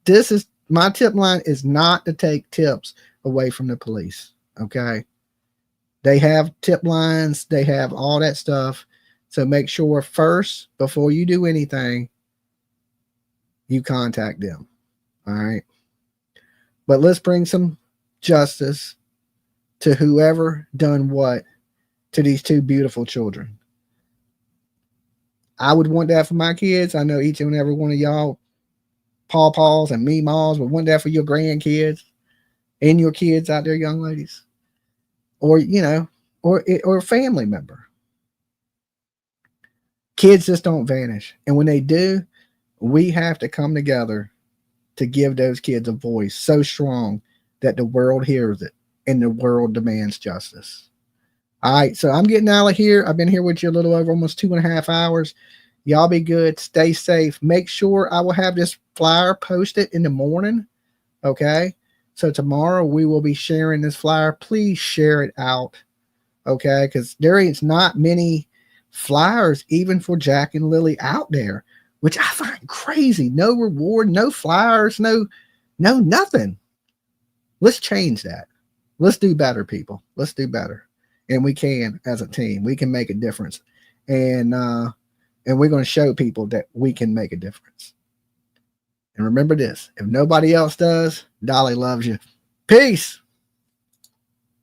is my tip line is not to take tips away from the police. Okay. They have tip lines. They have all that stuff. So make sure first, before you do anything, you contact them. All right. But let's bring some justice to whoever done what to these two beautiful children. I would want that for my kids. I know each and every one of y'all, pawpaws and meemaws, would want that for your grandkids and your kids out there, young ladies, or or a family member. Kids just don't vanish, and when they do, we have to come together to give those kids a voice so strong that the world hears it and the world demands justice. All right, so I'm getting out of here. I've been here with you a little over almost 2.5 hours. Y'all be good. Stay safe. Make sure I will have this flyer posted in the morning. Okay. So tomorrow we will be sharing this flyer. Please share it out. Okay. Because there is not many flyers even for Jack and Lily out there, which I find crazy. No reward, no flyers, no nothing. Let's change that. Let's do better, people. Let's do better. And we can, as a team, we can make a difference. And we're going to show people that we can make a difference. And remember this, if nobody else does, Dolly loves you. Peace.